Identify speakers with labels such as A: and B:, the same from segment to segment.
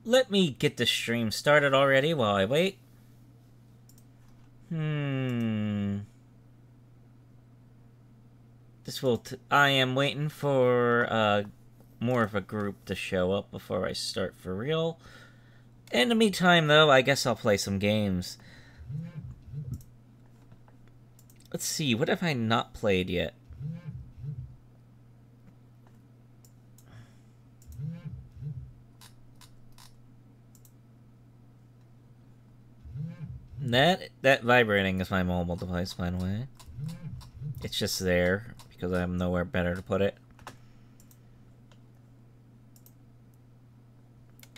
A: let me get the stream started already while I wait. I am waiting for more of a group to show up before I start for real. In the meantime, though, I guess I'll play some games. Let's see, what have I not played yet? That vibrating is my mobile device, by the way. It's just there, because I have nowhere better to put it.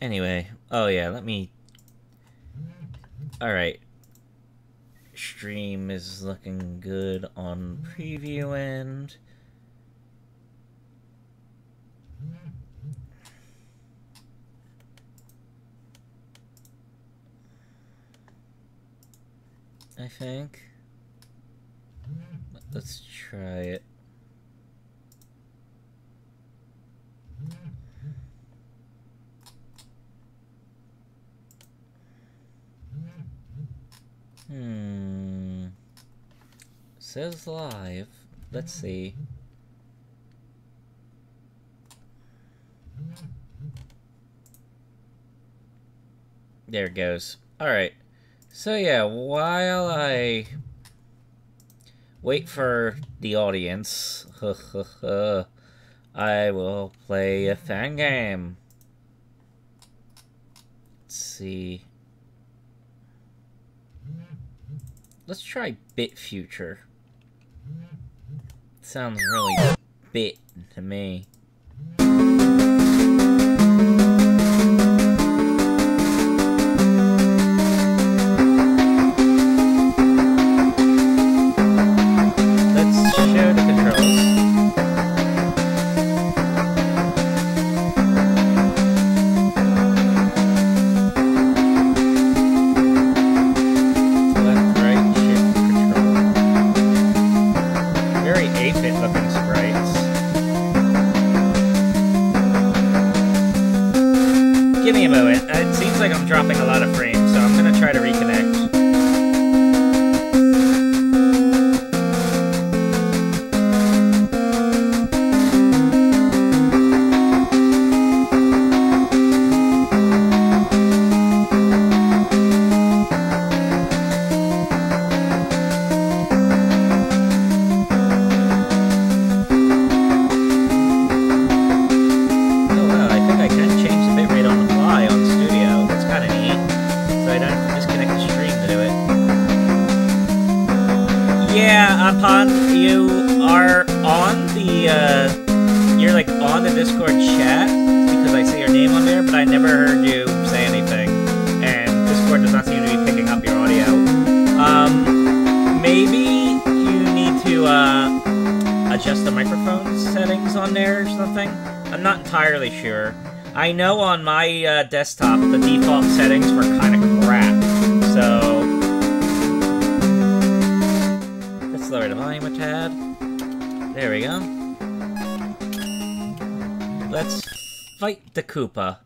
A: Anyway, oh yeah, let me... Alright. Stream is looking good on preview end. I think. Let's try it. Says live. Let's see. There it goes. Alright. So yeah, while I wait for the audience, I will play a Fangame. Let's see. Let's try Bit Future. Sounds really bit to me. Let's show the controls. Give me a moment. It seems like I'm dropping a lot of frames, so I'm gonna try to reconnect. You're like on the Discord chat because I see your name on there, but I never heard you say anything, and Discord does not seem to be picking up your audio. Maybe you need to adjust the microphone settings on there or something. I'm not entirely sure. I know on my desktop the default settings were kind of crap, so let's lower the volume a tad. There we go. Let's fight the Koopa.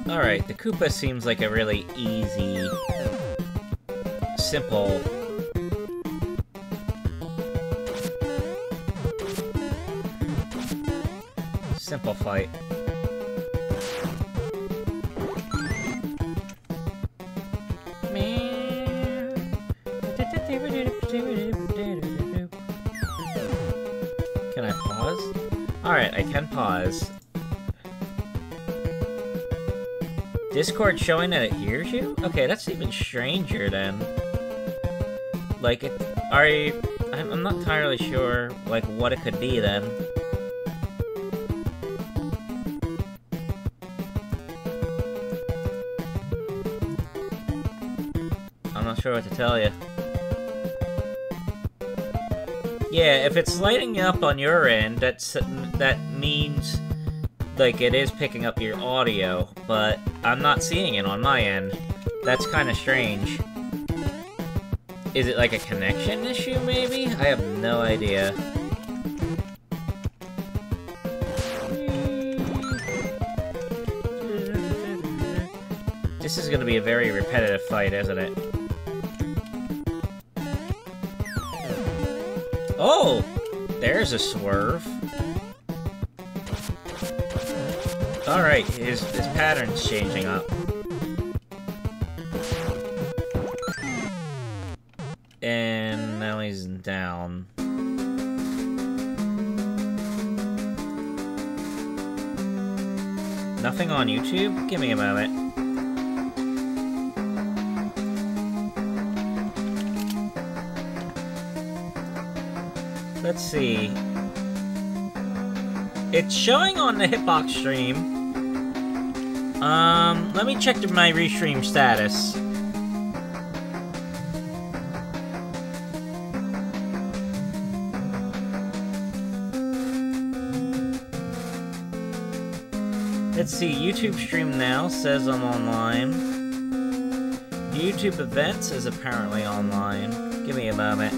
A: Alright, the Koopa seems like a really easy, simple fight. Can I pause? Alright, I can pause. Discord showing that it hears you? Okay, that's even stranger then. Like, I'm not entirely sure, like, what it could be then. I'm not sure what to tell you. Yeah, if it's lighting up on your end, that means, like, it is picking up your audio, but I'm not seeing it on my end. That's kind of strange. Is it like a connection issue, maybe? I have no idea. This is gonna be a very repetitive fight, isn't it? Oh! There's a swerve. Alright, his pattern's changing up. And now he's down. Nothing on YouTube? Give me a moment. Let's see. It's showing on the Hitbox stream. Let me check my restream status. Let's see, YouTube stream now says I'm online. YouTube events is apparently online. Give me a moment.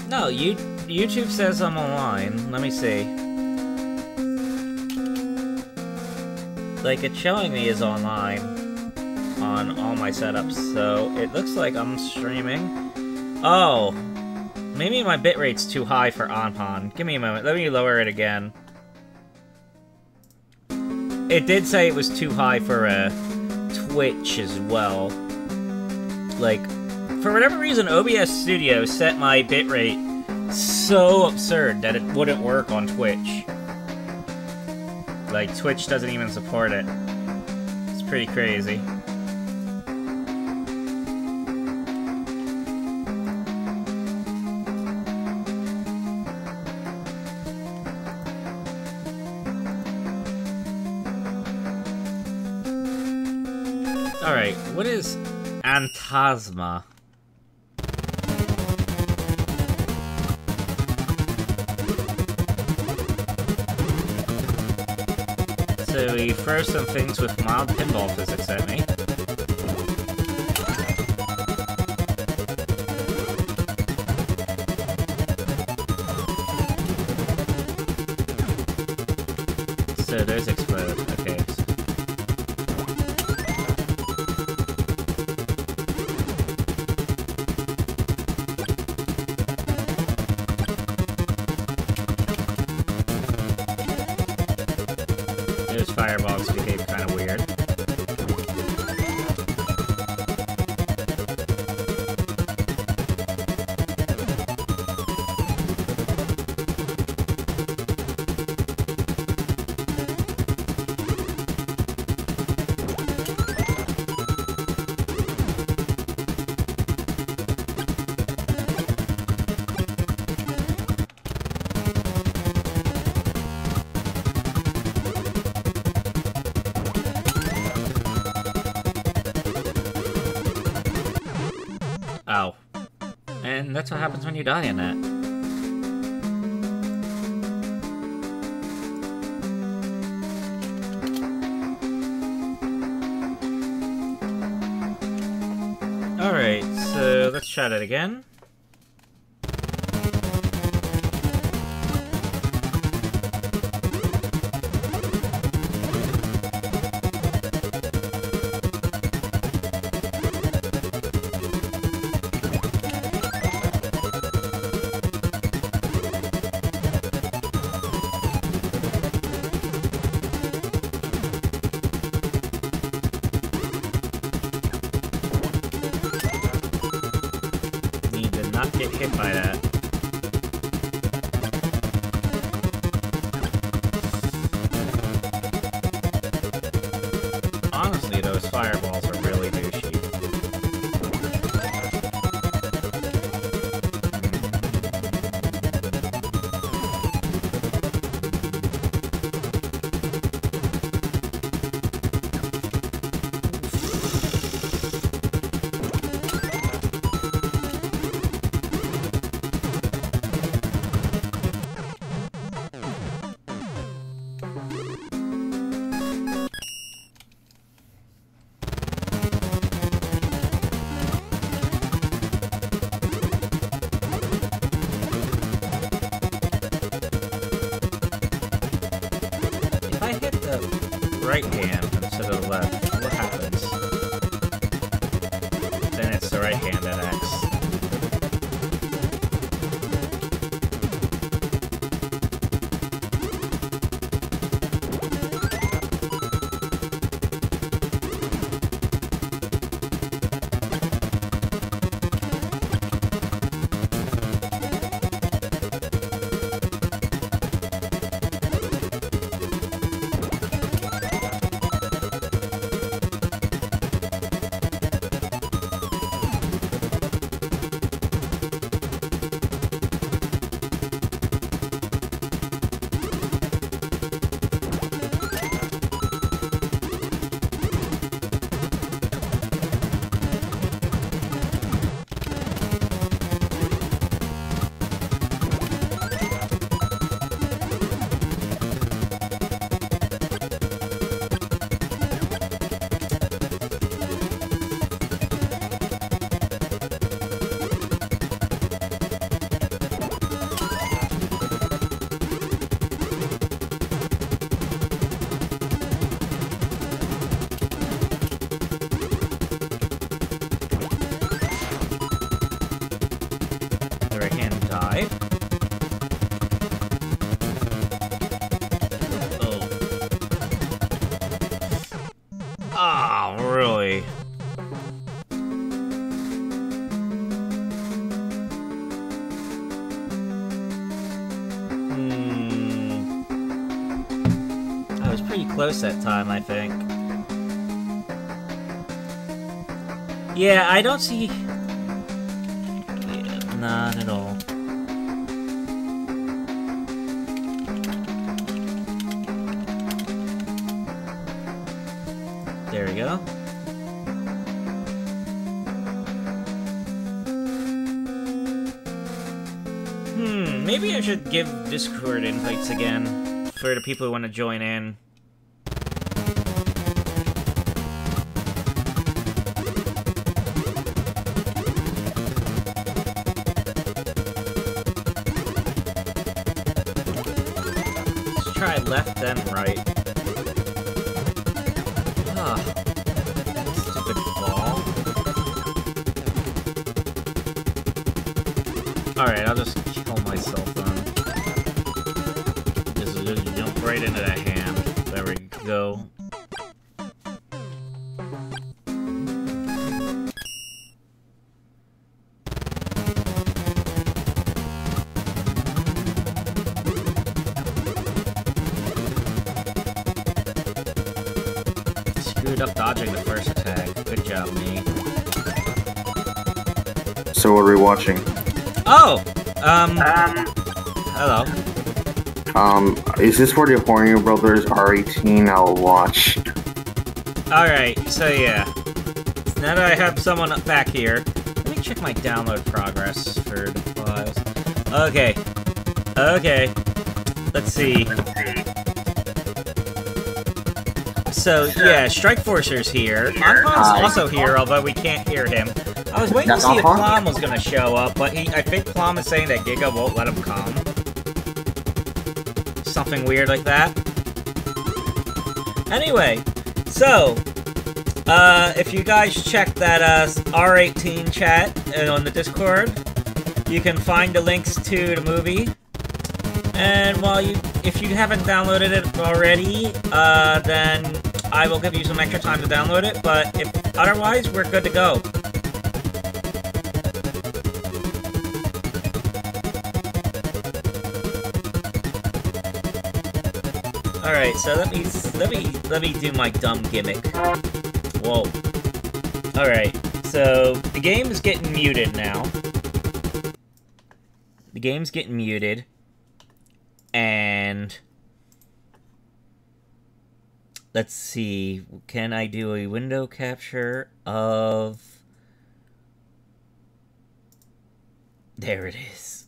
A: No, YouTube says I'm online. Let me see. Like, it's showing me as online on all my setups, so it looks like I'm streaming. Oh, maybe my bitrate's too high for Onpon. Give me a moment. Let me lower it again. It did say it was too high for Twitch as well. Like, for whatever reason, OBS Studio set my bitrate so absurd that it wouldn't work on Twitch. Like, Twitch doesn't even support it. It's pretty crazy. Alright, what is Antasma? So he throws some things with mild pinball physics at me. So those explode. Okay. Those fireballs behave kind of weird. Oh. And that's what happens when you die in that. Alright, so let's try that again. Not get hit by that. Honestly, those fireballs are really douchey. close that time, I think. Yeah, I don't see... Yeah, not at all. There we go. Maybe I should give Discord invites again for the people who want to join in. Let's try left then right. Ah, stupid ball. Alright, I'll just kill myself then. Just jump right into that hand. There we go. Screwed up dodging the first attack. Good job, me.
B: So what are we watching?
A: Oh! Hello.
B: Is this for the Horny Brothers R18? I'll watch.
A: Alright, so yeah. Now that I have someone back here, let me check my download progress for the files. Okay. Okay. Let's see. So, yeah, Strikeforcer's here. Anpon's also here, although we can't hear him. I was waiting to see if Plum was gonna show up, but I think Plum is saying that Giga won't let him come. Something weird like that. Anyway, so, if you guys check that R18 chat on the Discord, you can find the links to the movie. And if you haven't downloaded it already, then I will give you some extra time to download it, but if otherwise, we're good to go. Alright, so let me do my dumb gimmick. Whoa. Alright, so the game is getting muted now. The game's getting muted. And let's see, can I do a window capture of... There it is.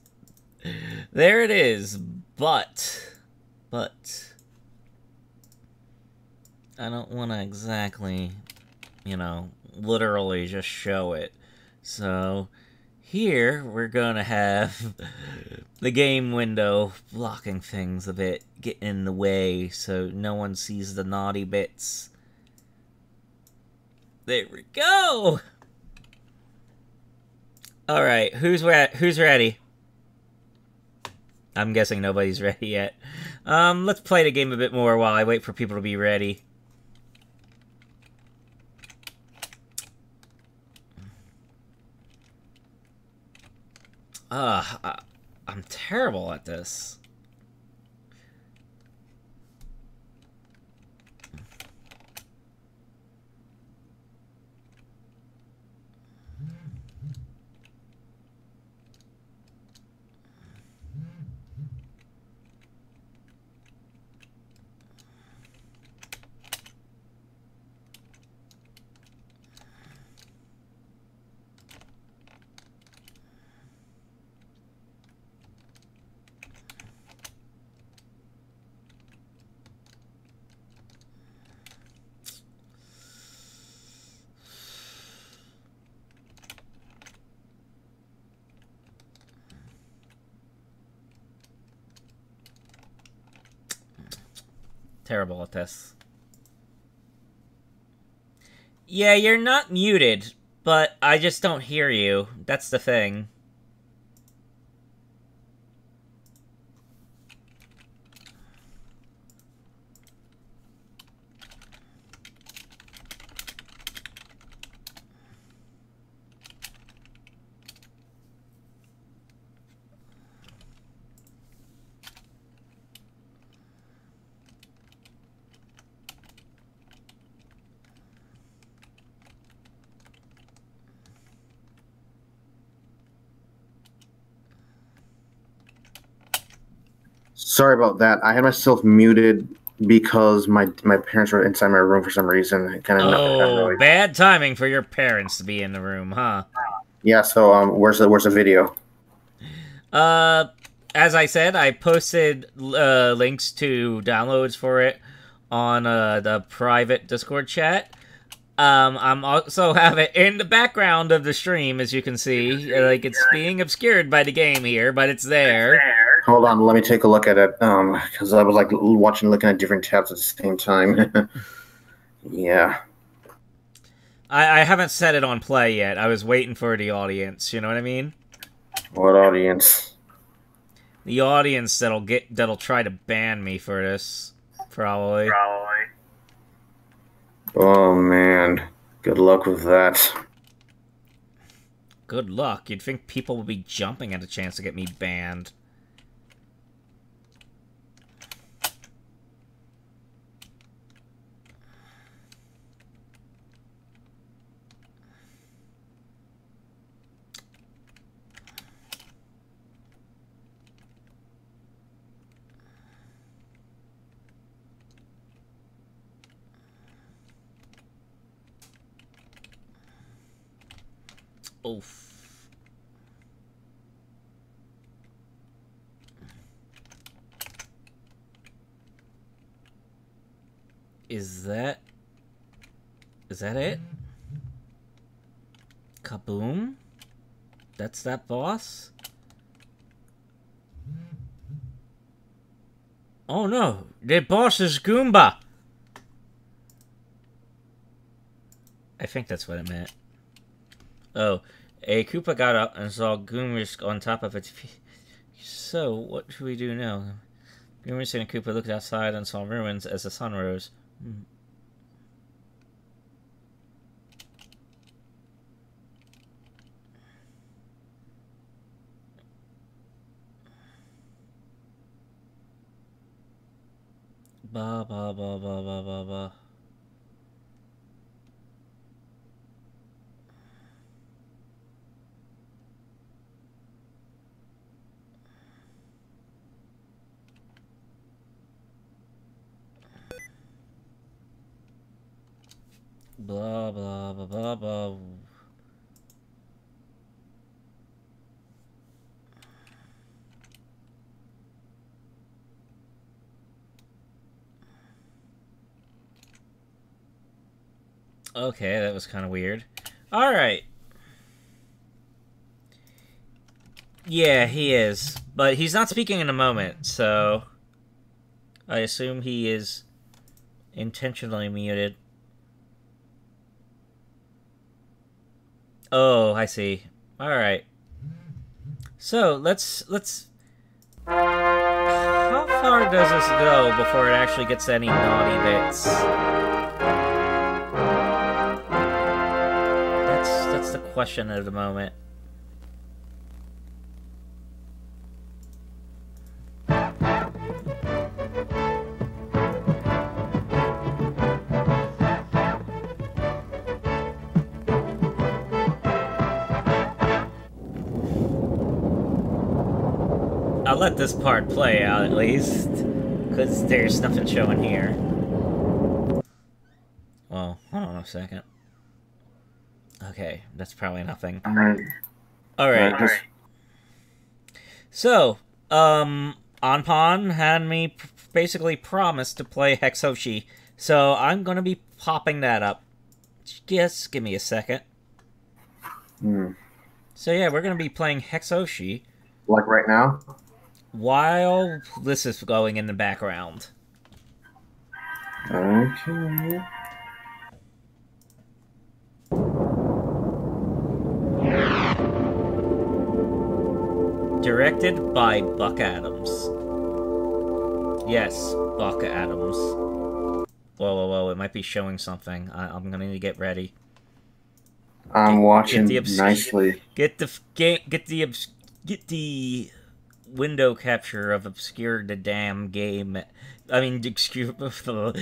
A: There it is, but I don't want to exactly, you know, literally just show it. So here we're gonna have the game window blocking things a bit, getting in the way so no one sees the naughty bits. There we go! Alright, who's ready? I'm guessing nobody's ready yet. Let's play the game a bit more while I wait for people to be ready. I'm terrible at this. Terrible at this. Yeah, you're not muted, but I just don't hear you. That's the thing.
B: Sorry about that. I had myself muted because my parents were inside my room for some reason. Kind of
A: Oh, bad timing for your parents to be in the room, huh?
B: Yeah. So where's the video?
A: As I said, I posted links to downloads for it on the private Discord chat. I'm also have it in the background of the stream, as you can see. Like, it's being obscured by the game here, but it's there.
B: Hold on, let me take a look at it. Because I was like looking at different tabs at the same time. Yeah.
A: I haven't set it on play yet. I was waiting for the audience. You know what I mean?
B: What audience?
A: The audience that'll try to ban me for this, probably.
B: Oh man, good luck with that.
A: Good luck. You'd think people would be jumping at a chance to get me banned. Oof. Is that it? Kaboom? That's that boss? Oh no, the boss is Goomba! I think that's what it meant. Oh, a Koopa got up and saw Goomers on top of its feet. So, what should we do now? Goomers and Koopa looked outside and saw ruins as the sun rose. Ba ba ba ba ba ba ba. Blah blah blah blah blah. Okay, that was kind of weird. Alright. Yeah, he is. But he's not speaking in a moment, so I assume he is intentionally muted. Oh, I see. Alright. So, let's... How far does this go before it actually gets any naughty bits? That's the question at the moment. I'll let this part play out at least, because there's nothing showing here. Well, hold on a second. Okay, that's probably nothing. Alright. So, Anpon had me basically promised to play Hexoshi, so I'm gonna be popping that up. Just give me a second. So yeah, we're gonna be playing Hexoshi.
B: Like right now?
A: While this is going in the background.
B: Okay.
A: Directed by Buck Adams. Yes, Buck Adams. Whoa, whoa, whoa, it might be showing something. I'm gonna need to get ready.
B: I'm watching nicely.
A: Get the window capture of obscure the damn game. I mean, obscure porno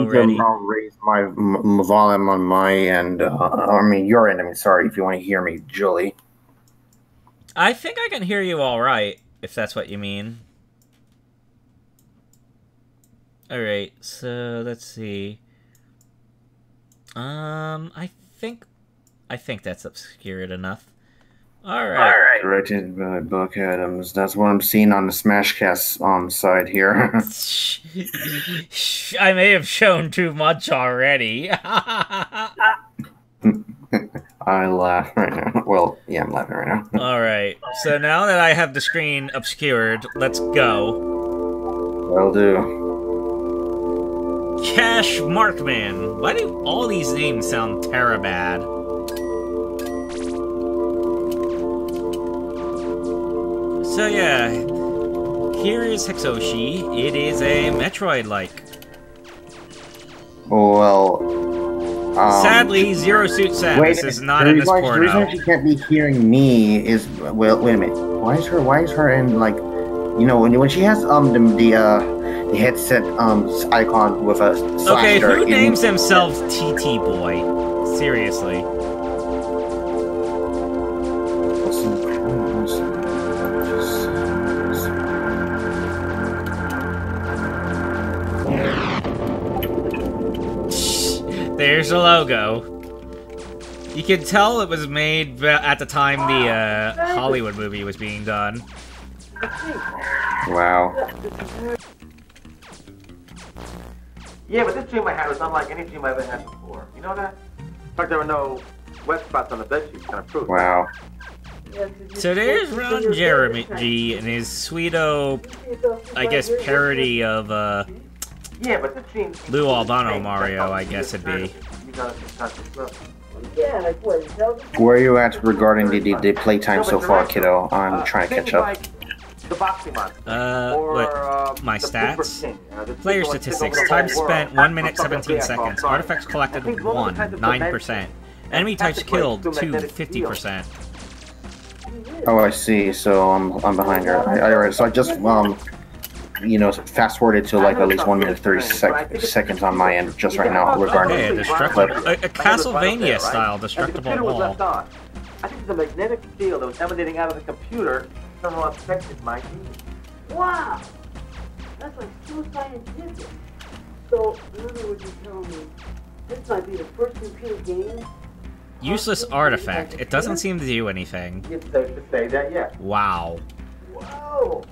A: ready.
B: I'll raise my volume on my end. I mean, your end. I mean, sorry if you want to hear me, Julie.
A: I think I can hear you all right. if that's what you mean. Alright, so let's see. I think that's obscured enough. Alright.
B: Directed by Buck Adams. That's what I'm seeing on the Smashcast side here.
A: I may have shown too much already.
B: I laugh right now. Well, yeah, I'm laughing right now.
A: Alright, so now that I have the screen obscured, let's go.
B: Will do.
A: Cash Markman. Why do all these names sound bad? So yeah, here is Hexoshi. It is a Metroid-like.
B: Well,
A: sadly, Zero Suit Samus is not in this porno.
B: The reason she can't be hearing me is, well, wait a minute. Why is her in, like, you know, when she has the headset icon with a slash.
A: Okay, who names themselves TT Boy? Seriously. There's a logo. You can tell it was made at the time the Hollywood movie was being done.
B: Wow.
C: Yeah, but this dream I had was unlike any dream I ever had before. You know that? In fact, there were no wet spots on the bedsheet to kind of prove.
B: Wow.
A: So there's Ron Jeremy G and his sweeto, I guess, parody of
C: yeah, but this dream
A: Lou Albano Mario, I guess it'd be.
B: Where are you at regarding the playtime so far, kiddo? I'm trying to catch up.
C: The boxing monster.
A: What? My stats? Player statistics. Time spent 1 minute 17 seconds. Artifacts collected 1, 9%. Enemy types killed 2, 50%.
B: Oh, I see. So I'm behind her. Alright, so I just you know, fast forwarded to like at least 1 minute 30 seconds on my end just right now regarding
A: a Castlevania style destructible wall.
C: I think the magnetic field that was emanating out of the computer somehow affected my dream.
D: Wow! That's like so scientific. So, in other words, you're telling me this might be the first computer game?
A: Useless artifact. It doesn't seem to do anything.
C: It's safe to say that, yes.
A: Wow.
D: Whoa!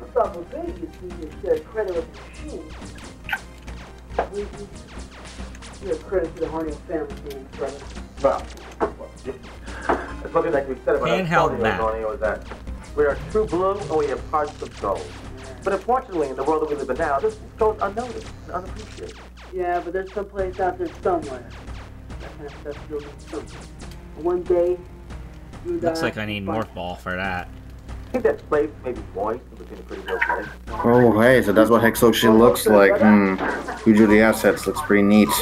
D: I thought for big you see this credit with the machine. Credit to the Harniel family game, brother.
C: Well, it's looking like we said about
A: handheld map.
C: Was that we are true blue and we have hearts of gold. But unfortunately, in the world that we live in now, this goes unnoticed and unappreciated.
D: Yeah, but there's some place out there somewhere. That kind of stuff still means something. One day,
A: looks like I need Morph Ball for that.
C: I think that place may be moist and looking a pretty real place.
B: Oh, hey, so that's what Hexoshi looks like. Who drew the assets? Looks pretty neat.
C: I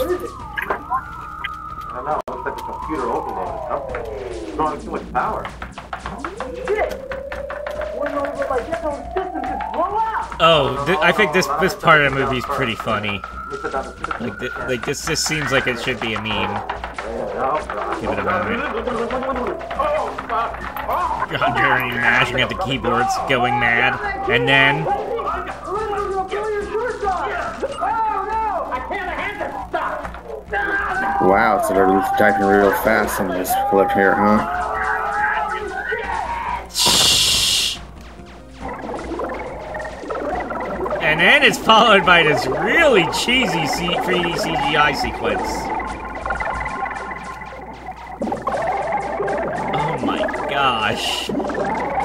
C: don't know, it looks like a computer opening or something. It's drawing too much power.
A: Oh, I think this part of the movie is pretty funny. Like this seems like it should be a meme. Give it a moment. God, Jeremy mashing at the keyboards, going mad, and then.
B: Wow, so they're typing real fast on this clip here, huh?
A: And then it's followed by this really cheesy 3D CGI sequence. Oh my gosh.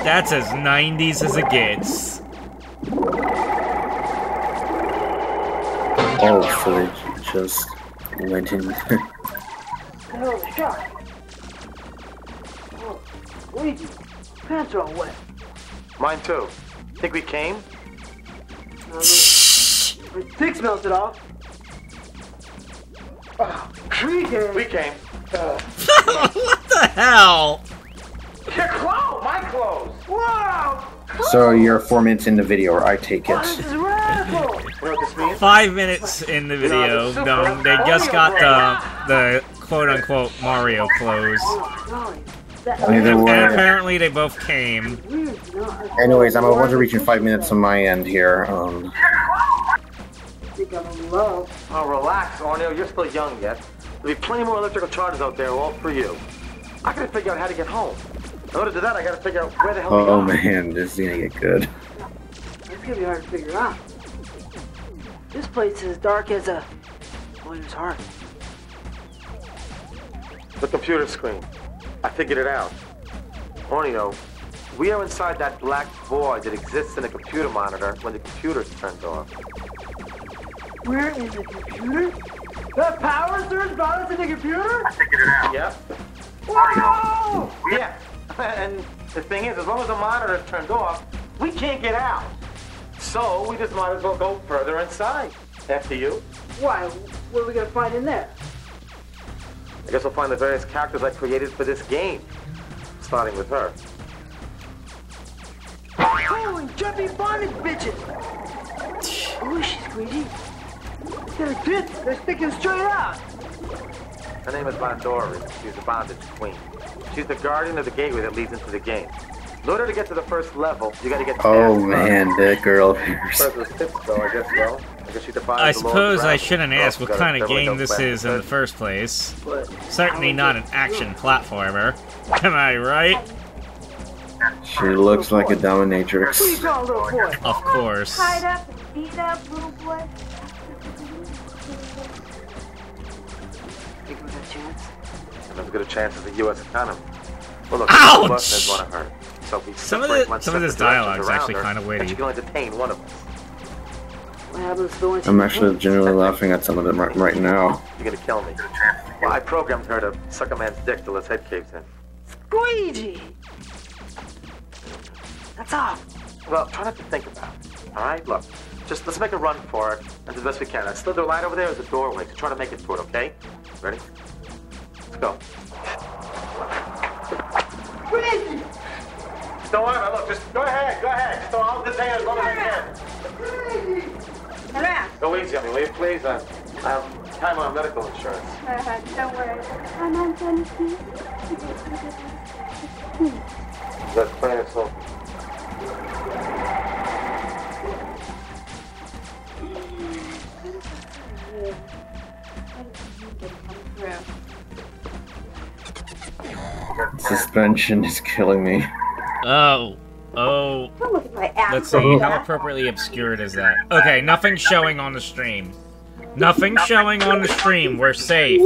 A: That's as 90s as it gets.
B: Oh, so they just went in.
D: Oh, shot. Oh, Luigi, pants are all wet.
C: Mine too. Think we came?
D: Six melted off. We came.
A: What the hell?
C: Your clothes! My clothes! Wow!
B: So you're 4 minutes in the video, or I take it.
D: This is radical.
C: You know what this means?
A: 5 minutes in the video. No, they just got the quote-unquote Mario clothes.
D: Oh, golly.
B: Either
A: And
B: way.
A: apparently they both came.
B: Anyways, I'm about to reach in 5 minutes on my end here.
D: I think I'm in love.
C: Oh, relax, Orneo. You're still young yet. There'll be plenty more electrical charges out there, all for you. I gotta figure out how to get home. In order to do that, I gotta figure out where the hell we
B: Oh
C: are.
B: man, this is gonna get good.
D: It's gonna be hard to figure out. This place is dark as a lawyer's heart.
C: The computer screen. I figured it out. Orneo, we are inside that black void that exists in a computer monitor when the computer's turned off.
D: Where is the computer? The power surge brought us to the computer?
C: I figured it out. Yep.
D: Whoa!
C: Yeah. And the thing is, as long as the monitor's turned off, we can't get out. So we just might as well go further inside. After you.
D: Why? What are we gonna find in there?
C: I guess we'll find the various characters I created for this game. Starting with her.
D: Holy jumpy bondage bitches! Who is she, Squeegee? Their tits, they're sticking straight out.
C: Her name is Bandori. She's the bondage queen. She's the guardian of the gateway that leads into the game. In order to get to the first level, you gotta get to
B: Oh man, that girl appears.
C: Those tips, though, I guess so. I guess she defies
A: I
C: the laws of
A: suppose I
C: gravity.
A: shouldn't ask what
C: Gotta
A: kind of
C: definitely
A: game
C: go
A: this
C: back
A: is in
C: to
A: the first place.
D: But
A: Certainly not an action platformer. Am I right?
B: She looks like a
D: who you
B: dominatrix.
D: call little boy?
A: Of course.
E: Tied up and beat up, little boy.
D: Think we got a chance?
C: And as good a chance as the U.S. economy. Well, look,
A: Ouch!
C: the button is one of her. So if we
A: Some of
C: separate
A: the-
C: one
A: some of
C: step
A: this
C: the directions
A: dialogue is
C: around
A: actually
C: her,
A: kinda witty.
C: and she can only detain one of us.
D: What happens to the one she
B: I'm actually genuinely laughing at some of them right now.
C: You're gonna kill me. Well, I programmed her to suck a man's dick till his head caves in.
D: Squeegee! That's off.
C: Well, try not to think about it. All right, look. Just let's make a run for it, and do the best we can. That slither light over there is a doorway, so try to make it to it, okay? Ready? Let's go.
D: Squeegee!
C: Don't worry about it. Look, just go ahead. Just I'll detain as long as I can.
E: Around.
C: Go easy on me, will you, please? I have time on medical insurance.
E: Don't worry. I'm on 17.
C: That's plain and simple.
B: Suspension is killing me.
A: Oh.
E: Don't look at my ass.
A: Let's see, how appropriately obscured is that? Okay, nothing showing on the stream. Nothing showing on the stream, we're safe.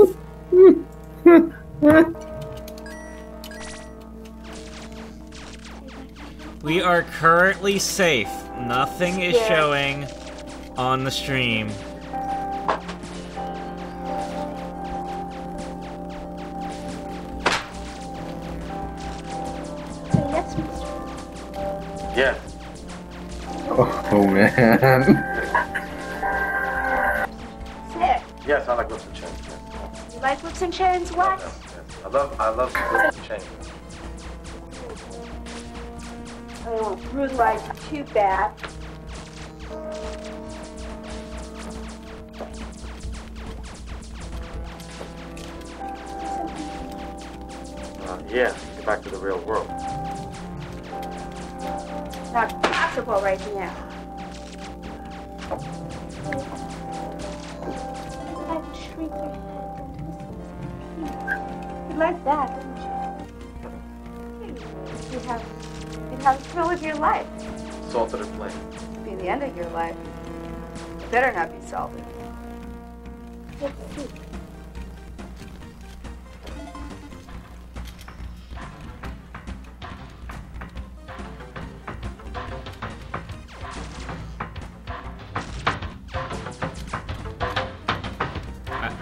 A: We are currently safe. Nothing is showing on the stream.
E: So yes, Mr.
C: Yeah.
B: Oh man.
E: Sick.
C: Yes, I like whips and chains. Yes.
E: You like whips and chains? What?
C: Yes. I love whips and chains.
E: Oh, brutalize you too bad.
C: Yeah, get back to the real world.
E: Not possible right now. I'd shrink your head. You like that, didn't you? You'd have the thrill of your life.
C: Salted or plain?
E: It'd be the end of your life. It better not be salted. Let's see.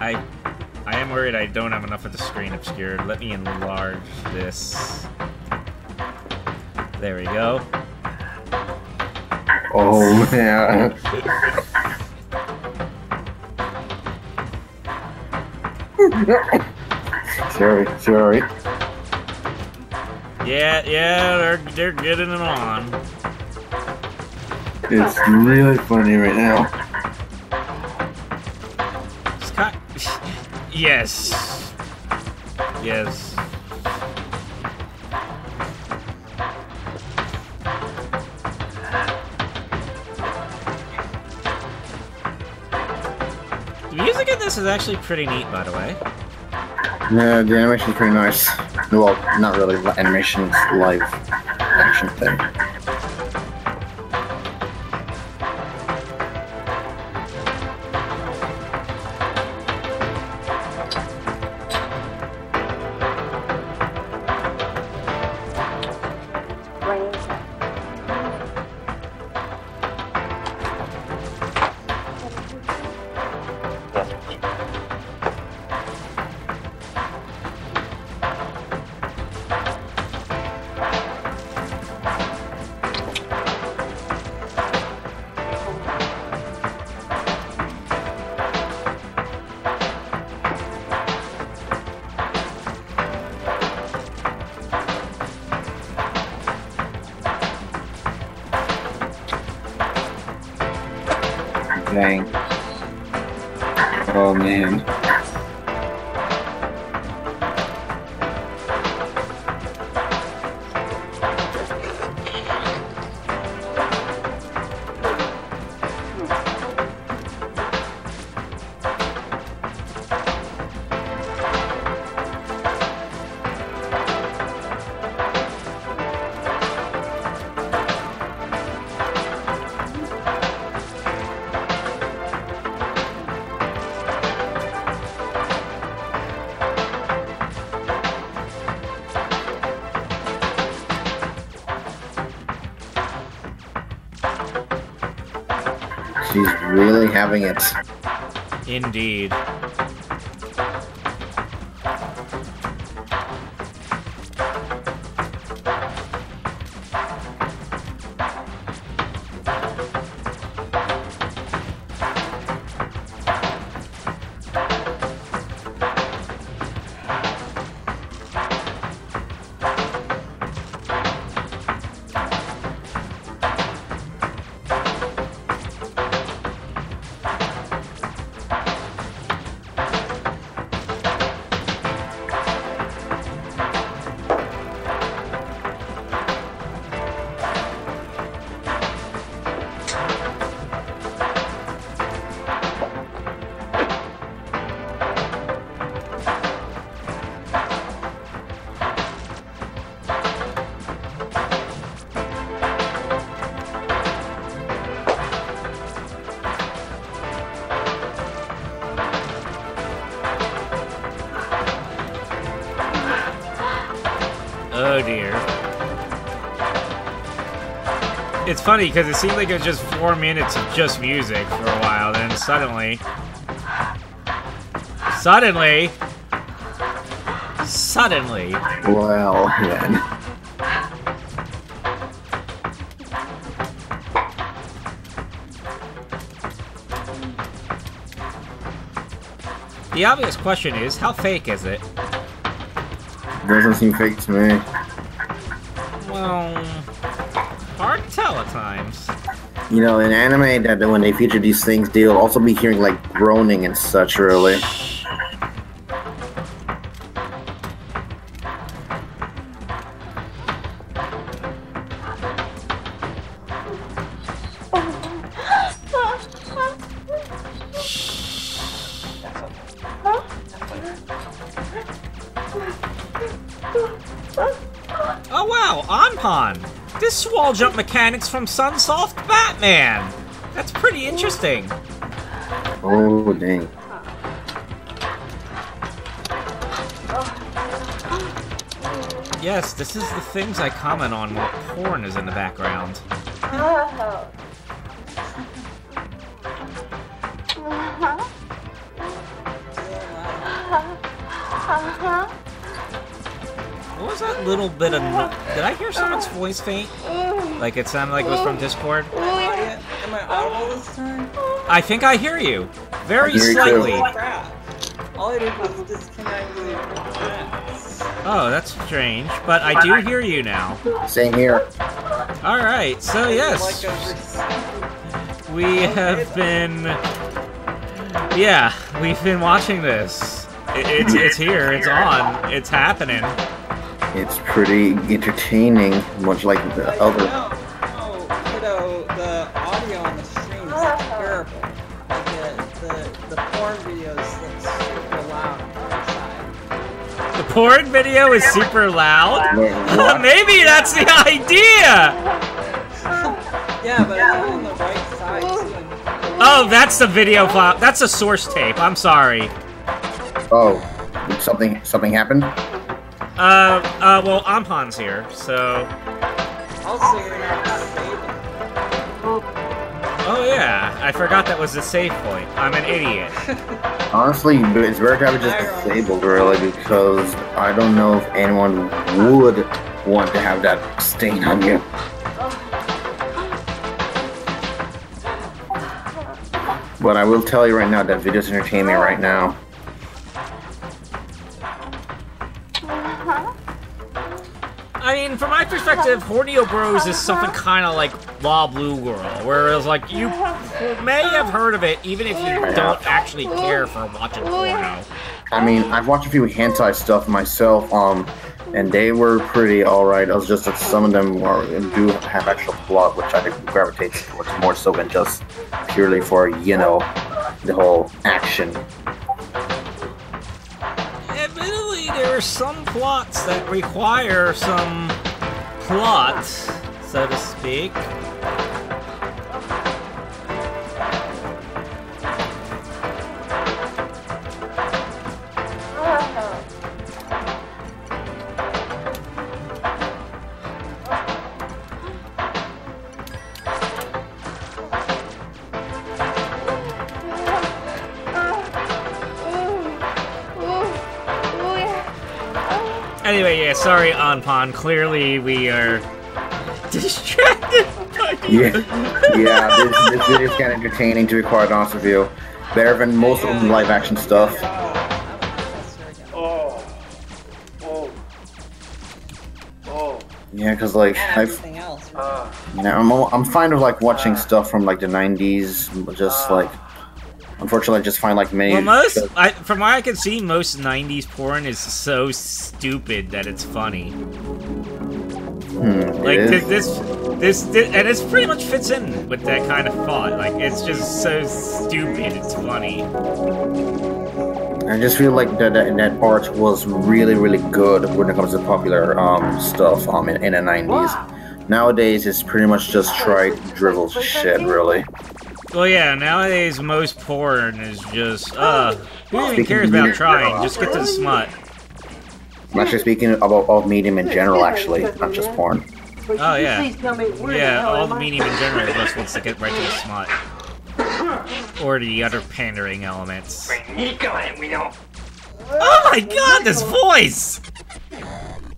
A: I am worried I don't have enough of the screen obscured. Let me enlarge this. There we go.
B: Oh man. Sorry.
A: Yeah, they're getting it on.
B: It's really funny right now.
A: Yes. This is actually pretty neat, by the way.
B: No, the animation's pretty nice. Well, not really. Animation's live action thing. Dang. Oh man. She's really having it.
A: Indeed. Oh dear. It's funny because it seemed like it was just 4 minutes of just music for a while, then suddenly...
B: Well, then.
A: The obvious question is, how fake is it?
B: Doesn't seem fake to me.
A: Well, hard to tell at times.
B: You know, in anime, that when they feature these things, they'll also be hearing like groaning and such, really.
A: Oh wow, Anpan! This wall jump mechanic's from Sunsoft Batman! That's pretty interesting.
B: Oh, dang.
A: Yes, this is the things I comment on while porn is in the background. What was that little bit of... Did I hear someone's voice faint? Like it sounded like it was from Discord?
F: Am I audible this time?
A: I think I hear you. Very
B: I hear you
A: slightly.
F: Oh, crap. All I did was disconnect the jets.
A: Oh, that's strange. But I do hear you now.
B: Same here.
A: Alright, so yes. We have been... Yeah, we've been watching this. It's here, it's on, it's happening.
B: It's pretty entertaining, much like the other.
F: No, kiddo, the audio on the stream is terrible. Like the porn videos
A: porn video is super loud?
B: What?
A: Maybe that's the idea!
F: Yeah, but I'm on the right side too.
A: Oh, that's the video file. That's a source tape. I'm sorry.
B: Oh, something happened?
A: Well, Ampon's here, so...
F: Also, you're not disabled.
A: Oh yeah, I forgot that was the save point. I'm an idiot.
B: Honestly, it's very to have it just disabled, really, because I don't know if anyone would want to have that stain on you. But I will tell you right now that video's entertaining me right now.
A: I mean, from my perspective, Hornio Bros is something kind of like La Blue Girl, whereas, like, you may have heard of it even if you don't actually care for watching porno.
B: I mean, I've watched a few hentai stuff myself, and they were pretty alright. It was just that some of them do have actual plot, which I think gravitates towards more so than just purely for, you know, the whole action.
A: Admittedly, there are some plots that require some plot, so to speak. Anyway, yeah, sorry, Anpon. Clearly, we are distracted.
B: Yeah, this video is kind of entertaining, to be quite honest with you. Better than most of them live action stuff. Yeah, because like I'm fine with like watching stuff from like the 90s, just like unfortunately I just find like many.
A: Well, from what I can see, most 90s porn is so stupid that it's funny. Like this, and it pretty much fits in with that kind of thought. Like it's just so stupid, it's funny.
B: I just feel like that art was really, really good when it comes to popular stuff in the 90s. Nowadays, it's pretty much just trite, drivel shit, really.
A: Well, yeah, nowadays most porn is just, who even cares about trying? Just get to the smut.
B: I'm actually speaking about medium in general, actually, not just porn.
A: Oh, yeah. Yeah, all the medium in general just wants to get right to the smut. Or the other pandering elements. Oh my god, this voice!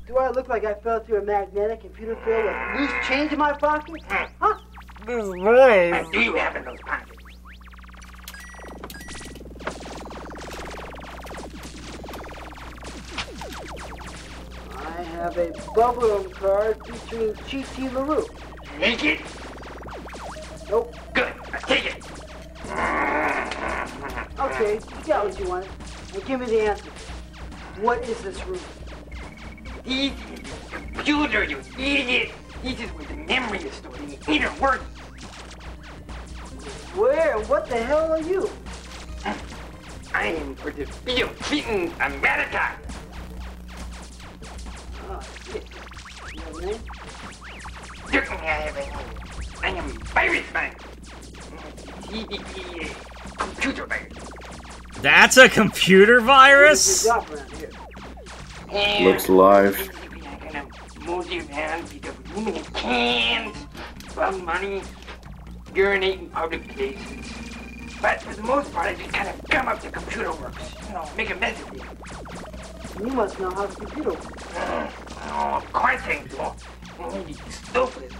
D: Do I look like I fell through a magnetic computer field with loose change in my pocket? Huh?
A: This voice.
G: What do you have in those pockets?
D: I have a bubblegum card featuring Chi-Chi LaRue.
G: Take it?
D: Nope.
G: Good. Now take it.
D: Okay, you got what you wanted. Now give me the answer. What is this room?
G: This is the computer, you idiot. This is where the memory is stored and the inner work.
D: Where and what the hell are you?
G: I am for the Bill Clinton America.
D: Oh, shit. You know what I mean?
G: Certainly I have a name. I am Virus Man. CDP computer virus.
A: That's a computer virus?
D: Good job around here.
G: And
B: Looks live.
G: basically I kind of move you around, pick up aluminum cans, run money, urinate in public places. But for the most part, I just kind of gum up the computer works. You know, make a mess of it.
D: You must know how the computer works.
G: Oh, of course I do. Only stupid,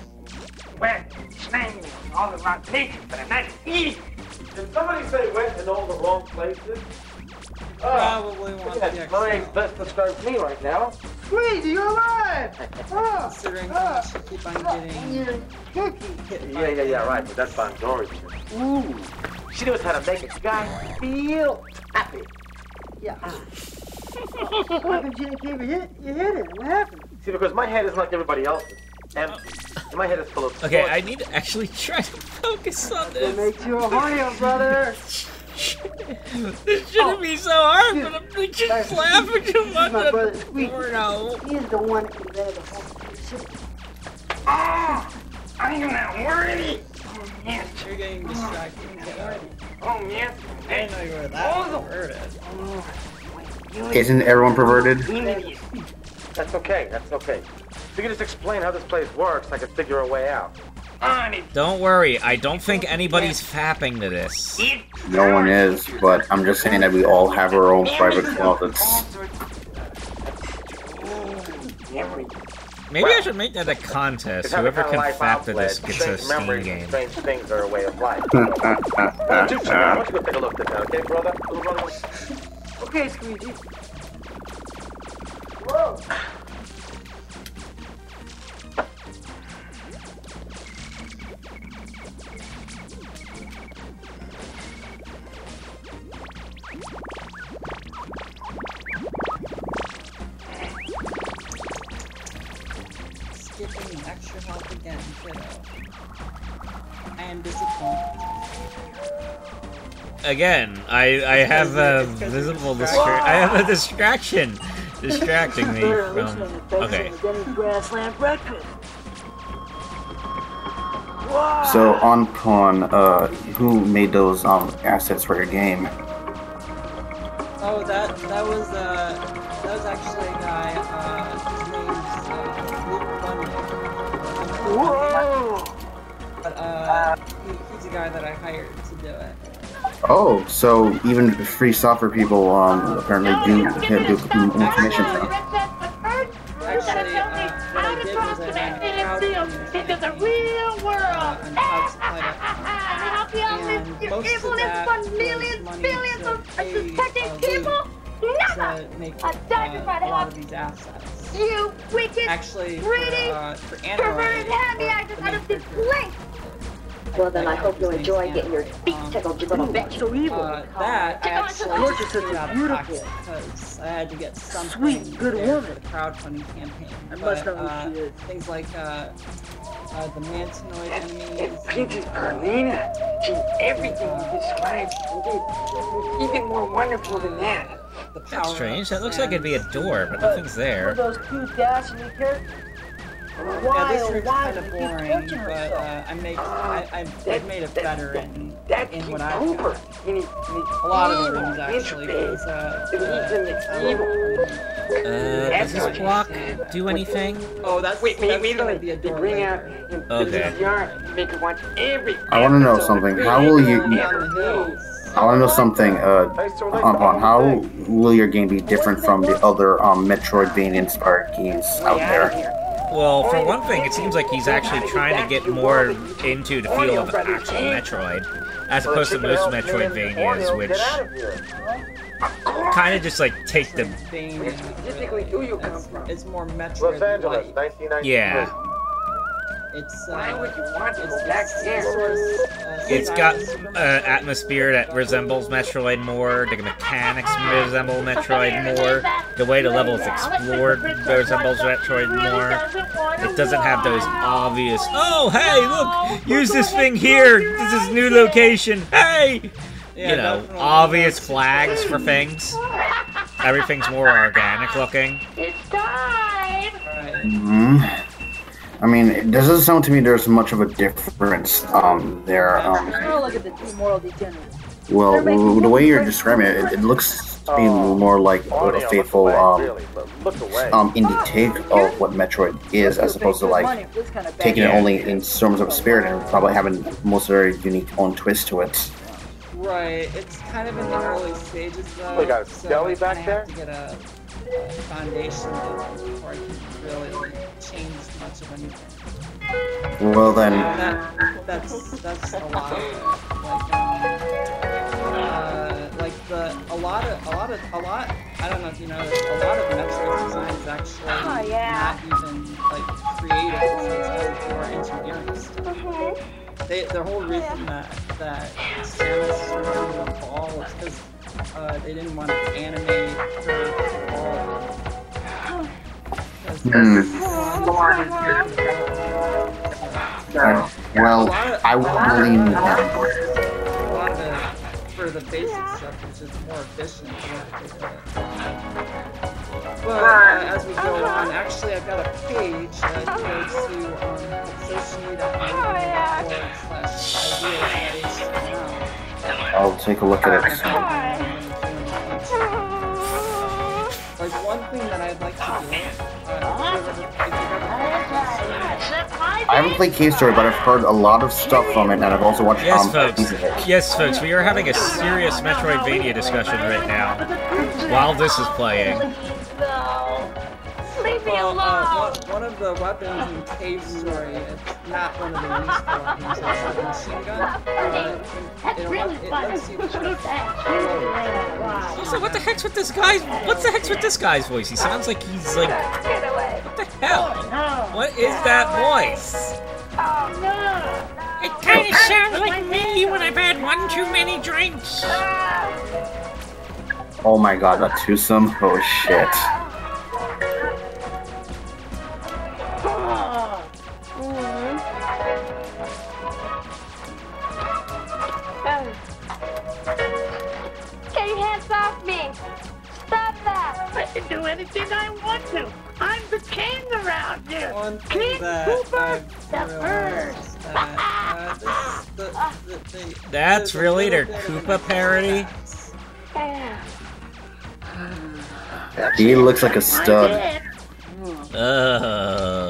G: wet, slimy, in all the wrong places, but I'm not an idiot.
C: Did somebody say went in all the wrong places?
F: Probably want the
C: Yeah, Mike's best describes me right now.
D: Sweetie, you're alive!
F: Considering how much you keep on getting
D: You're cookie.
F: hit by
C: Yeah, right, but that's Bondori's. Ooh, she knows how to make a guy feel happy.
D: Yeah. How come you didn't keep it? You hit it. What happened?
C: See, because my head is like everybody else's. Empty. And my head is full of
A: Okay,
C: thoughts.
A: I need to actually try to focus on
D: It
A: this.
D: makes you a horny, brother.
A: This shouldn't be so hard, but I'm just laughing too much
D: My
A: at
D: brother
A: the
D: Squeaky.
A: porno.
D: He is the one who invented the whole computer system.
G: Oh, I am not worthy. Oh, yes.
F: You're getting distracted.
G: Oh, yes.
F: I didn't know you were that perverted.
B: Isn't everyone perverted?
C: That's okay, that's okay. If you could just explain how this place works, I could figure a way out.
A: Don't worry, I don't think anybody's fapping to this.
B: No one is, but I'm just saying that we all have our own private closets.
A: Maybe I should make that a contest. Whoever can fap to this gets a Steam game.
C: Strange things are a way of life. Why don't you go take a look at that, okay, brother? Little brother?
D: Okay, Squeaky. Whoa.
F: Skipping extra health again, kiddo. I am disappointed.
A: Again, I have a visible distraction distracting me from. Okay.
D: Grassland breakfast.
B: So on Pawn, who made those assets for your game?
F: Oh, that was actually a guy. His name's Luke Bundy. But he's a guy that I hired to do it.
B: Oh, so even free software people apparently do information from.
F: Actually, what I did was I ran a crowdfunding campaign on HowToSupply.com, and most of that was money to pay Luke to make a lot of these assets.
E: You wicked,
F: Actually,
E: greedy,
F: for
E: perverted
F: Android,
E: hammy-eyed out of this place!
H: Well, then I hope you enjoy getting your feet tickled, you little bitch.
D: So evil.
F: That actually
D: Gorgeous,
F: just
D: it's
F: came out of
D: beautiful.
F: pocket because I had to get something
D: Sweet, good
F: there
D: woman.
F: for the crowdfunding campaign.
D: I must know
F: But,
D: who she is.
F: things like the Mantinoid enemies.
G: Princess Carlina, she's everything you described. Indeed, even more wonderful than that.
F: The
A: That's
F: power
A: strange. That looks
F: and-
A: like it'd be a door, but nothing's there.
D: Those cute dashing characters.
F: Yeah,
D: Why,
F: this
D: oh,
F: room's
D: why
F: kind of
D: would you keep
F: boring,
D: torturing
F: but
D: herself?
F: I've made it better in what I've
G: Cooper.
F: got.
G: You need
F: A lot of the rooms actually, because
A: Does this block do anything?
F: oh, that's
G: Wait,
F: gonna be a door
G: bring out
F: later.
G: and
A: Okay.
G: this yard and make her want every.
B: I want to know something. How will you?
F: On the hills.
B: I want to know something. Pawn, how will your game be different from the other Metroidvania-inspired games out there?
A: Well, for one thing, it seems like he's actually trying to get more into the feel of actual Metroid, as opposed to most Metroidvanias, which kind of just like take the
G: Specifically, who you come from?
F: It's more
C: Los
F: Metroid
C: Angeles,
F: like.
C: 1993.
A: yeah.
F: It's
G: Why would you want to
F: it's
G: go back there?
A: It's got atmosphere that resembles Metroid more. The mechanics resemble Metroid more. The way the level is explored resembles Metroid more. It doesn't have those obvious, oh, hey, look, use this thing here. This is new location. Hey! You know, obvious flags for things. Everything's more organic looking.
E: It's time!
B: Hmm. I mean, it doesn't sound to me there's much of a difference there.
D: Oh, look at the two moral degenerates.
B: Well, the way you're describing it, it looks to me more like a faithful indie take of what Metroid is, as opposed to like taking it only in terms of spirit and probably having most very unique own twist to it.
F: Right, it's kind of in the early stages though.
C: We got a
F: so
C: deli
F: I
C: back
F: kinda
C: there?
F: have to get a foundation before I can really change much of anything.
B: Well then,
F: That's a lot of it. I don't know if you know this, a lot of Metroid design is actually not even like creative, it's more engineering stuff. The whole reason that Samus is doing the ball is because they didn't want to animate her ball.
B: well, I would believe that.
F: A lot of it, for for the basic stuff, it's just more efficient. But as we go on, actually I've got a page that you go to associate.com/ideas.
B: I'll take a look at it.
F: Like one thing that I'd like to do,
B: I haven't played Cave Story, but I've heard a lot of stuff from it, and I've also watched
A: Yes, folks, we are having a serious Metroidvania discussion right now while this is playing.
E: No. Leave me alone.
F: One of the weapons in Cave Story, it's not one of the least weapons, it's a machine gun. It lets you
A: Also, what the heck's with this guy? What the heck's with this guy's voice? He sounds like he's like... What the hell? What is that voice?
E: Oh, no.
A: It kind of sounds like me when I've had one too many drinks.
B: Oh my god, that twosome? Oh shit.
E: Get your hands off me! Stop that!
D: I can do anything I want to. I'm the king around here.
F: One thing
D: King
F: that
D: Cooper,
F: I've
D: the
F: realized that
A: That's really their Koopa parody?
B: He looks like a stud.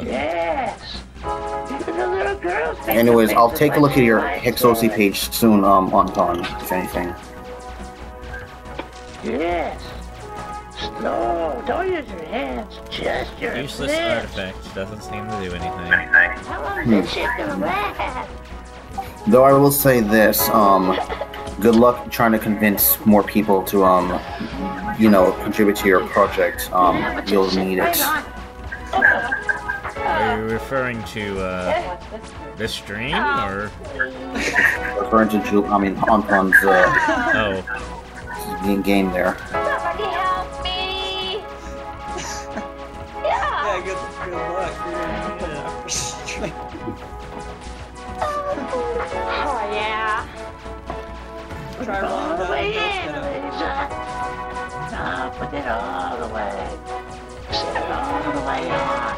D: Yes. Even the little girls think
B: Anyways,
D: it
B: I'll
D: makes
B: take a
D: it
B: look at your
D: like
B: Hixosi page soon, on if anything.
D: Yes. Slow. Don't use your hands. Just your
A: Useless
D: lips.
A: artifact. Doesn't seem to do anything.
D: How long is this shit gonna last?
B: Though I will say this, good luck trying to convince more people to, you know, contribute to your project. You'll need it.
A: Are you referring to, this stream, or?
B: Referring to Anton's,
A: Oh.
B: game there.
E: Somebody help me!
F: Yeah, good luck.
E: Oh, yeah.
D: Put it all the way in, Lisa. Now put it all the way. Sit all the way on.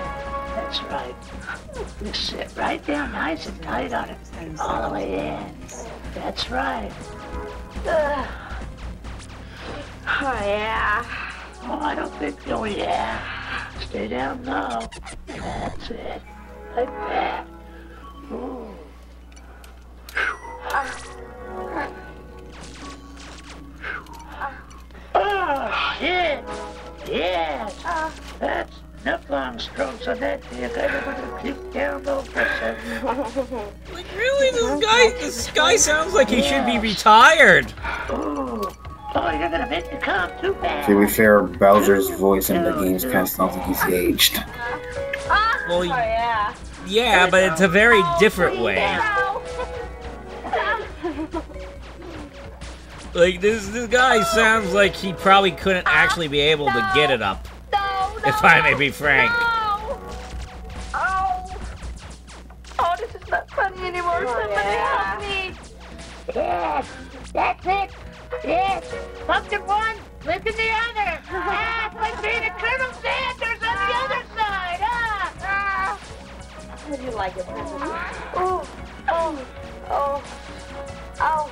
D: That's right. Just sit right down nice and tight on it. All the way in. That's right.
E: Oh, yeah.
D: Oh, I don't think so, yeah. Stay down low. That's it. Like that. Ooh. Oh, shit. Yes. That's enough long strokes on that. You gotta keep down low for a second.
A: Like, really? This guy sounds like he should be retired.
D: Ooh. Oh, you're gonna make me come too bad.
B: To be fair, Bowser's voice in the games kind of sounds like he's aged.
A: Well,
E: Oh, yeah.
A: yeah, but it's a very different way. Like, this guy sounds like he probably couldn't actually be able to get it up. If I may be frank.
E: No. Oh, this is not funny anymore. Somebody help me.
D: Yes, that's it. Yes, pumpkin one, lift in the other. Ah, it's like being a Colonel Sanders on the other side.
E: How do you like it, Princess? Oh, oh, oh, oh.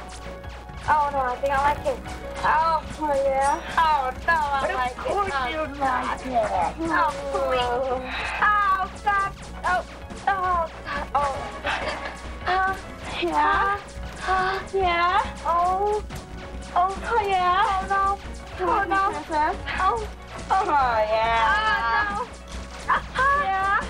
E: Oh, no, I think I like it. Oh, yeah. Oh, no, I like it.
D: Of course you like it.
E: Oh, please. Oh, stop. Oh, oh, God. Oh, yeah. Yeah. Oh, yeah. Oh, no. Oh, no. Oh, yeah. Oh, no. Yeah. Yeah. Oh, yeah.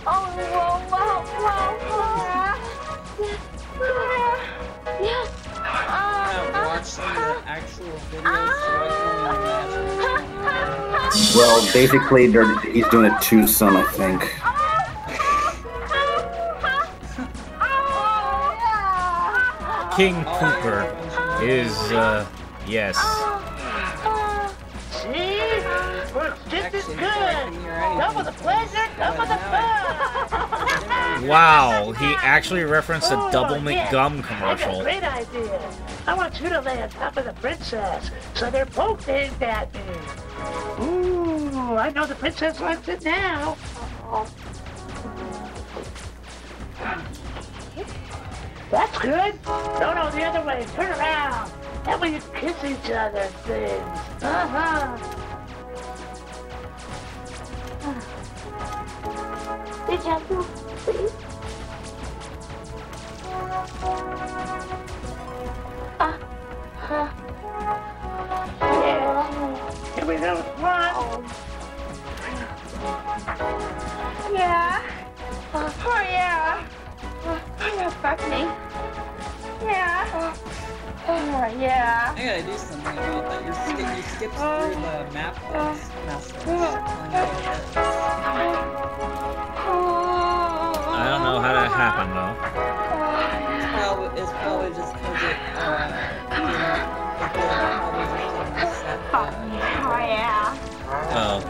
E: Oh, yeah.
F: I've watched some of the actual videos, so I can imagine.
B: Well, basically, he's doing a twosome, I think.
A: King Cooper is, Yes.
D: See? Works just as good. Double the pleasure, double the fun.
A: Wow, he actually referenced a Double
D: yes.
A: McGum
D: I got a
A: commercial.
D: great idea. I want you to lay on top of the princess, so they're both aimed at me. Ooh, I know the princess likes it now. That's good. No, the other way. Turn around. That way you kiss each other and things.
E: Be gentle, please.
D: Yeah. Here we go. One.
E: Yeah. Oh, yeah. Yeah, fuck me. Yeah. Oh, yeah.
F: I gotta do something about that. You skipped through the map that's messed up.
A: I don't know how that happened though.
F: It's probably just because it,
E: Oh, yeah.
A: Oh.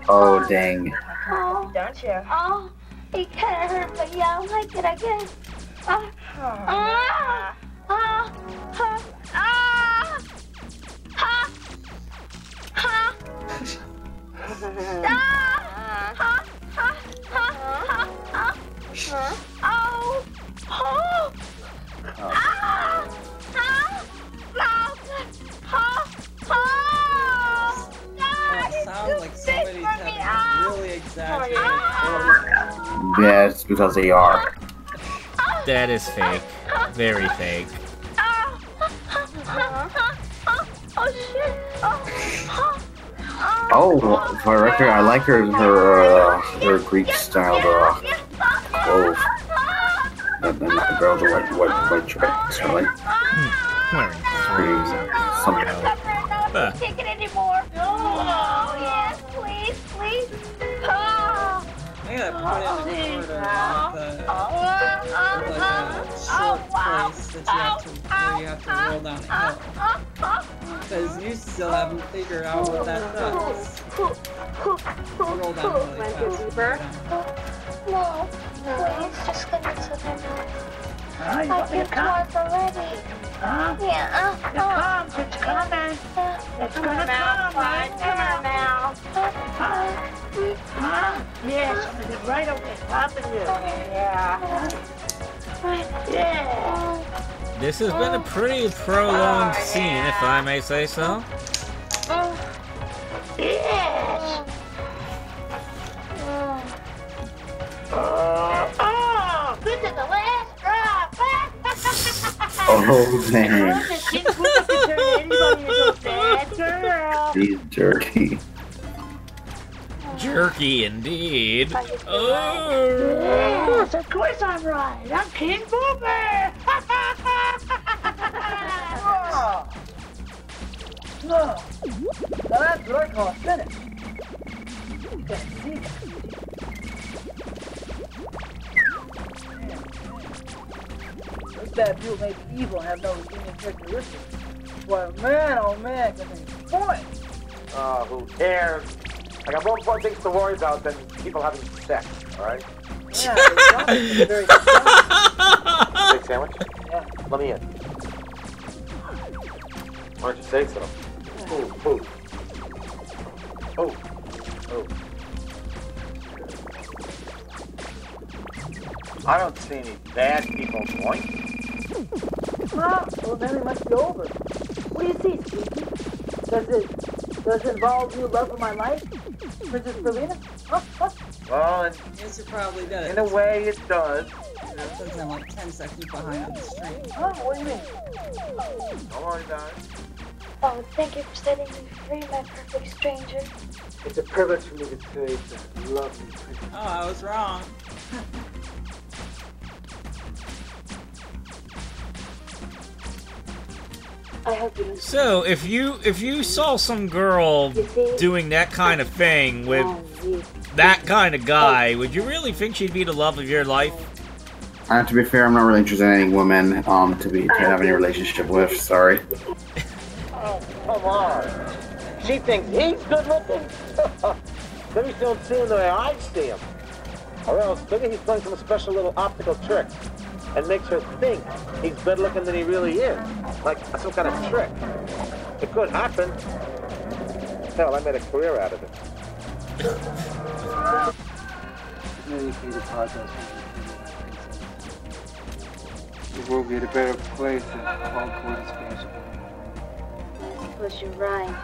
B: Oh, dang.
E: Oh, don't you? Oh, it kind of hurt, but yeah, I like it, I guess.
F: Sounds like somebody's having really exaggerated.
B: Yeah, it's because they are.
A: That is fake. Very fake.
B: Oh, for the record, I like her Greek style clothes. And the girls are white dress, right?
A: Wearing
B: Something.
E: Take it anymore. Oh, yes, please. Oh.
F: I gotta put it in order with like a short place that where you have to roll down a hill. Because you still haven't figured out what that does. Roll down really fast.
E: No, please, just give me something.
D: You want me to come?
E: Already.
D: Huh?
E: Yeah,
D: It's coming. It's gonna come, right?
E: Come on now.
D: Yes, I'm gonna get right over top of you. Yeah.
A: This has been a pretty prolonged scene, if I may say so.
D: Yes. Oh, good to the last drop.
B: Oh, dang. He's jerky.
A: Jerky indeed. Oh.
D: Yes, of course I'm right. I'm King Boomer.
I: No. Now that's what I call a finish. Those bad people may be evil and have no redeeming characteristics. Well, man, oh man, can they point?
C: Oh, who cares? I got more important things to worry about than people having sex, alright?
I: Yeah, it's very good.
C: Big sandwich?
I: Yeah.
C: Let me in. Why don't you say so? Oh. I don't see any bad people going.
I: Well, then it must be over. What do you see, Squeaky? Does it involve new love of my life? Princess Berlina?
C: Well,
F: Yes, it probably does.
C: in a way it does.
F: Since I'm like 10 seconds behind on the stream.
I: Huh? What do you mean?
C: Don't worry about it.
E: Oh, thank you for setting me free, my perfect stranger.
C: It's a privilege for me to say that I love you.
F: Oh, I was wrong.
E: I hope you
A: So, if you saw some girl doing that kind of thing with that kind of guy, would you really think she'd be the love of your life?
B: To be fair, I'm not really interested in any women to have any relationship with. Sorry.
C: Oh, come on. She thinks he's good looking? Maybe she don't see him the way I see him. Or else, maybe he's playing some special little optical trick and makes her think he's better looking than he really is. Like some kind of trick. It could happen. Hell, I made a career out of it.
J: The world be a better place if all code expansion.
E: I suppose you're right.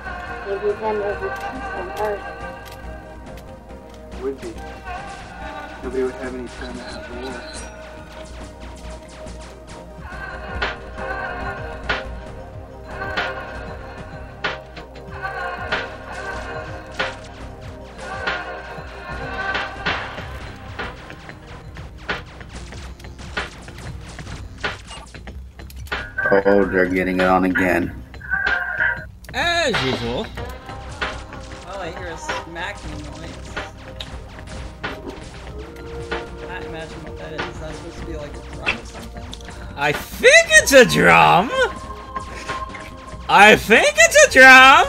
E: Maybe then there'll be peace on Earth.
J: It would be. Nobody would have any time to have war.
B: Oh, they're getting it on again.
A: As usual.
F: Oh, I hear a smacking noise. Can't imagine what that is. Is that supposed to be like a drum or something?
A: I think it's a drum! I think it's a drum!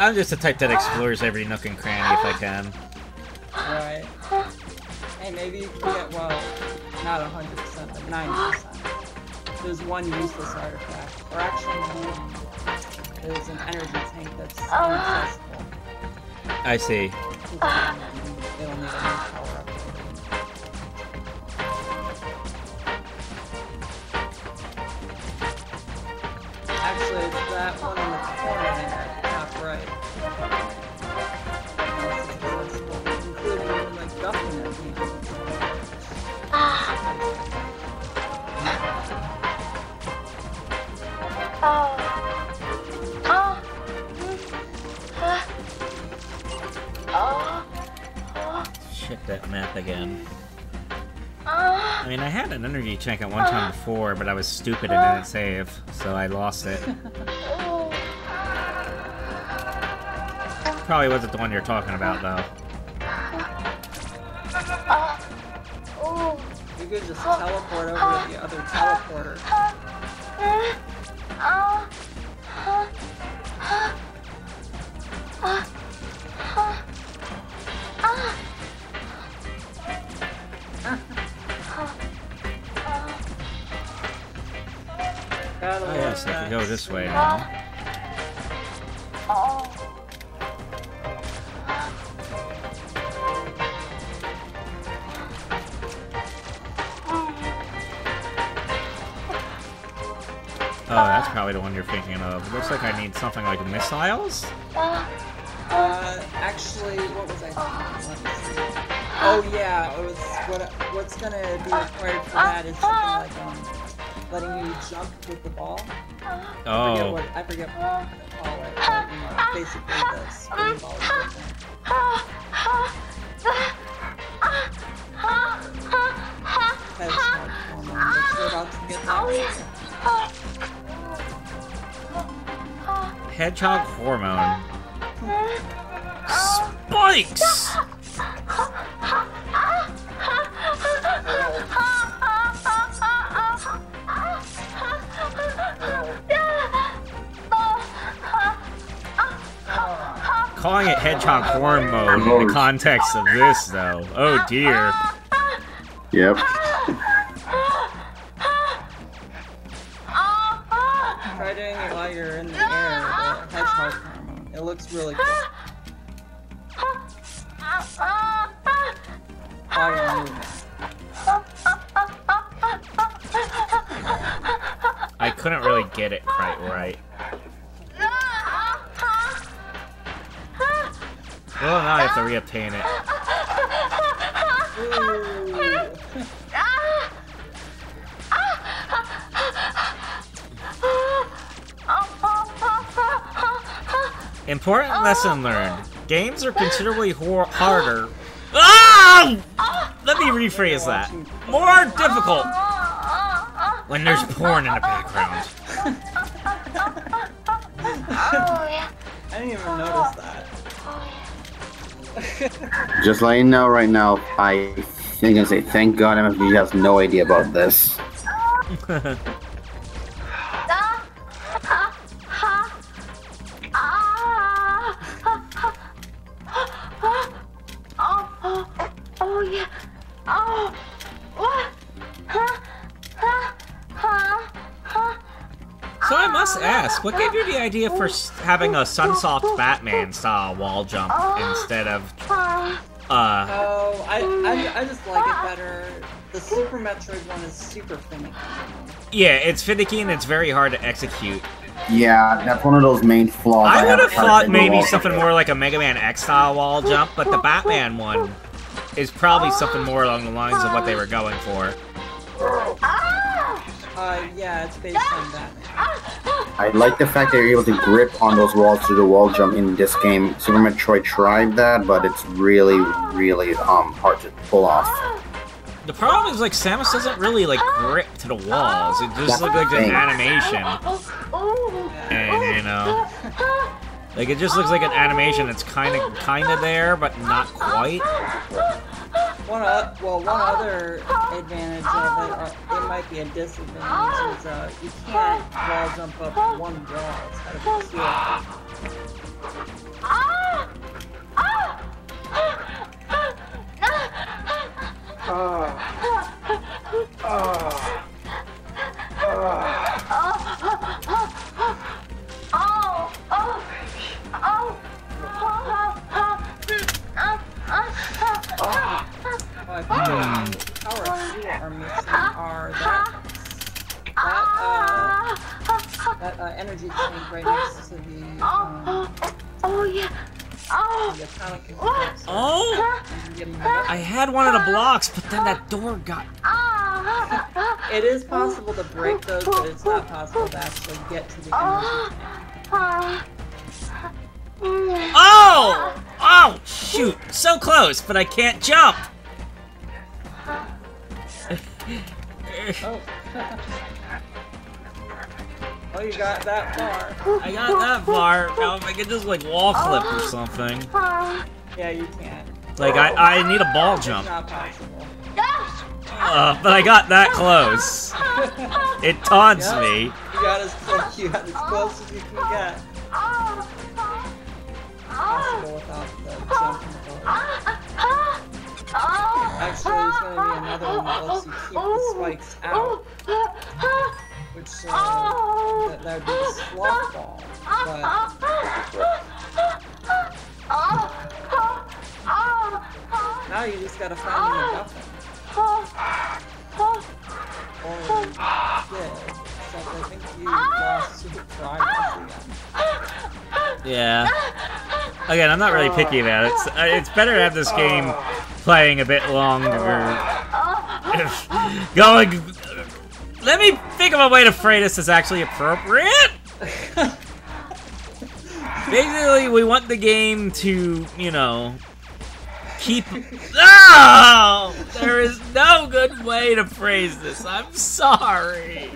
A: I'm just the type that explores every nook and cranny if I can.
F: Right. Hey, maybe you can get, well, not 100%, but 90%. There's one useless artifact. Or actually, no. There's an energy tank that's inaccessible.
A: I see.
F: They don't need any power up. Actually, it's that one in the corner there. Right. Including like ducking it.
A: Shit, that map again. I mean, I had an energy tank at one time before, but I was stupid and didn't save, so I lost it. Probably wasn't the one you're talking about, though.
F: You could just teleport over to the other teleporter.
A: Oh yes, I can go this way now. Oh, that's probably the one you're thinking of. It looks like I need something like missiles?
F: Actually, what was I thinking? Oh yeah, it was, what's gonna be required for that is something like, letting you jump with the ball.
A: Oh.
F: I forget what they call it, but, you know, basically the spin ball is different. Hedgehog hormone, but you're about to get that.
A: Hedgehog hormone. Spikes! Calling it hedgehog hormone in the context of this, though. Oh dear.
B: Yep.
F: Try doing it while you're in the air, the hedgehog hormone. It looks really good. while you're moving.
A: I couldn't really get it quite right. Well, now I have to reobtain it. Important lesson learned. Games are considerably harder. Ah! Let me rephrase that. More difficult when there's porn in the background.
F: I didn't even notice that.
B: Just letting you know right now, I think I say thank God MFG has no idea about this.
E: Oh yeah. Oh. What?
A: So I must ask, what gave you the idea for having a Sunsoft Batman style wall jump instead of
F: Oh, I just like it better. The Super Metroid one is super finicky.
A: Yeah, it's finicky and it's very hard to execute.
B: Yeah, that's one of those main flaws.
A: I would have thought
B: in the
A: maybe
B: wall
A: something
B: jump.
A: more like a Mega Man X style wall jump, but the Batman one is probably something more along the lines of what they were going for.
F: Yeah, it's based on that.
B: I like the fact that you're able to grip on those walls to the wall jump in this game. Super Metroid tried that, but it's really, really hard to pull off.
A: The problem is, like, Samus doesn't really, like, grip to the walls. It just looks like an animation. And, you know... Like, it just looks like an animation that's kinda there, but not quite.
F: One other advantage of it, or it might be a disadvantage, is you can't wall jump up one wall. It's gotta be two. I think the power two are missing are that energy tank right next to the the atomic explosive.
A: Oh! I had one of the blocks, but then that door got...
F: It is possible to break those, but it's not possible to actually get to the energy tank.
A: Oh! Oh, shoot. So close, but I can't jump.
F: Oh. Oh, you got that far.
A: I got that far. Now if I could just, like, wall flip or something.
F: Yeah, you can.
A: Like, I need a ball jump.
F: It's not possible.
A: But I got that close. It taunts me.
F: You got as close as you can get. Possible without the jumping ability. Actually, there's going to be another one that lets you keep the spikes out. Which, that would be the slot ball. But... now you just gotta find the MacGuffin. Or you did. Except I think you lost Super Progress again.
A: Yeah. Again, I'm not really picky about it. It's better to have this game playing a bit longer. Going... Let me think of a way to phrase this that's actually appropriate! Basically, we want the game to, you know... keep... Oh! There is no good way to phrase this. I'm sorry.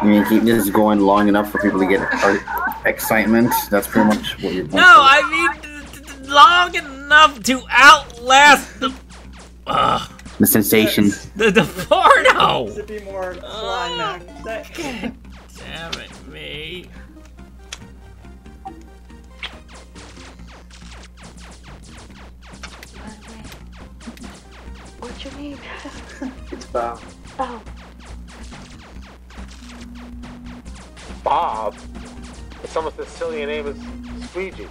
B: You mean keep this going long enough for people to get excitement? That's pretty much what you're doing.
A: No, I mean long enough to outlast the...
B: the sensation.
A: The porno!
F: To be more climactic.
A: God damn it, me.
E: What's your name?
C: It's Bob.
E: Oh.
C: Bob? It's almost as silly a name as Squeegee.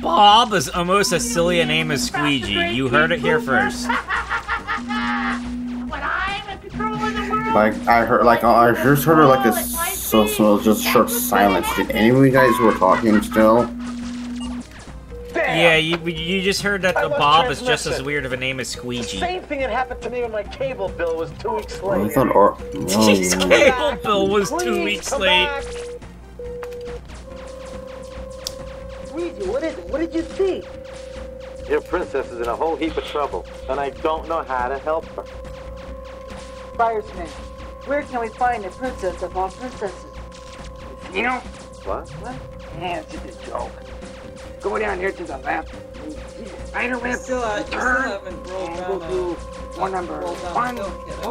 A: Bob is almost as silly a name as Squeegee. You heard it here first.
B: Like I just heard like a just short silence. Did any of you guys who were talking still?
A: Yeah, you just heard that the Bob is just as weird of a name as Squeegee.
C: Same thing that happened to me when my cable bill was 2 weeks late.
B: I thought
A: His cable bill was 2 weeks late.
I: Luigi, what is it? What did you see?
C: Your princess is in a whole heap of trouble, and I don't know how to help her.
I: Firesman, where can we find the princess of all princesses?
G: You know?
C: What?
G: Yeah, it's just a joke. Go down here to the left. See the spider web?
F: Still
G: turn
F: haven't rolled
G: and
F: down
G: go to one number
F: roll down
G: 1,
F: the
G: 2,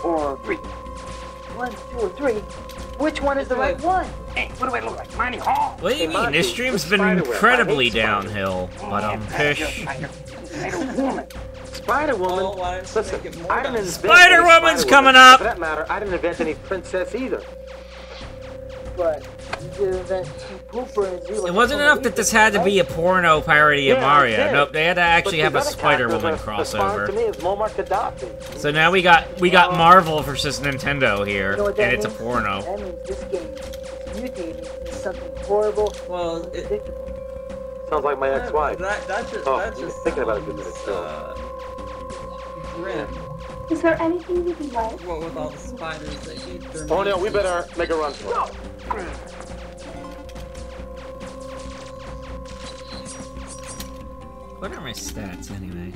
G: or 3.
I: 1, 2, or 3? Which one is the right one?
G: Hey, what do I look like? Monty Hall?
A: What do you mean? This stream's been incredibly downhill, but pish.
G: Woman.
C: Spider-Woman? Listen, I didn't invent
A: Spider-Woman's
C: any
A: coming
C: Spider-Woman.
A: up!
C: For that matter, I didn't invent any princess either.
I: But you did invent Pooper and Zero.
A: It wasn't enough that this had to be a porno parody of
C: Yeah,
A: Mario.
C: it did.
A: Nope, they had to actually
C: But
A: have a
C: the other
A: Spider-Woman
C: characters respond to me
A: crossover.
C: as Muammar Gaddafi.
A: So now we got Marvel versus Nintendo here,
I: You know what
A: and
I: that
A: it's a
I: means?
A: porno.
I: That means this game is mutating into something horrible,
F: Well,
I: predictable.
C: Sounds like my ex-wife.
F: That's just
C: thinking about it for a minute,
F: grim.
E: Is there anything you can like?
F: What with all the spiders that eat their
C: Oh no,
F: meat.
C: we better make a run for it.
A: What are my stats anyway?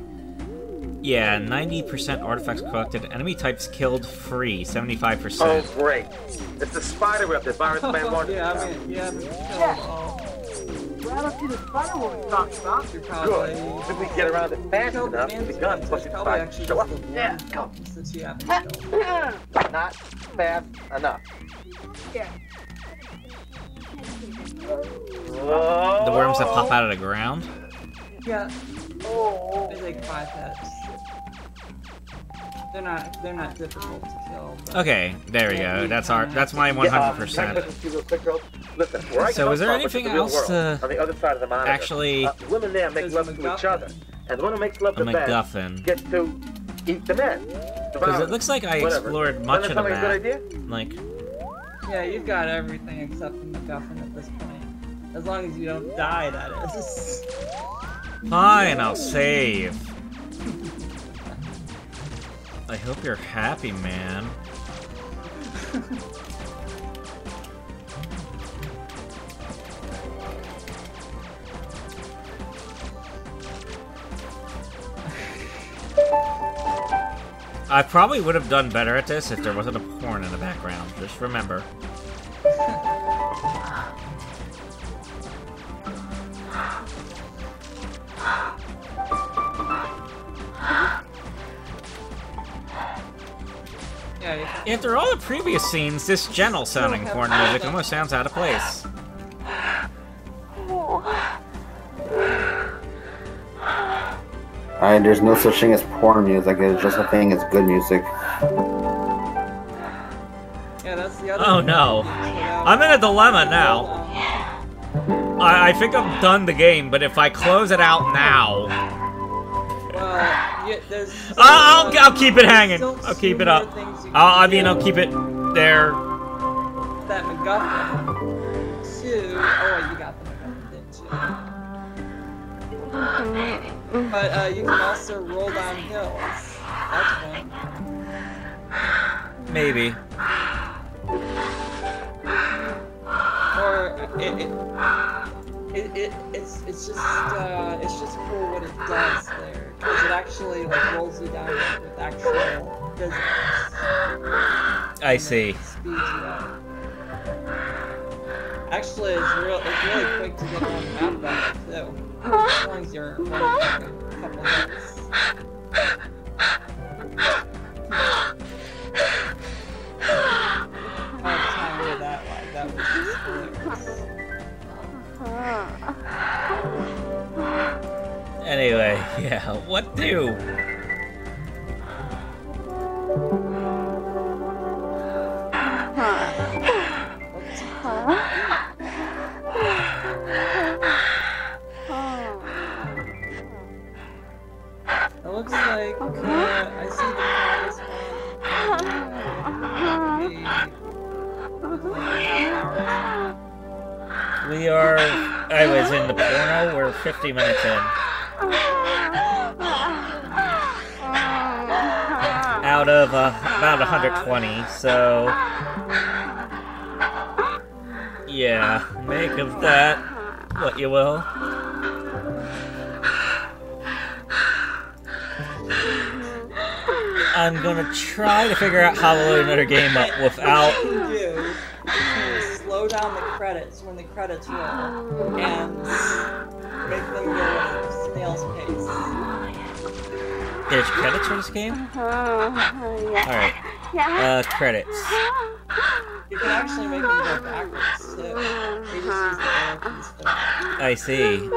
A: Yeah, 90% artifacts collected, enemy types killed free, 75%.
C: Oh great. It's the spider web that Virus Man wanted.
F: Yeah, I mean, you haven't killed all.
I: Well, I don't see the Spider-Woman talking about.
F: You're
C: Good.
F: probably...
C: If we get around it fast
F: killed
C: enough,
F: the
C: the gun
F: There's
C: pushes
F: probably
C: by.
F: actually
C: Show
F: just
C: up.
F: the one
C: Yeah, go.
F: that you haven't killed.
C: Not fast enough.
I: Yeah.
A: The worms that pop out of the ground?
F: Yeah,
I: Oh.
F: they take 5 hits. They're not difficult to kill. But...
A: Okay, there we go. That's my 100%.
C: Listen, where I
A: So
C: come
A: is there
C: from, which
A: anything
C: is the real
A: else
C: world,
A: to
C: on the other side of the monitor,
A: actually
C: women there make
F: There's
C: love
F: a
C: to each other, and the one who makes love
A: a
C: the best
A: MacGuffin?
C: gets to eat the men.
A: Because it looks like I explored much of
C: Doesn't that sound like a
A: that.
C: good idea?
A: Like,
F: Yeah, you've got everything except the MacGuffin at this point. As long as you don't die, that is.
A: fine, I'll save. I hope you're happy, man. I probably would have done better at this if there wasn't a porn in the background. Just remember. After all the previous scenes, this gentle-sounding porn music almost sounds out of place.
B: There's no such thing as porn music. There's just a thing as good music.
F: Yeah, that's the other
A: Oh
F: thing.
A: no. I'm in a dilemma now. I think I'm done the game, but if I close it out now...
F: Well, yeah, there's...
A: I'll keep it hanging.
F: still
A: I'll keep
F: two
A: it up.
F: more things you
A: I
F: can
A: mean,
F: do.
A: I'll keep it there.
F: That MacGuffin. 2. Oh, wait, you got the MacGuffin, didn't you? But you can also roll down hills. That's fun.
A: Maybe.
F: Or it's just cool what it does there, because it actually like rolls you down with actual physics.
A: I see.
F: Speeds you up. Actually, it's really quick to get around the map back too. As long as you're running like a couple hits. By the time you're that like that was just hilarious.
A: Anyway, yeah, what do? We are... I was in the porno. We're 50 minutes in. Out of about 120, so... Yeah, make of that what you will. I'm gonna try to figure out how to load another game up without...
F: What you can do, you can slow down the credits when the credits roll, and make them go at a snail's pace.
A: There's credits for this game? Alright. Credits.
F: You can actually make them go backwards, too. They just use the arrow keys for that.
A: I see.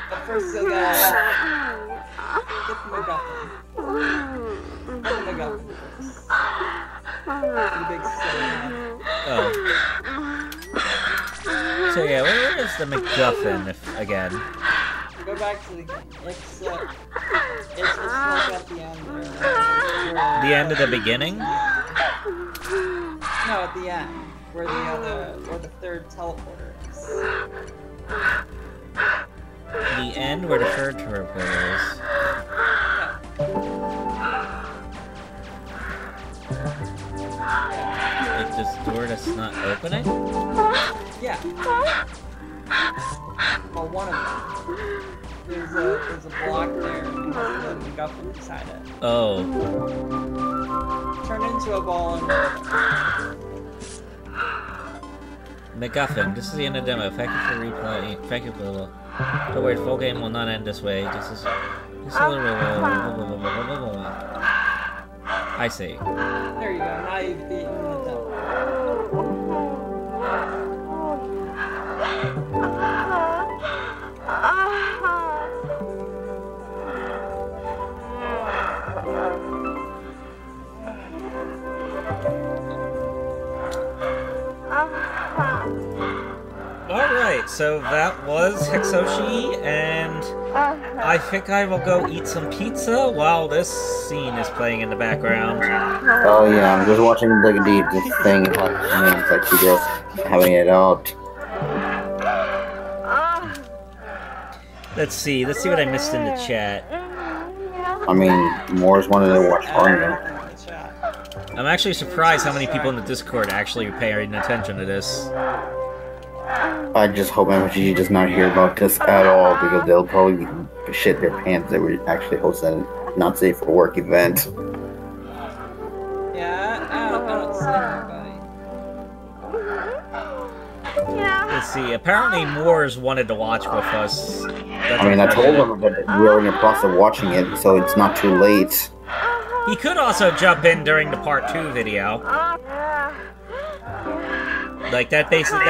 F: But first you'll get the MacGuffin. Get the MacGuffin first. The big silly one.
A: Oh. So yeah, where is the MacGuffin, again?
F: Go back to the game. It's like at the end there.
A: The end of the beginning?
F: No, at the end. Where the third teleporter is.
A: The end where the third teleporter is. Like this door that's not opening?
F: Yeah. Well, one of them. There's a block there and there's a MacGuffin beside it.
A: Oh.
F: Turn into a ball and
A: MacGuffin, this is the end of the demo. Thank you for replaying. Thank you for the... Don't worry, the full game will not end this way. This is a little... I see.
F: There you go, now you've beaten the demo.
A: Alright, so that was Hexoshi, and I think I will go eat some pizza while this scene is playing in the background.
B: Oh yeah, I'm just watching the thing, it's like she just having it out.
A: Let's see what I missed in the chat.
B: I mean, Moore's wanted to watch Fangame.
A: I'm actually surprised how many people in the Discord actually paying attention to this.
B: I just hope MFG does not hear about this at all, because they'll probably shit their pants that we're actually hosting a not safe for work event.
F: Yeah, I don't see anybody.
A: Let's see, apparently Moores wanted to watch with us.
B: I mean, I told them that we're in the process of watching it, so it's not too late.
A: He could also jump in during the part 2 video. Like, that'd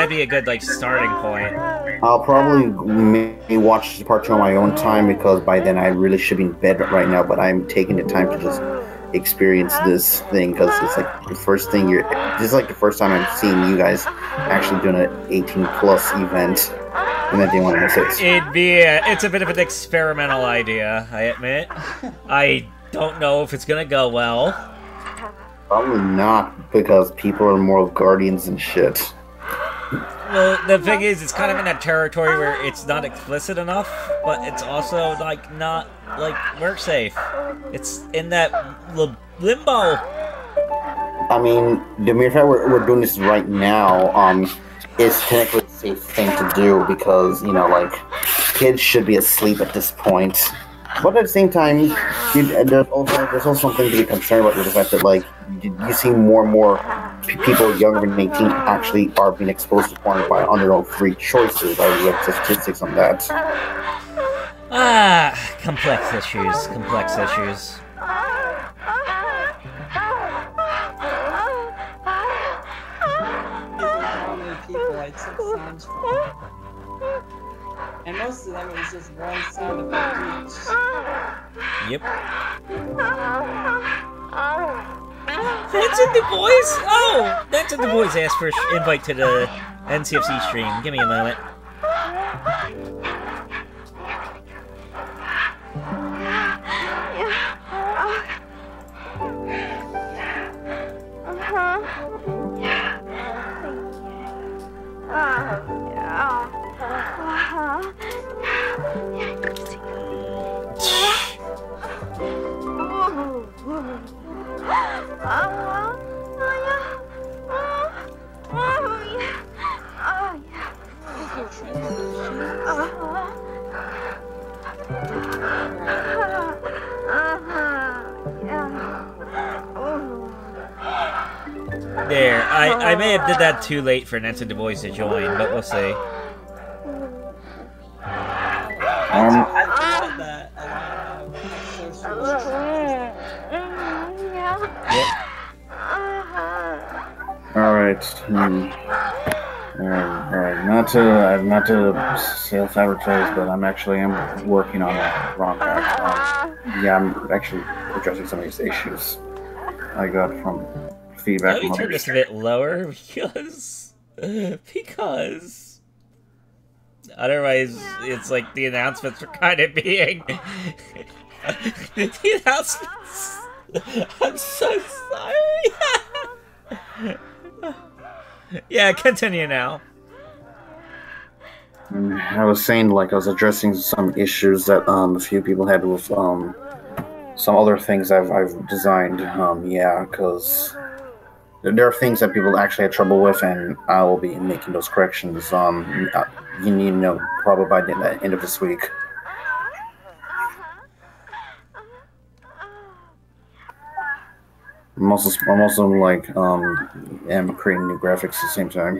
A: be a good, like, starting point.
B: I'll probably maybe watch part 2 on my own time, because by then I really should be in bed right now, but I'm taking the time to just experience this thing, because it's like the first thing this is like the first time I'm seeing you guys actually doing an 18+ event, and I didn't want to miss it.
A: It's a bit of an experimental idea, I admit. I don't know if it's gonna go well.
B: Probably not, because people are more guardians and shit.
A: Well, the thing is, it's kind of in that territory where it's not explicit enough, but it's also, like, not, like, work safe. It's in that limbo.
B: I mean, the mere fact we're doing this right now, is technically a safe thing to do, because, you know, like, kids should be asleep at this point. But at the same time, there's also something to be concerned about with the fact that, like, you see more and more people younger than 18 actually are being exposed to porn by on their own free choices. I read statistics on that.
A: Complex issues.
F: How many people I took sounds from. And most of them, it was just one sound effect each.
A: Yep. That's in the boys! Oh! That's in the boys asked for an invite to the NCFC stream. Give me a moment. There, I may have did that too late for Nancy Du Bois to join, but we'll see.
B: Alright. Alright. Not to self-advertise, but I'm working on a ROM pack. Yeah, I'm actually addressing some of these issues I got from feedback.
A: Let me turn this a bit lower because otherwise it's like the announcements are kind of being the announcements. I'm so sorry. Yeah, continue now.
B: I was saying, like, I was addressing some issues that a few people had with some other things I've designed. Yeah, because there are things that people actually had trouble with, and I will be making those corrections. You need to know probably by the end of this week. I'm also like am creating new graphics at the same time.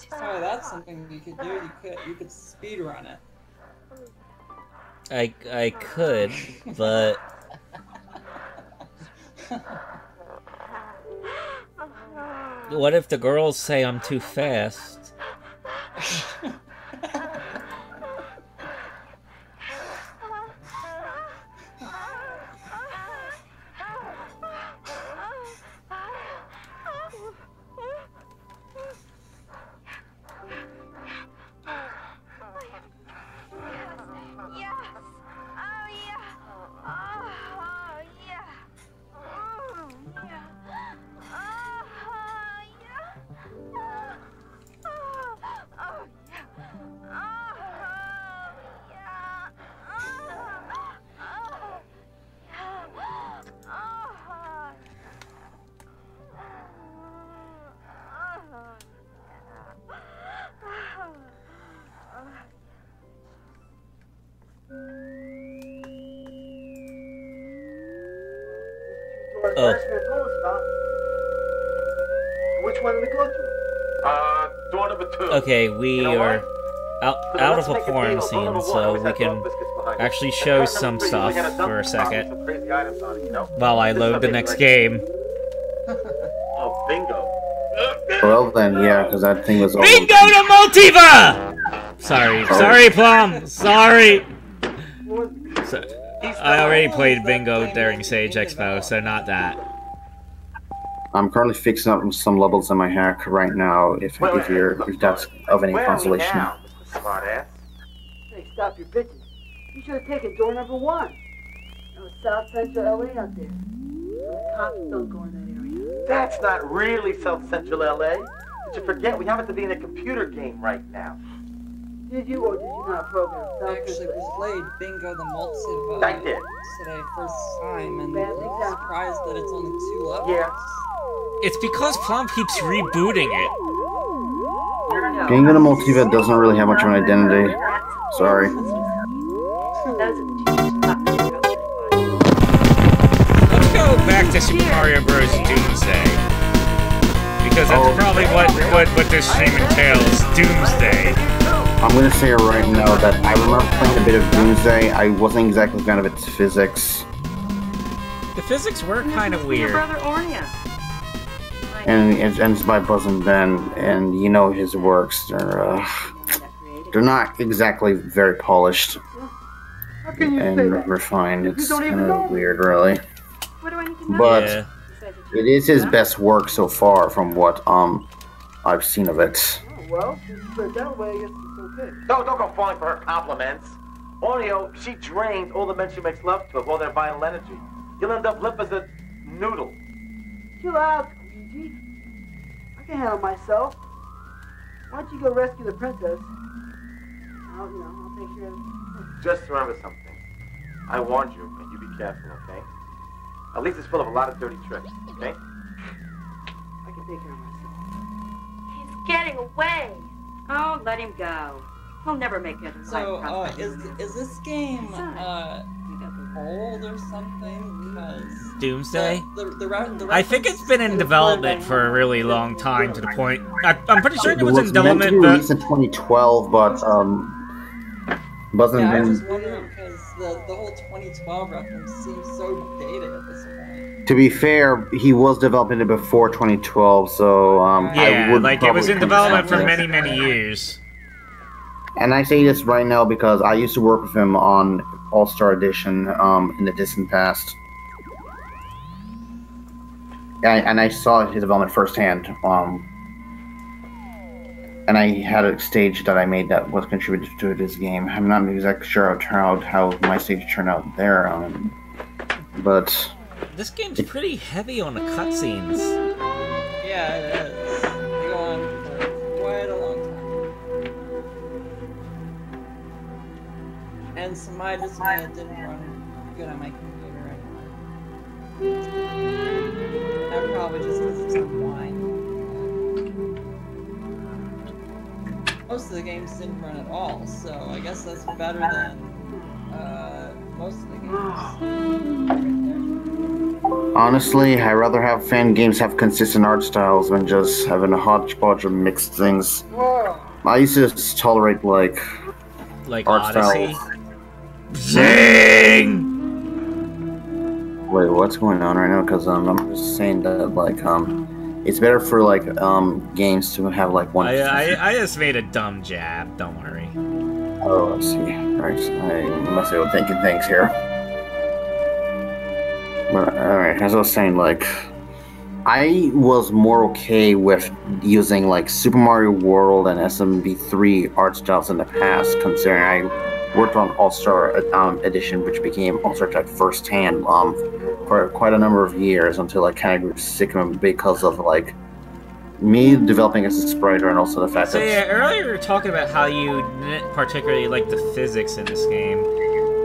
F: So that's something you could do. You could speed run it.
A: I could, but what if the girls say I'm too fast?
I: Oh. Which one did we go to?
C: Door number 2.
A: Okay, we are out of a porn scene, so we can actually show some stuff for a second while I load the next game.
C: Oh, bingo.
B: Well then, yeah, because that thing was over.
A: Bingo to Multiva! Sorry, Plum. Sorry. So, I already played Bingo during Sage Expo, so not that.
B: I'm currently fixing up some levels in my hack right now. If that's of any consolation.
C: Smart-ass.
I: Hey, stop your bitches. You should have taken door number 1. It was South Central LA out there. The cops don't go in that area.
C: That's not really South Central LA. Did you forget we happen to be in a computer game right now?
I: Did you or did you not program South
F: Actually,
I: Central?
F: we played Bingo the Multiva
C: I did.
F: today first time, and I'm surprised that it's only 2 levels.
C: Yeah.
A: It's because Plum keeps rebooting it.
B: Bingo the Multiva doesn't really have much of an identity. Sorry.
A: Let's go back to Super Mario Bros. Doomsday. Because that's probably what this stream entails. Doomsday.
B: I'm gonna say right now that I remember playing a bit of Doomsday. I wasn't exactly a fan of its physics.
A: The physics were kind of weird.
B: And it ends by Buzz and Ben, and you know his works. They're not exactly very polished and refined. It's kind of weird, really. But it is his best work so far, from what I've seen of it.
I: Well, since you put it that way, I guess it's okay.
C: Don't go falling for her compliments. Oreo, she drains all the men she makes love to of all their vital energy. You'll end up limp as a noodle.
I: Chill out, Gigi. I can handle myself. Why don't you go rescue the princess? I'll take care of it.
C: Just remember something. I warned you, and you be careful, okay? At least it's full of a lot of dirty tricks, okay?
I: I can take care of myself.
H: He's getting away. Oh, let him go. He'll never make it.
F: So, is this game old or something? Because
A: Doomsday?
F: The
A: I think it's been in development for a really long time, to the point. I'm pretty sure it was in
B: meant
A: development.
B: to be released in 2012, but wasn't.
F: Yeah, I was just wondering because the whole 2012 reference seems so dated at this point.
B: To be fair, he was developing it before 2012, so
A: yeah,
B: I would
A: like it was in development for
B: this.
A: many years.
B: And I say this right now because I used to work with him on All-Star Edition in the distant past. And I saw his development firsthand. And I had a stage that I made that was contributed to this game. I'm not exactly sure how my stage turned out there. But
A: this game's pretty heavy on the cutscenes.
F: Yeah, it is. They go on for quite a long time. And some might just mean it didn't run good on my computer anymore. That probably just because it's online. Most of the games didn't run at all, so I guess that's better than most of the games.
B: honestly, I'd rather have fan games have consistent art styles than just having a hodgepodge of mixed things. I used to just tolerate like art
A: Odyssey.
B: styles.
A: Zing!
B: Wait, what's going on right now? Because I'm just saying that like it's better for like games to have like one.
A: I just made a dumb jab. Don't worry.
B: Oh, I see. Right, I must be overthinking things here. But alright, as I was saying, like I was more okay with using like Super Mario World and SMB3 art styles in the past, considering I worked on All-Star Edition, which became All-Star Tech firsthand for quite a number of years until I kind of grew sick of them because of like me developing as a spriter and also the fact
A: So
B: that
A: yeah, earlier you were talking about how you didn't particularly like the physics in this game.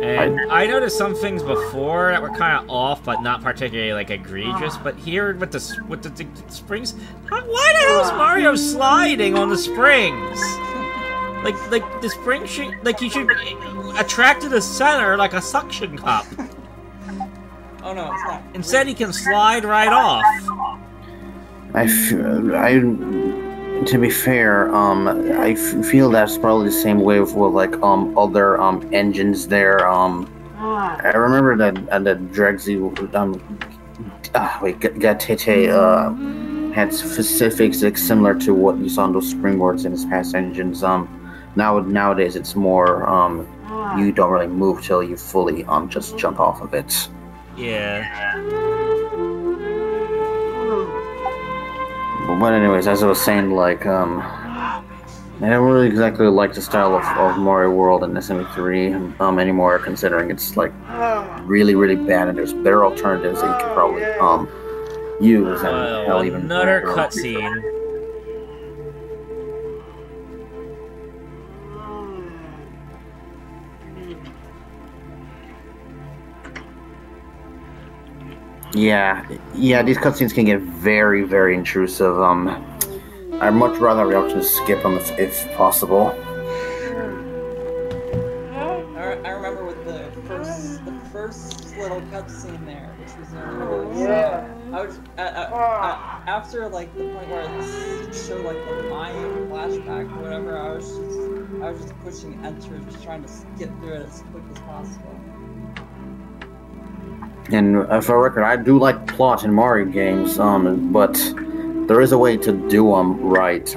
A: And I noticed some things before that were kind of off, but not particularly like egregious. But here with the springs, why the hell is Mario sliding on the springs? Like the spring should, like you should attract to the center like a suction cup.
F: Oh no, it's not.
A: Instead, he can slide right off.
B: To be fair, I feel that's probably the same way with like other engines there. I remember that the Drexy Gatete had specifics similar to what you saw on those springboards in his past engines. Nowadays it's more you don't really move till you fully just jump off of it.
A: Yeah.
B: But anyways, as I was saying, like I don't really exactly like the style of Mario World and SME3 anymore, considering it's like really bad and there's better alternatives that you could probably use and hell even
A: another cutscene.
B: Yeah, these cutscenes can get very intrusive. I'd much rather have the option to skip them if possible.
F: I remember with the first little cutscene there, which was I was after like the point where it showed like the Mayan flashback or whatever. I was just pushing enter, just trying to skip through it as quick as possible.
B: And for record, I do like plot in Mario games, but there is a way to do them right.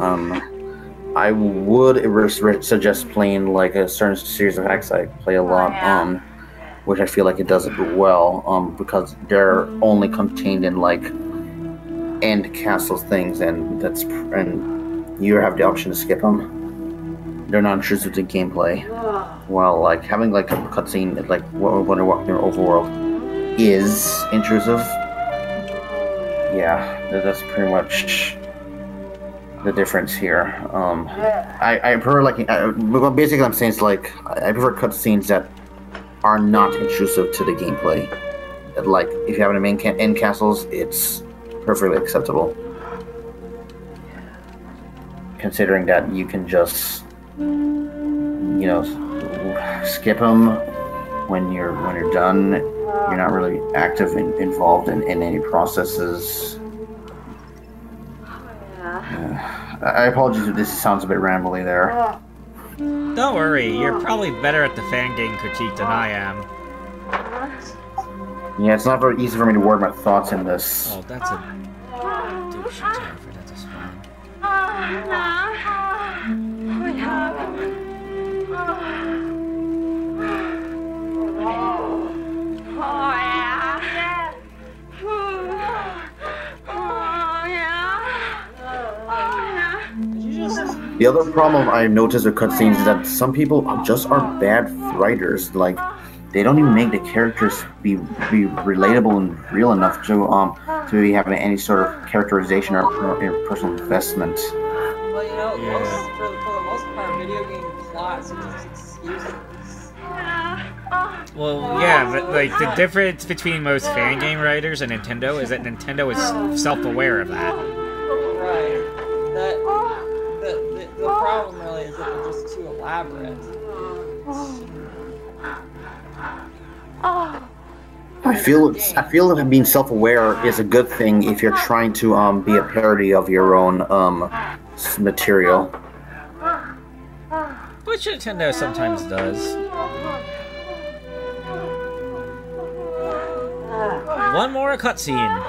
B: I would suggest playing like a certain series of hacks I play a lot, which I feel like it does it well, because they're only contained in like end castle things, and you have the option to skip them. they're not intrusive to gameplay. While like having like a cutscene like when they're walking through overworld is intrusive. Yeah, that's pretty much the difference here. I prefer like basically I'm saying it's like I prefer cutscenes that are not intrusive to the gameplay. That, like if you have an end castles, it's perfectly acceptable. Considering that you can just skip them when you're done. You're not really active and involved in any processes. I apologize if this sounds a bit rambly there.
A: Don't worry, you're probably better at the Fangame critique than I am.
B: Yeah, it's not very easy for me to word my thoughts in this.
A: Oh, that's a douche attack for that to spawn.
B: The other problem I've noticed with cutscenes is that some people just are bad writers. Like, they don't even make the characters be relatable and real enough to be having any sort of characterization or personal investment.
F: Well, for the most part, video game plots are just excuses.
A: Well, yeah, but like the difference between most Fangame writers and Nintendo is that Nintendo is self-aware of that.
F: Right. The problem really is that they're just too elaborate.
B: I feel that being self-aware is a good thing if you're trying to be a parody of your own material.
A: Which Nintendo sometimes does. One more cutscene.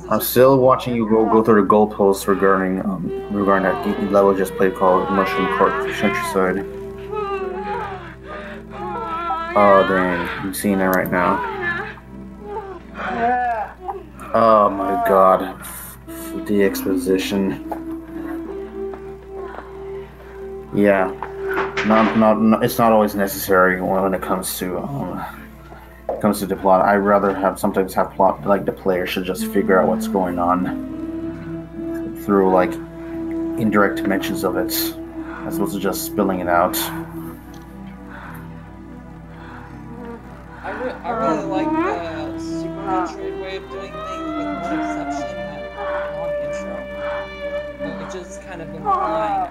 B: I'm still watching you go through the goalposts regarding that level just played called Mushroom Court Countryside. Oh dang, I'm seeing that right now. Oh my god, the exposition. Yeah, it's not always necessary when it comes to the plot. I'd rather sometimes have plot like the player should just figure out what's going on through like indirect mentions of it, as opposed to just spilling it out.
F: I really like the Super Metroid way of doing things, with one exception, that long intro. It just kind of implying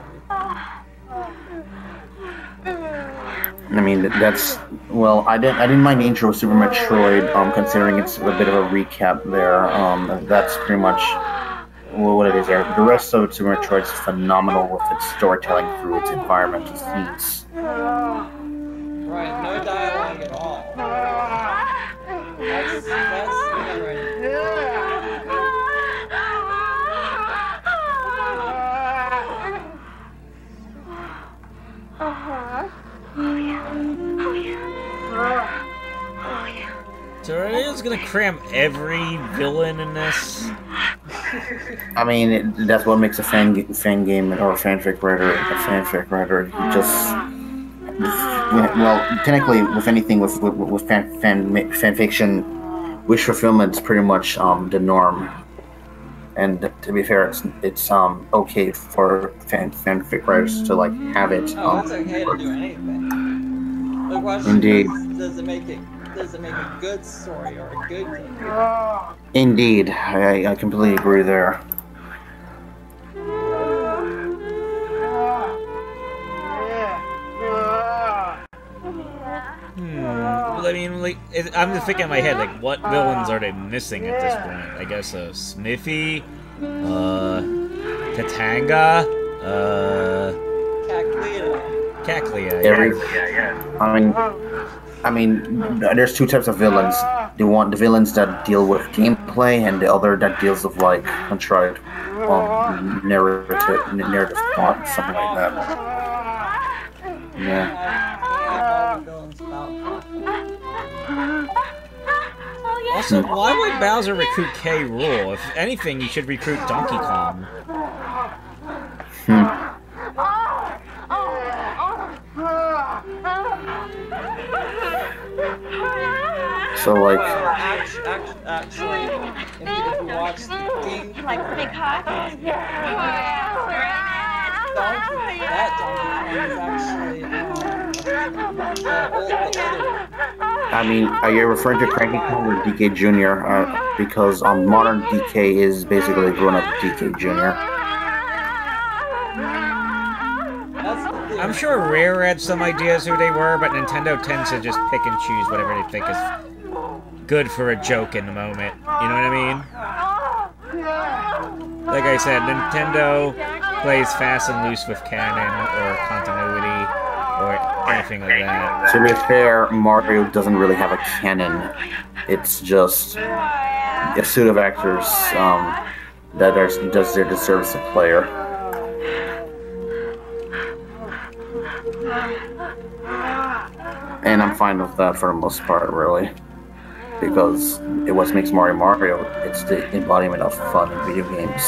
B: I mean, that's well. I didn't mind the intro of Super Metroid, considering it's a bit of a recap there. That's pretty much what it is there. The rest of Super Metroid is phenomenal with its storytelling through its environmental scenes.
F: Right, no dialogue at all. That's right.
A: So are they just gonna cram every villain in this?
B: I mean, that's what makes a fan game or a fanfic writer a fanfic writer. You just well, technically, with anything with fan fiction, wish fulfillment is pretty much the norm. And to be fair, it's okay for fanfic writers to like have it.
F: It's okay to do anything. The question
B: Indeed.
F: is, does it make a good story or a good game?
B: Indeed, I completely agree there.
A: Well, I mean, like, I'm just thinking in my head, like, what villains are they missing at this point? I guess Smithy, Tatanga, Caclea.
B: Yeah. I mean, there's two types of villains. The villains that deal with gameplay, and the other that deals with like contrived narrative plot, something like that. Yeah.
A: Also, why would Bowser recruit K. Rool? If anything, you should recruit Donkey Kong.
B: So like,
F: actually, if you watch the game,
E: Like big hug?
F: that donkey is actually
B: I mean, are you referring to Cranky Kong or DK Jr.? Because modern DK is basically a grown-up DK Jr.
A: I'm sure Rare had some ideas who they were, but Nintendo tends to just pick and choose whatever they think is good for a joke in the moment. You know what I mean? Like I said, Nintendo plays fast and loose with canon or continuity or anything like that.
B: To be fair, Mario doesn't really have a canon. It's just a suit of actors that does their disservice to the player. And I'm fine with that for the most part, really. Because what makes Mario Mario, it's the embodiment of fun in video games.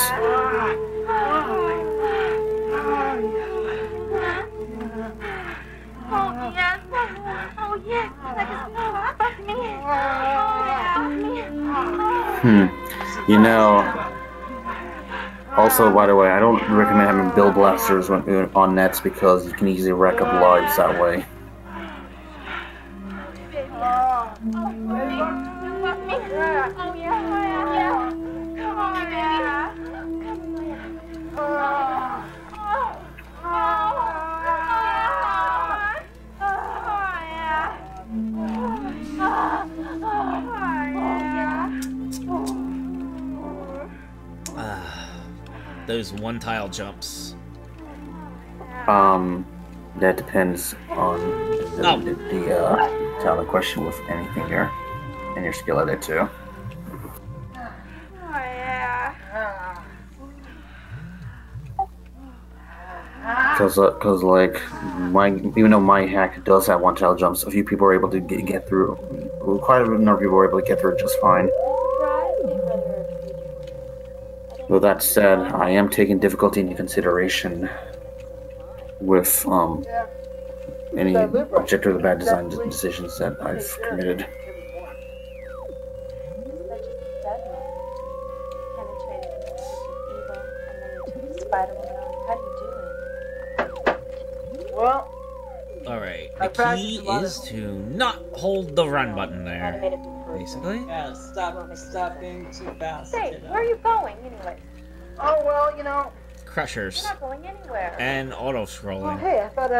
B: You know, also, by the way, I don't recommend having Bill Blasters on nets because you can easily rack up lives that way.
A: Those one-tile jumps.
B: That depends on the talent question with anything here, and your skill at it too. Cause like even though my hack does have one-tile jumps, a few people are able to get through. Quite a number of people are able to get through it just fine. With that said, I am taking difficulty into consideration with any objective or bad design decisions that I've committed.
I: Well,
A: alright, the key is to not hold the run button there, basically.
F: Yeah, stop being too fast.
E: Hey, where are you going anyway?
I: Oh, well, you know.
A: Crushers.
E: You're not going anywhere.
A: And auto-scrolling.
I: Well, hey, I thought,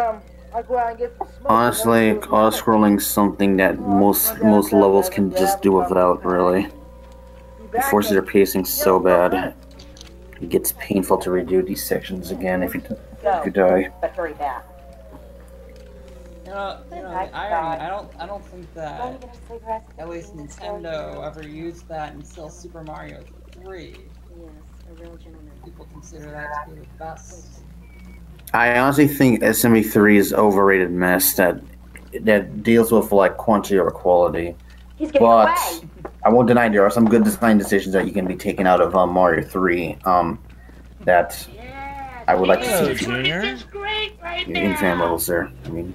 I: I'd go out and get some smoke.
B: Honestly, auto-scrolling is something that most levels can just do without, really. It forces their pacing so bad. It gets painful to redo these sections again if you die.
E: But hurry back.
F: You know, the irony, I don't think that at least Nintendo ever used that until Super Mario 3. People consider that to be the best.
B: I honestly think SME3 is overrated mess that deals with like quantity or quality. But I won't deny there are some good design decisions that you can be taken out of Mario 3 that I would like to see.
A: Junior?
B: In fan levels there. I mean,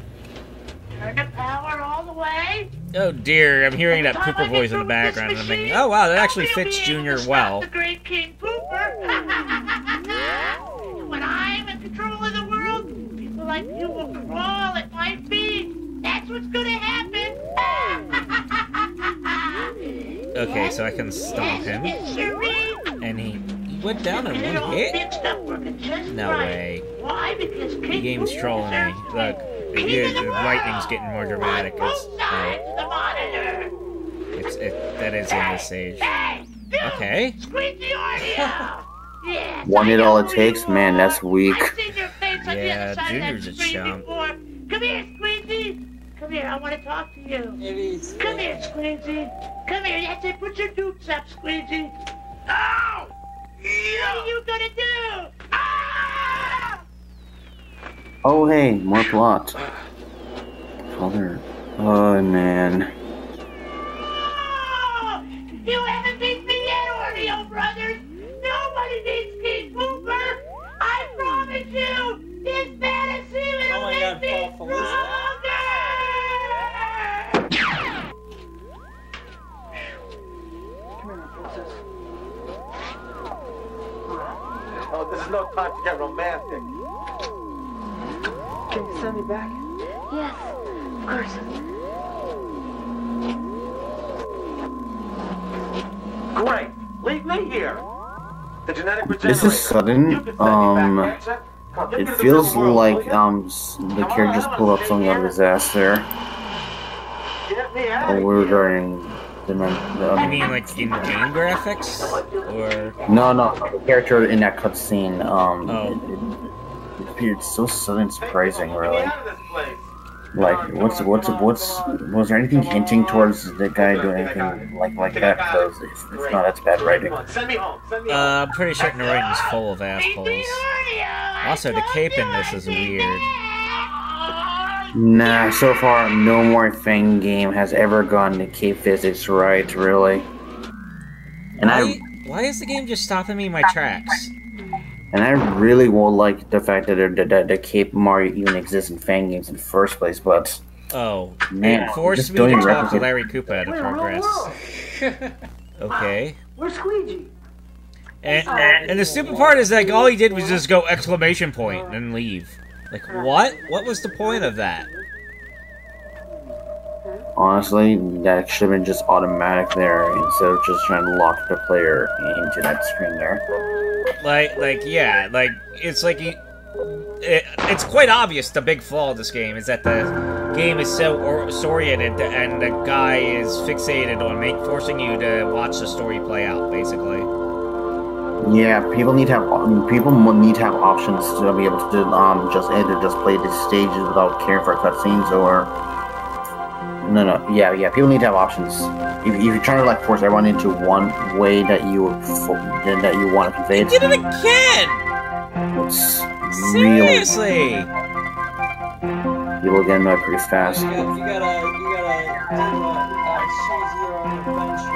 D: Turn the power all the way.
A: Oh dear, I'm hearing that Pooper voice in the background and I'm thinking, oh wow, that actually fits Junior well.
D: The great King Pooper. When I'm in control of the world, people like you will crawl at my feet. That's what's gonna happen.
A: Okay, so I can stomp him. And he went down in one hit? No way.
D: Why? Because
A: The game's trolling me. Look, the lightning's getting more dramatic. That is in this stage. Okay.
B: one hit all it takes? Man, that's weak.
A: Yeah, Junior's a chump.
D: Come here, Squeezy. Come here, I want to talk to you. Come here, Squeezy. Come here, that's it. Put your dukes up, Squeezy. Oh! What are you gonna do? Ah!
B: Oh hey, more plot. Father. Oh man.
D: Oh! You haven't beat me yet, Oreo brothers. Nobody needs King Pooper. I promise you.
C: is no time to get romantic.
I: Can you send me back?
E: Yes, of course.
C: Great. Leave me here. The genetic
B: This is sudden. It feels like the character just pulled up something out of his ass there. Or regarding
A: You mean like in-game graphics, or
B: no, the character in that cutscene. It appeared so sudden, and surprising, really. Like, was there anything hinting towards the guy doing anything like that? Because if not, that's bad writing.
A: I'm pretty certain the writing's full of assholes. Also, the cape in this is weird.
B: Nah, so far, no more Fangame has ever gone to cape physics right, really. And
A: why is the game just stopping me in my tracks?
B: And I really will like the fact that the Cape Mario even exists in Fangames in the first place, but...
A: Oh,
B: man,
A: it forced me to talk to Larry Koopa to progress. Okay.
I: Where's Squeegee?
A: And the stupid part is, like, all he did was just go exclamation point and leave. Like, what? What was the point of that?
B: Honestly, that should have been just automatic there, instead of just trying to lock the player into that screen there.
A: Yeah, like, it's like it's quite obvious the big flaw of this game is that the game is so oriented and the guy is fixated on forcing you to watch the story play out, basically.
B: Yeah, people need to have options to be able to just either just play the stages without caring for cutscenes or yeah, people need to have options. If you're trying to like force everyone into one way that you want to convey it,
A: you did it again.
B: It's
A: seriously.
B: People get annoyed pretty fast.
F: You gotta choose your own adventure.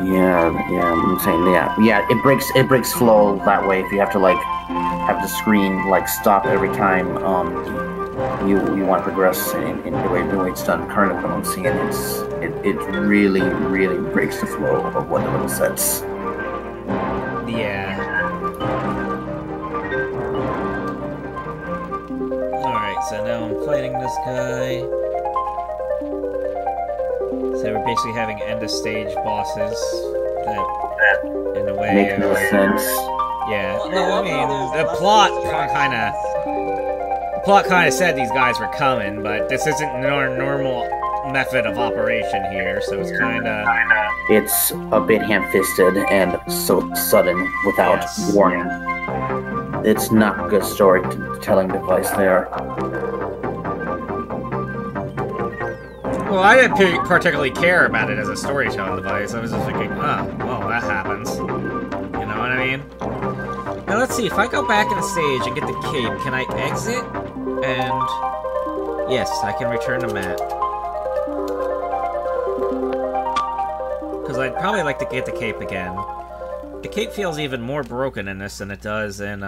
B: Yeah, I'm saying, yeah, it breaks flow that way. If you have to like have the screen like stop every time you want to progress in the way it's done currently. What I'm seeing it really breaks the flow of what the level sets.
A: Yeah. All right, so now I'm fighting this guy. So we're basically having end-of-stage bosses that, in a way,
B: make no sense.
A: Yeah, well, I mean, the plot kind of said these guys were coming, but this isn't our normal method of operation here, so it's kind of...
B: It's a bit ham-fisted and so sudden without warning. It's not a good storytelling device there.
A: Well, I didn't particularly care about it as a storytelling device. I was just thinking, oh, well, that happens. You know what I mean? Now, let's see. If I go back in the stage and get the cape, can I exit? And... yes, I can return to Matt. Because I'd probably like to get the cape again. The cape feels even more broken in this than it does in,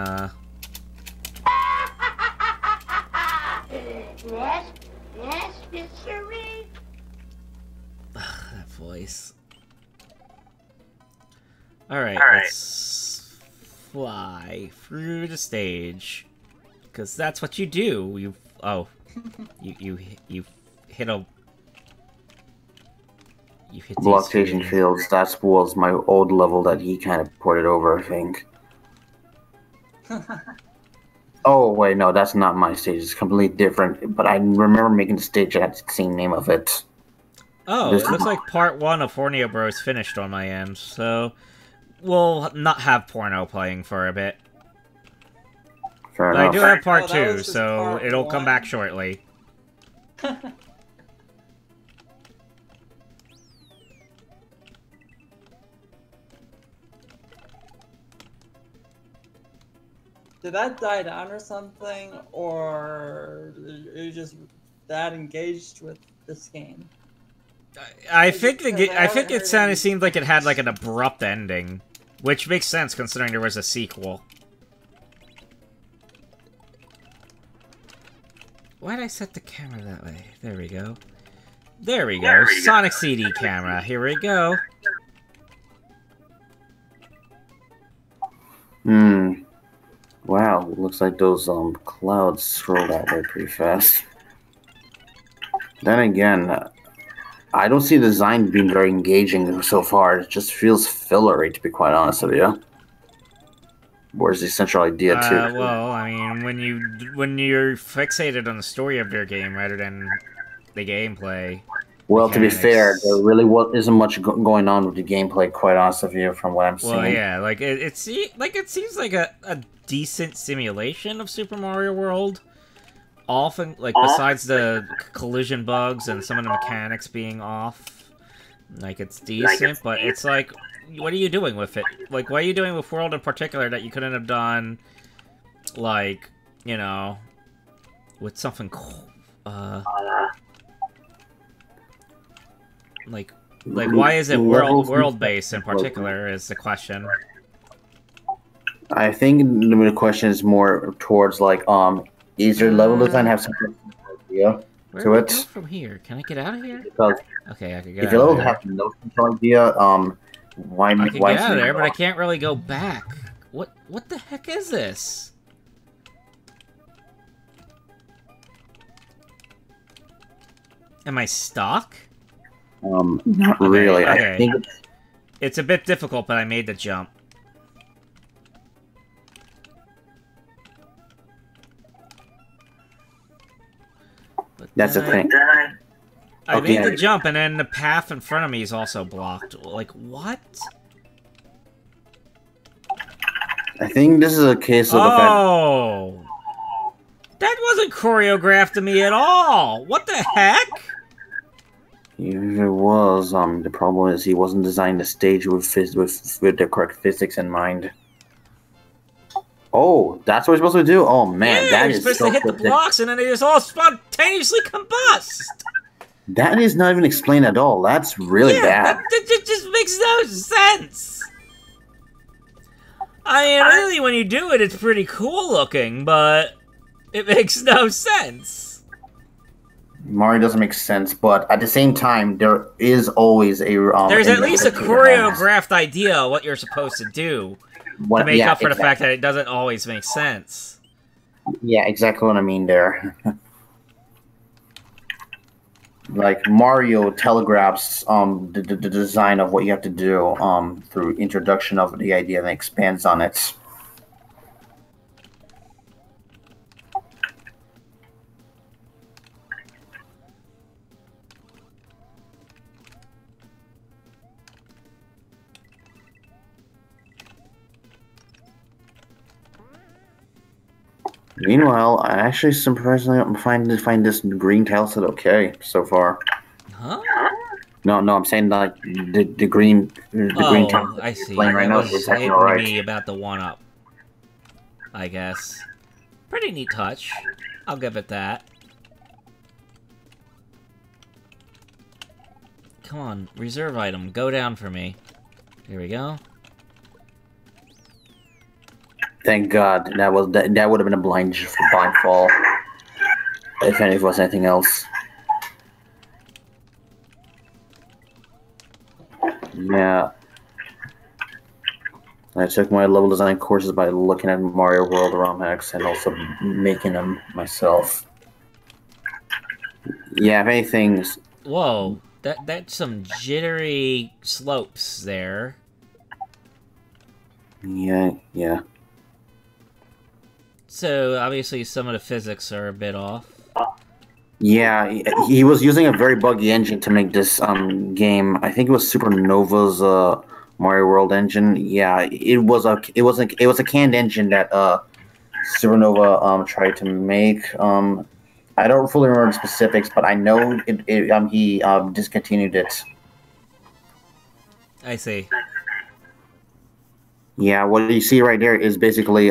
D: Yes, Mr. Reed.
A: that voice. Alright, let's fly through the stage. Because that's what you do. You hit a... You hit
B: Block station fields, that was my old level that he kind of ported over, I think. Oh, wait, no, that's not my stage. It's completely different. But I remember making the stage that had the same name of it.
A: Oh, it looks like part 1 of Fornio Bros finished on my end, so we'll not have porno playing for a bit.
B: Fair
A: but
B: enough.
A: I do have part 2, so it'll come back shortly.
F: Did that die down or something, or are you just that engaged with this game?
A: I think it seemed like it had like an abrupt ending, which makes sense considering there was a sequel. Why did I set the camera that way? There we go. There we go. Sonic CD camera. Here we go.
B: Wow, looks like those clouds scroll that way pretty fast. Then again, I don't see the design being very engaging so far. It just feels fillery, to be quite honest with you. Where's the central idea too?
A: Well, I mean, when you're fixated on the story of your game rather than the gameplay.
B: Well,
A: mechanics.
B: to be fair, there really isn't much going on with the gameplay, quite honest with you, from what I'm seeing.
A: Well, yeah, like it seems like a decent simulation of Super Mario World. Often, like besides the collision bugs and some of the mechanics being off, like it's decent, but it's like, what are you doing with it? Like, what are you doing with World in particular that you couldn't have done, like, you know, with something like why is it world based in particular is the question.
B: I think the question is more towards like is your level design have some idea to it?
A: Go from here? Can I get out of here?
B: Because
A: okay, I can get
B: if
A: out
B: your
A: of
B: level
A: there.
B: have no central idea, why
A: I can get out of there, but I can't really go back. What the heck is this? Am I stuck?
B: Not really.
A: Okay.
B: I think
A: it's a bit difficult, but I made the jump.
B: That's the thing.
A: I made the jump, and then the path in front of me is also blocked. Like, what?
B: I think this is a case of
A: Oh! That wasn't choreographed to me at all! What the heck?
B: If it was, the problem is he wasn't designed the stage with the correct physics in mind. Oh, that's what we're supposed to do? Oh man,
A: yeah,
B: that
A: you're
B: is
A: supposed
B: so
A: to hit the blocks and then they just all spontaneously combust!
B: That is not even explained at all. That's really bad.
A: That just makes no sense! I mean, really, when you do it, it's pretty cool looking, but it makes no sense.
B: Mario doesn't make sense, but at the same time, there is always a
A: there's at least a choreographed idea of what you're supposed to do to make up for the fact that it doesn't always make sense.
B: Yeah, exactly what I mean there. Like Mario telegraphs the design of what you have to do through introduction of the idea and expands on it. Meanwhile, I actually surprisingly find this green tile set okay so far.
A: Huh?
B: No, I'm saying like the green green tile
A: I see.
B: playing right now is actually alright.
A: Me about the 1-up, I guess. Pretty neat touch. I'll give it that. Come on, reserve item, go down for me. Here we go.
B: Thank God that would have been a blind fall. If it was anything else. Yeah. I took my level design courses by looking at Mario World ROM hacks and also making them myself. Yeah, if anything.
A: Whoa, that's some jittery slopes there.
B: Yeah.
A: So, obviously, some of the physics are a bit off.
B: Yeah, he was using a very buggy engine to make this game. I think it was Supernova's Mario World engine. Yeah, it was a canned engine that Supernova tried to make. I don't fully remember the specifics, but I know he discontinued it.
A: I see.
B: Yeah, what you see right there is basically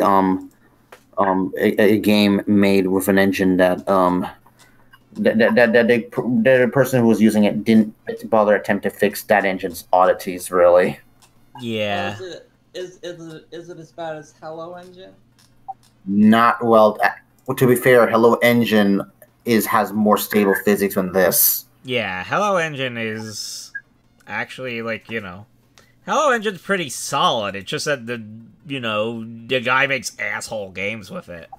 B: a game made with an engine that the person who was using it didn't bother attempt to fix that engine's oddities, really.
A: Yeah.
F: Is it as bad as Hello Engine?
B: Not well. To be fair, Hello Engine has more stable physics than this.
A: Yeah, Hello Engine is actually like, Hello Engine's pretty solid. It's just that the guy makes asshole games with it.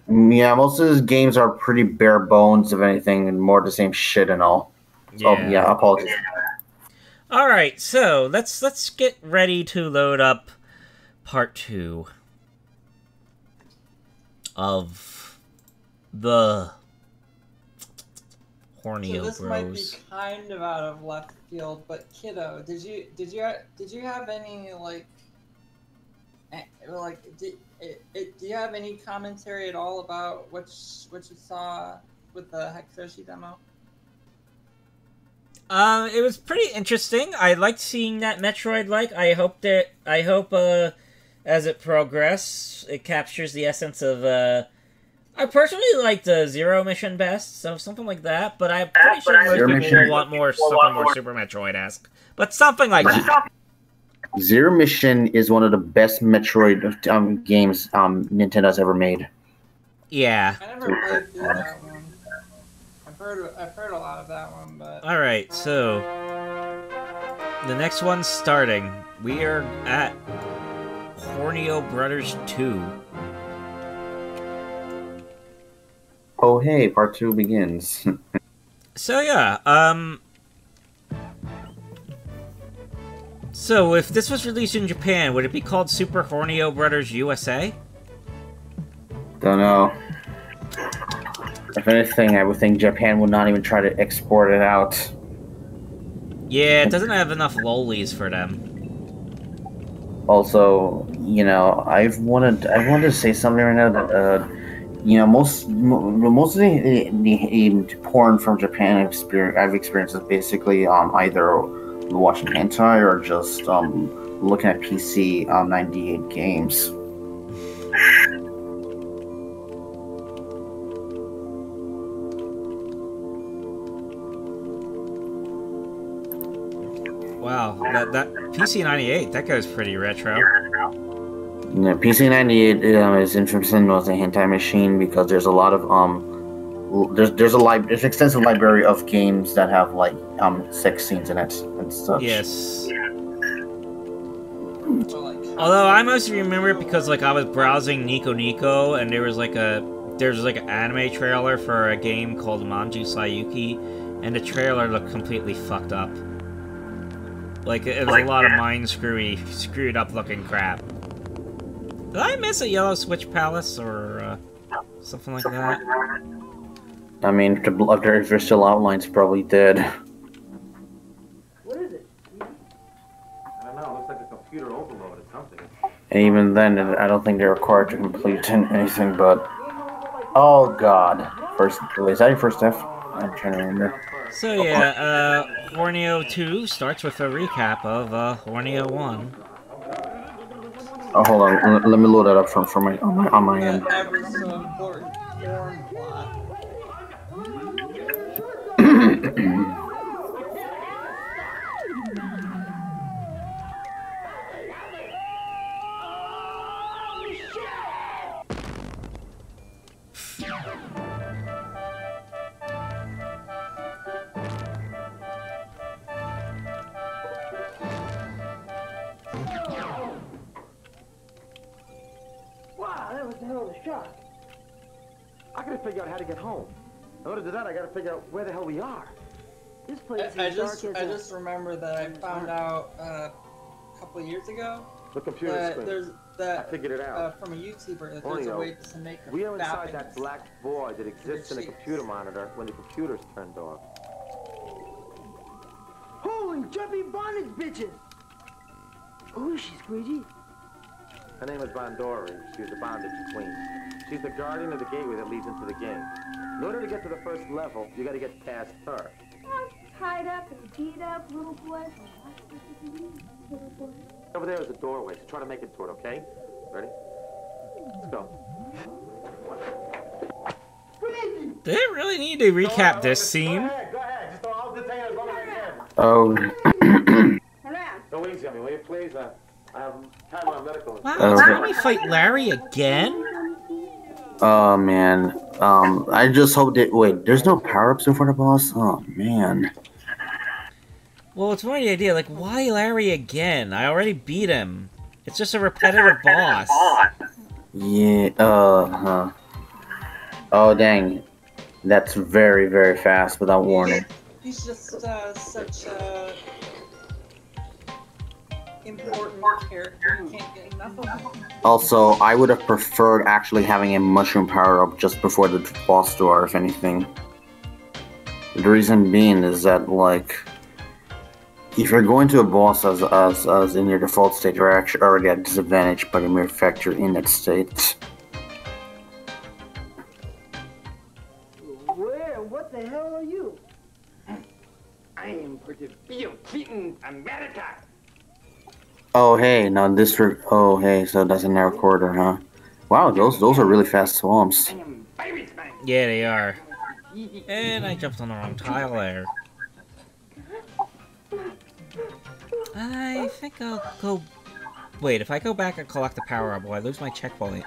B: Yeah, most of his games are pretty bare bones, if anything, and more the same shit and all. So yeah, apologies.
A: All right, so let's get ready to load up part 2 of the Hornio
F: Bros.
A: So this
F: might be kind of out of left field, but Kiddo, did you have any do you have any commentary at all about what you saw with the Hexoshi demo?
A: It was pretty interesting. I liked seeing that Metroid-like. I hope as it progresses, it captures the essence of I personally like the Zero Mission best, so something like that. But I'm pretty sure most people will want something more Super Metroid-esque. But something like that.
B: Zero Mission is one of the best Metroid games Nintendo's ever made.
A: Yeah.
F: I never played through that one. I've heard a lot of that one, but.
A: All right, so the next one's starting. We are at Hornio Brothers 2.
B: Oh hey, part 2 begins.
A: So yeah, so if this was released in Japan, would it be called Super Hornio Brothers USA?
B: Don't know. If anything, I would think Japan would not even try to export it out.
A: Yeah, it doesn't have enough lollies for them.
B: Also, I wanted to say something right now that most of the porn from Japan I've experienced is basically either watching hentai or just looking at PC 98 games.
A: Wow, that PC-98, that goes pretty retro.
B: Yeah, PC-98 is interesting as a hentai machine because there's a lot of there's an extensive library of games that have sex scenes in it and such.
A: Yes. Although I mostly remember it because I was browsing Nico Nico and there was an anime trailer for a game called Manju Sayuki, and the trailer looked completely fucked up. It was a lot of screwed up looking crap. Did I miss a Yellow Switch Palace or something like that?
B: I mean, if there's still outlines, probably did.
C: What is it? I don't know. It looks like a computer overload or something.
B: And even then, I don't think they're required to complete anything but... Oh, God. Is that your first F? I'm trying to remember.
A: So yeah, Hornio 2 starts with a recap of Hornio 1.
B: Oh, hold on. Let me load that up on my end.
F: Ever so important porn plot.
C: Wow, that was a hell of a shot. I gotta figure out how to get home. In order to do that, I gotta figure out where the hell we are.
I: This place
F: I
I: is dark as
F: just remember that I found out a couple of years ago
C: The computer
F: that
C: screen.
F: there's that
C: I figured it out.
F: from a YouTuber that there's a
C: Oreo,
F: way to make a
C: We are inside
F: mapping.
C: that black void that exists in a computer monitor when the computer's turned off.
I: Holy jumpy bondage bitches! Who is she, Squeegee?
C: Her name is Bandori. She's the bondage queen. She's the guardian of the gateway that leads into the game. In order to get to the first level, you gotta get past her.
E: I'm tied up and beat up, little boy.
C: Over there is a doorway, so try to make it to it, okay? Ready? Let's go.
A: Did it really need to recap this scene?
C: Go ahead. Just I'll detain her as long as I can.
B: Oh.
C: Go easy on me, will you please? I have time on medical.
A: Wow, it's made me fight Larry again?
B: Oh man. I just hope that. Wait, there's no power-ups before the boss? Oh man.
A: Well, it's more the idea, like, why Larry again? I already beat him. It's just a repetitive boss.
B: Yeah, huh. Oh dang. That's very, very fast without warning.
F: He's just such a important character. You can't get enough of him.
B: Also, I would have preferred actually having a mushroom power-up just before the boss door, if anything. The reason being is that, like, if you're going to a boss as in your default state, you're actually already at disadvantage by the mere fact you're in that state.
I: Where? What the hell are you?
G: I am for the Philippines, America.
B: Oh hey, now this oh hey, so that's a narrow corridor, huh? Wow, those are really fast swamps.
A: Yeah, they are. And I jumped on the wrong tile there. I think I'll go... Wait, if I go back and collect the power-up, will I lose my checkpoint?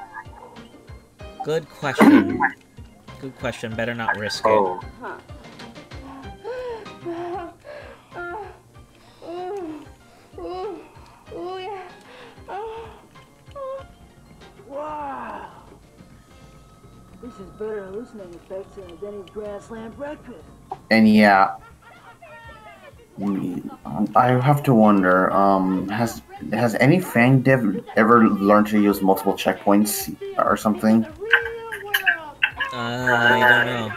A: Good question. Good question. Better not risk it.
I: Wow! This is better hallucinating effects than a Denny's Grand Slam breakfast.
B: And yeah, I have to wonder, has any Fang dev ever learned to use multiple checkpoints or something?
A: I don't know.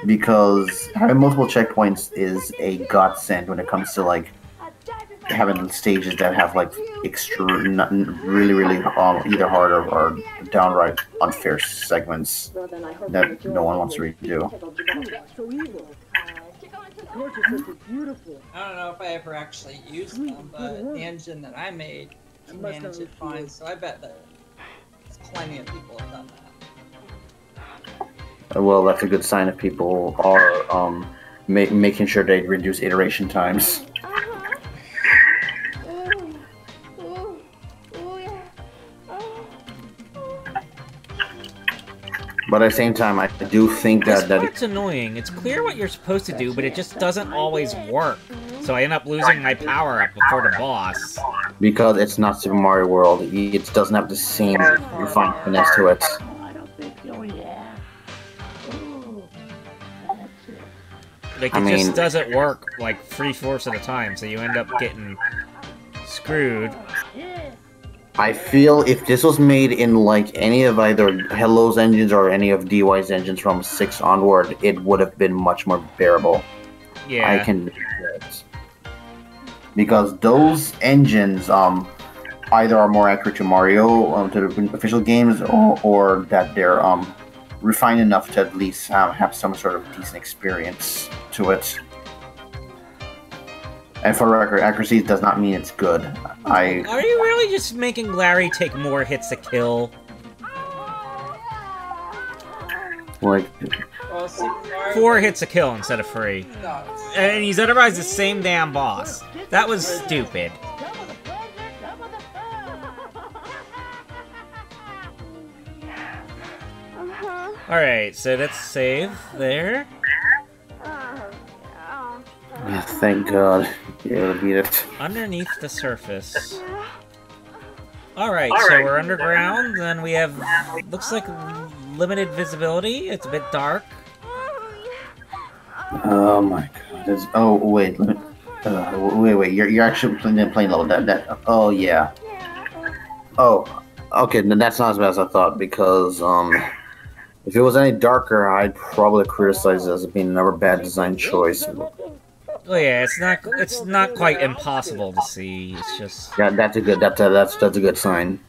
B: Because having multiple checkpoints is a godsend when it comes to like having stages that have like really either hard or downright unfair segments that no one wants to redo.
F: I don't know if I ever actually used them, but the engine that I made managed it fine, so I bet that plenty of people have done that.
B: Well, that's a good sign if people are making sure they reduce iteration times. But at the same time, I do think that
A: it's annoying. It's clear what you're supposed to do, but it just doesn't always work. So I end up losing my power-up before the boss.
B: Because it's not Super Mario World, it doesn't have the same refined finesse to it.
A: Like, it just doesn't work, like, 3/4 of the time, so you end up getting screwed.
B: I feel if this was made in, like, any of either Hello's engines or any of DY's engines from 6 onward, it would have been much more bearable.
A: Yeah.
B: I can do that. Because those engines, either are more accurate to Mario, to the official games, or that they're, refined enough to at least have some sort of decent experience to it. And for record, accuracy does not mean it's good.
A: Are you really just making Larry take more hits to kill?
B: Like...
A: 4 hits a kill instead of 3. And he's otherwise the same damn boss. That was stupid. Alright, so let's save there.
B: Yeah, thank God. Yeah, beat it.
A: Underneath the surface. Alright, so we're underground, then we have, looks like limited visibility. It's a bit dark.
B: Oh my God. Oh, wait. Wait. You're actually playing level. Oh, yeah. Oh, okay, then that's not as bad as I thought, because, if it was any darker, I'd probably criticize it as being another bad design choice.
A: Oh yeah, it's not quite impossible to see. It's just
B: that's a good sign.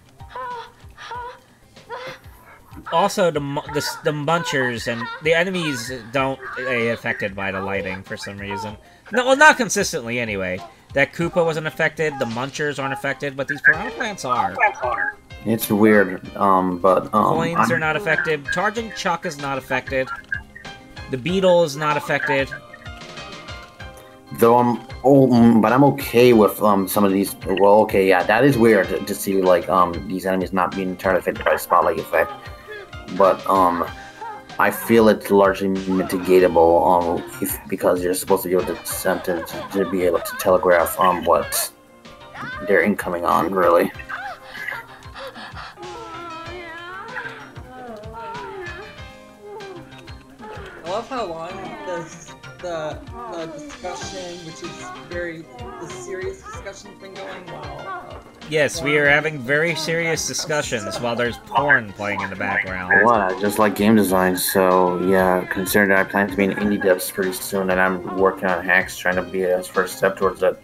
A: Also, the munchers and the enemies don't get affected by the lighting for some reason. No, well, not consistently anyway. That Koopa wasn't affected. The munchers aren't affected, but these piranha plants are.
B: It's weird, but
A: coins are not affected. Charging Chuck is not affected. The beetle is not affected.
B: Though but I'm okay with some of these. Well, okay, yeah, that is weird to see like these enemies not being entirely affected by the spotlight effect. But I feel it's largely mitigatable because you're supposed to be able to be able to telegraph what they're incoming on, really.
F: I love how long the discussion, which is the serious discussion's been going while.
A: Yes, we are having very serious discussions while there's porn playing in the background.
B: Well, I just like game design, so yeah, considering that I plan to be an indie devs pretty soon and I'm working on hacks, trying to be a first step towards that,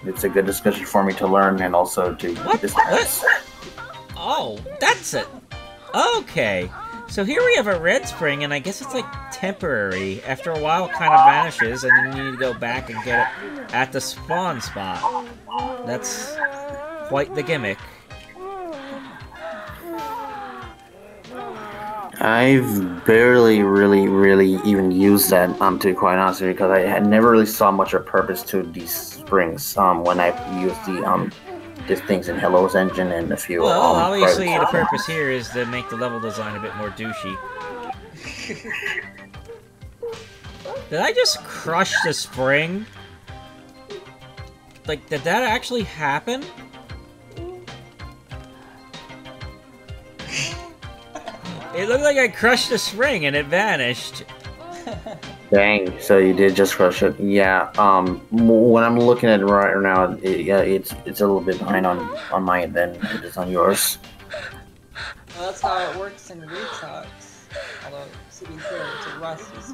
B: it's a good discussion for me to learn and also to...
A: What? Oh, that's it. Okay. So here we have a red spring, and I guess it's like temporary. After a while, it kind of vanishes, and then you need to go back and get it at the spawn spot. That's quite the gimmick.
B: I've barely really even used that, to be quite honest with you, because I had never really saw much of a purpose to these springs when I used these things in Hello's engine and a few.
A: Well, obviously the purpose here is to make the level design a bit more douchey. Did I just crush the spring? Like, did that actually happen? It looked like I crushed the spring and it vanished.
B: Dang, so you did just crush it. Yeah, when I'm looking at it right now, it's a little bit behind on mine than it is on yours.
F: Well, that's how it works in retux. Although, to be fair, it's a rusty.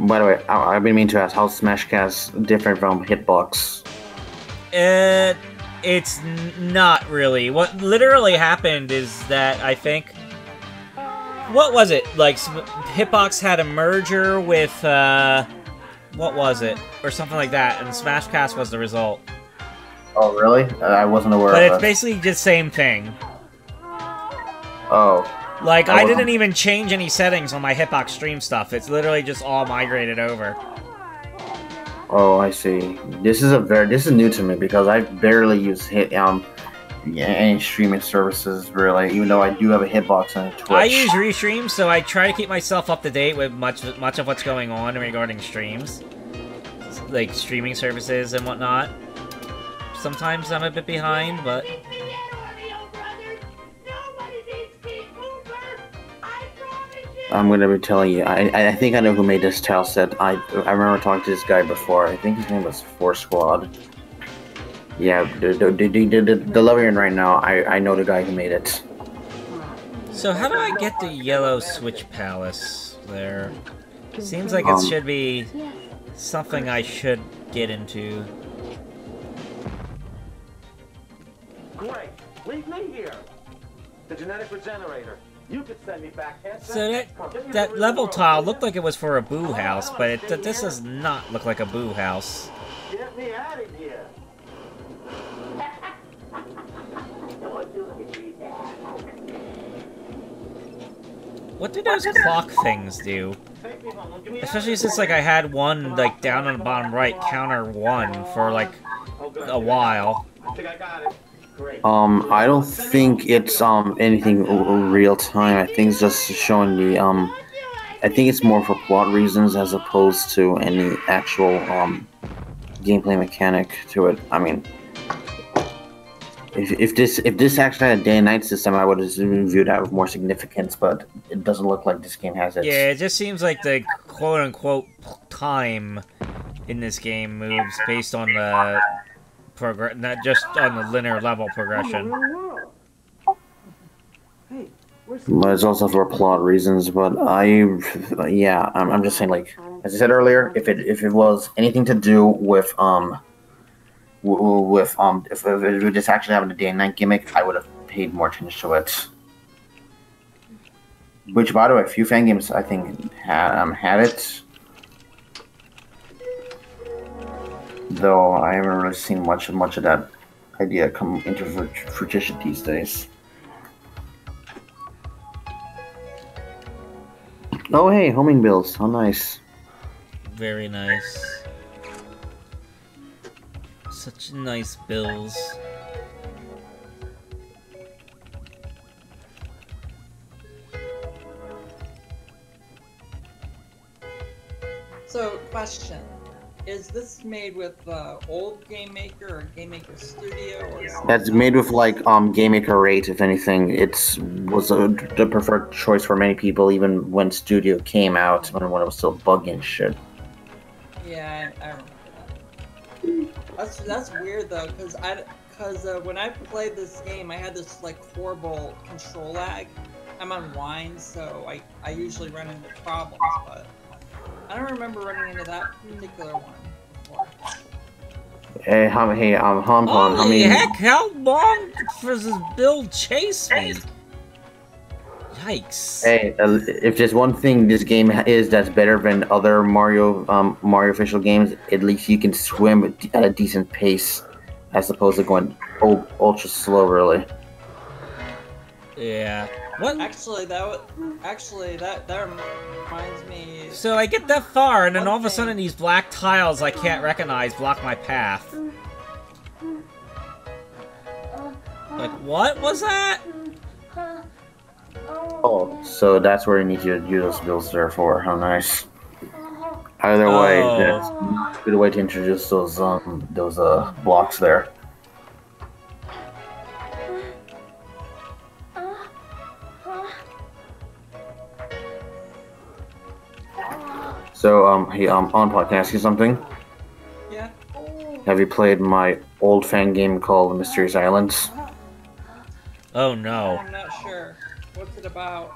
B: By the way, I've been meaning to ask, how's Smashcast different from Hitbox?
A: It's not really. What literally happened is that I think... What was it? Like, Hitbox had a merger with, what was it? Or something like that, and Smashcast was the result.
B: Oh, really? I wasn't aware of that.
A: But it's basically just same thing.
B: Oh.
A: Like, I didn't even change any settings on my Hitbox stream stuff. It's literally just all migrated over.
B: Oh, I see. This is new to me because I barely use any streaming services really, even though I do have a Hitbox and a Twitch.
A: I use Restream, so I try to keep myself up to date with much of what's going on regarding streams. Like, streaming services and whatnot. Sometimes I'm a bit behind, but...
B: I'm gonna be telling you, I think I know who made this tile set. I remember talking to this guy before. I think his name was Four Squad. Yeah, the level you're in right now, I know the guy who made it.
A: So how do I get the yellow switch palace there? Seems like it should be something I should get into.
C: Great, leave me here. The genetic regenerator. You could send me back.
A: So that level tile looked like it was for a boo house, but this does not look like a boo house.
C: Get me out of here.
A: What do those clock things do? Especially since, like, I had one, like, down on the bottom right, counter 1 for, like, a while.
C: I think I got it. Great.
B: I don't think it's, anything real time. I think it's just showing the, I think it's more for plot reasons as opposed to any actual, gameplay mechanic to it. I mean... If this actually had a day and night system, I would have viewed that with more significance, but it doesn't look like this game has it.
A: Yeah, it just seems like the quote-unquote time in this game moves based on the not just on the linear level progression.
B: But it's also for plot reasons. But I'm just saying, like as I said earlier, if it was anything to do with if we were just actually having a day and night gimmick, I would have paid more attention to it. Which, by the way, a few fan games I think had it, though I haven't really seen much of that idea come into fruition these days. Oh hey, homing bills, how nice.
A: Very nice. Such nice bills.
F: So, question. Is this made with old Game Maker or Game Maker Studio? Or
B: That's made with like Game Maker 8. If anything, the preferred choice for many people, even when Studio came out, when it was still buggy and shit.
F: Yeah, I remember that. That's weird though, because when I played this game, I had this like horrible control lag. I'm on wine, so I usually run into problems, but I don't remember running into that particular one before.
B: Hey, Hom, how many?
A: Heck, how long does this build chase me? Yikes.
B: Hey, if there's one thing this game is that's better than other Mario official games, at least you can swim at a decent pace, as opposed to going ultra slow, really.
A: Yeah. What?
F: Actually, that reminds me.
A: So I get that far, and then all of a sudden these black tiles I can't recognize block my path. Like, what was that?
B: Oh, so that's where you need to use those builds there for. How nice. Either way, that's a good way to introduce those blocks there. So, hey, Onpod, can I ask you something?
F: Yeah?
B: Have you played my old fan game called Mysterious Islands?
A: Oh no.
F: I'm not sure. What's it about?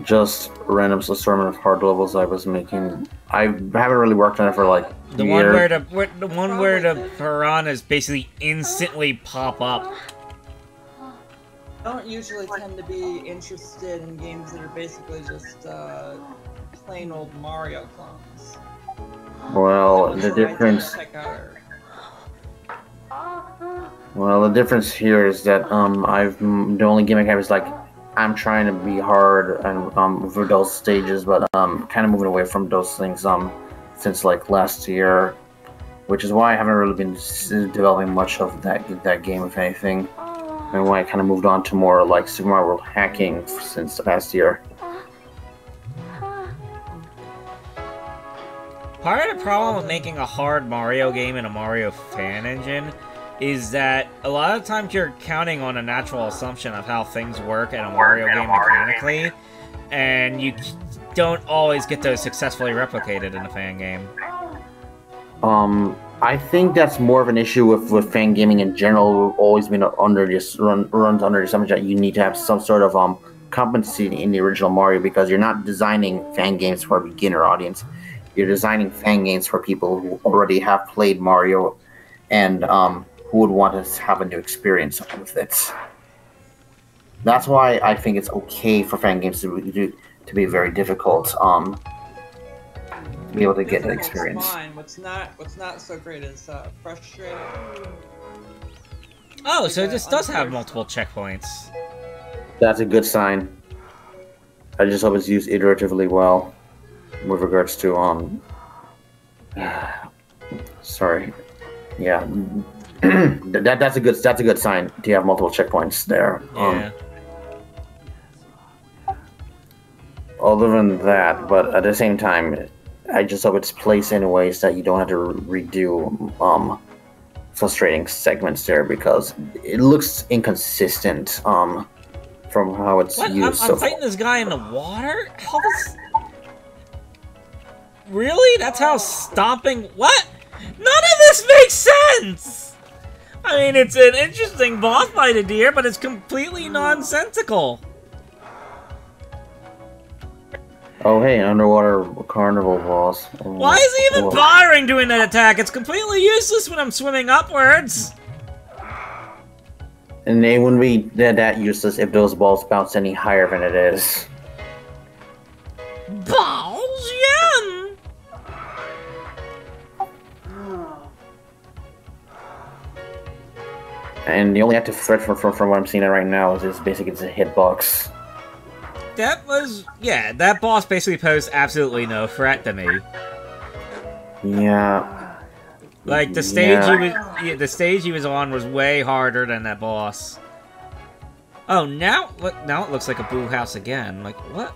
B: Just random assortment of hard levels I was making. I haven't really worked on it for like
A: the one where the piranhas basically instantly pop up.
F: I don't usually tend to be interested in games that are basically just plain old Mario clones.
B: Well, the difference. Well, the difference here is that the only gimmick I have is like I'm trying to be hard and for those stages, but kind of moving away from those things since like last year, which is why I haven't really been developing much of that game, if anything, and why I kind of moved on to more like Super Mario World hacking since the past year.
A: Part of the problem with making a hard Mario game in a Mario fan engine is that a lot of times you're counting on a natural assumption of how things work in a Mario game mechanically, and you don't always get those successfully replicated in a fan game.
B: I think that's more of an issue with fan gaming in general. We've always been under this runs under the assumption that you need to have some sort of competency in the original Mario, because you're not designing fan games for a beginner audience. You're designing fan games for people who already have played Mario and who would want to have a new experience with it. That's why I think it's okay for fan games to be very difficult to be able to get that experience.
F: Fine. What's not so great is frustrating.
A: Oh, so this does have multiple checkpoints.
B: That's a good sign. I just hope it's used iteratively well. With regards to sorry, yeah, that's a good sign to have multiple checkpoints there.
A: Yeah.
B: Other than that, but at the same time, I just hope it's placed in ways that you don't have to redo frustrating segments there, because it looks inconsistent from how it's used.
A: I'm fighting this guy in the water? How does... Really? That's how stomping... What? None of this makes sense! I mean, it's an interesting boss fight idea, but it's completely nonsensical.
B: Oh, hey, an underwater carnival boss. Oh,
A: why is he even bothering doing that attack? It's completely useless when I'm swimming upwards.
B: And they wouldn't be that useless if those balls bounce any higher than it is.
A: Balls, yeah.
B: And the only active threat from what I'm seeing right now is basically it's a hitbox.
A: That was... Yeah, that boss basically posed absolutely no threat to me.
B: Yeah.
A: Like the stage he was on was way harder than that boss. Oh, now it looks like a Boo House again. Like what?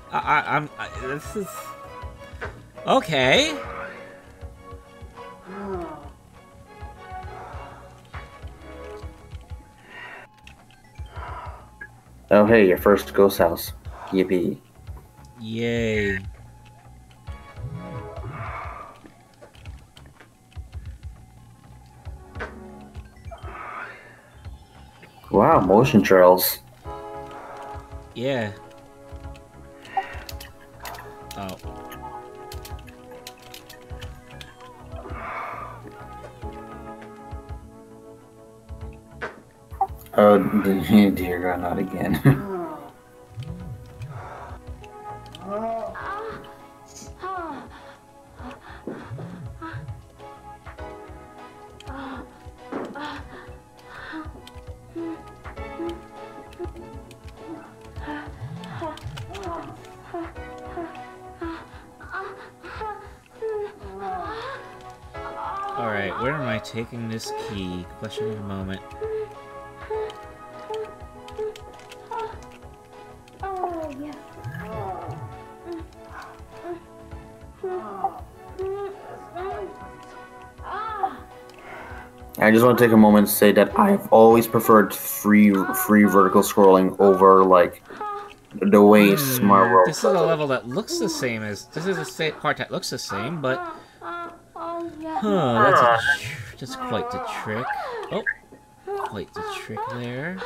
A: This is okay.
B: Oh hey, your first ghost house. Yippee.
A: Yay.
B: Wow, motion trails.
A: Yeah. Oh.
B: Oh dear God, not again.
A: Alright, where am I taking this key? Question of a moment.
B: I just want to take a moment to say that I've always preferred free vertical scrolling over like the way Smart World.
A: This is a level that looks the same as this is a part that looks the same, but that's quite the trick. Oh, quite the trick there.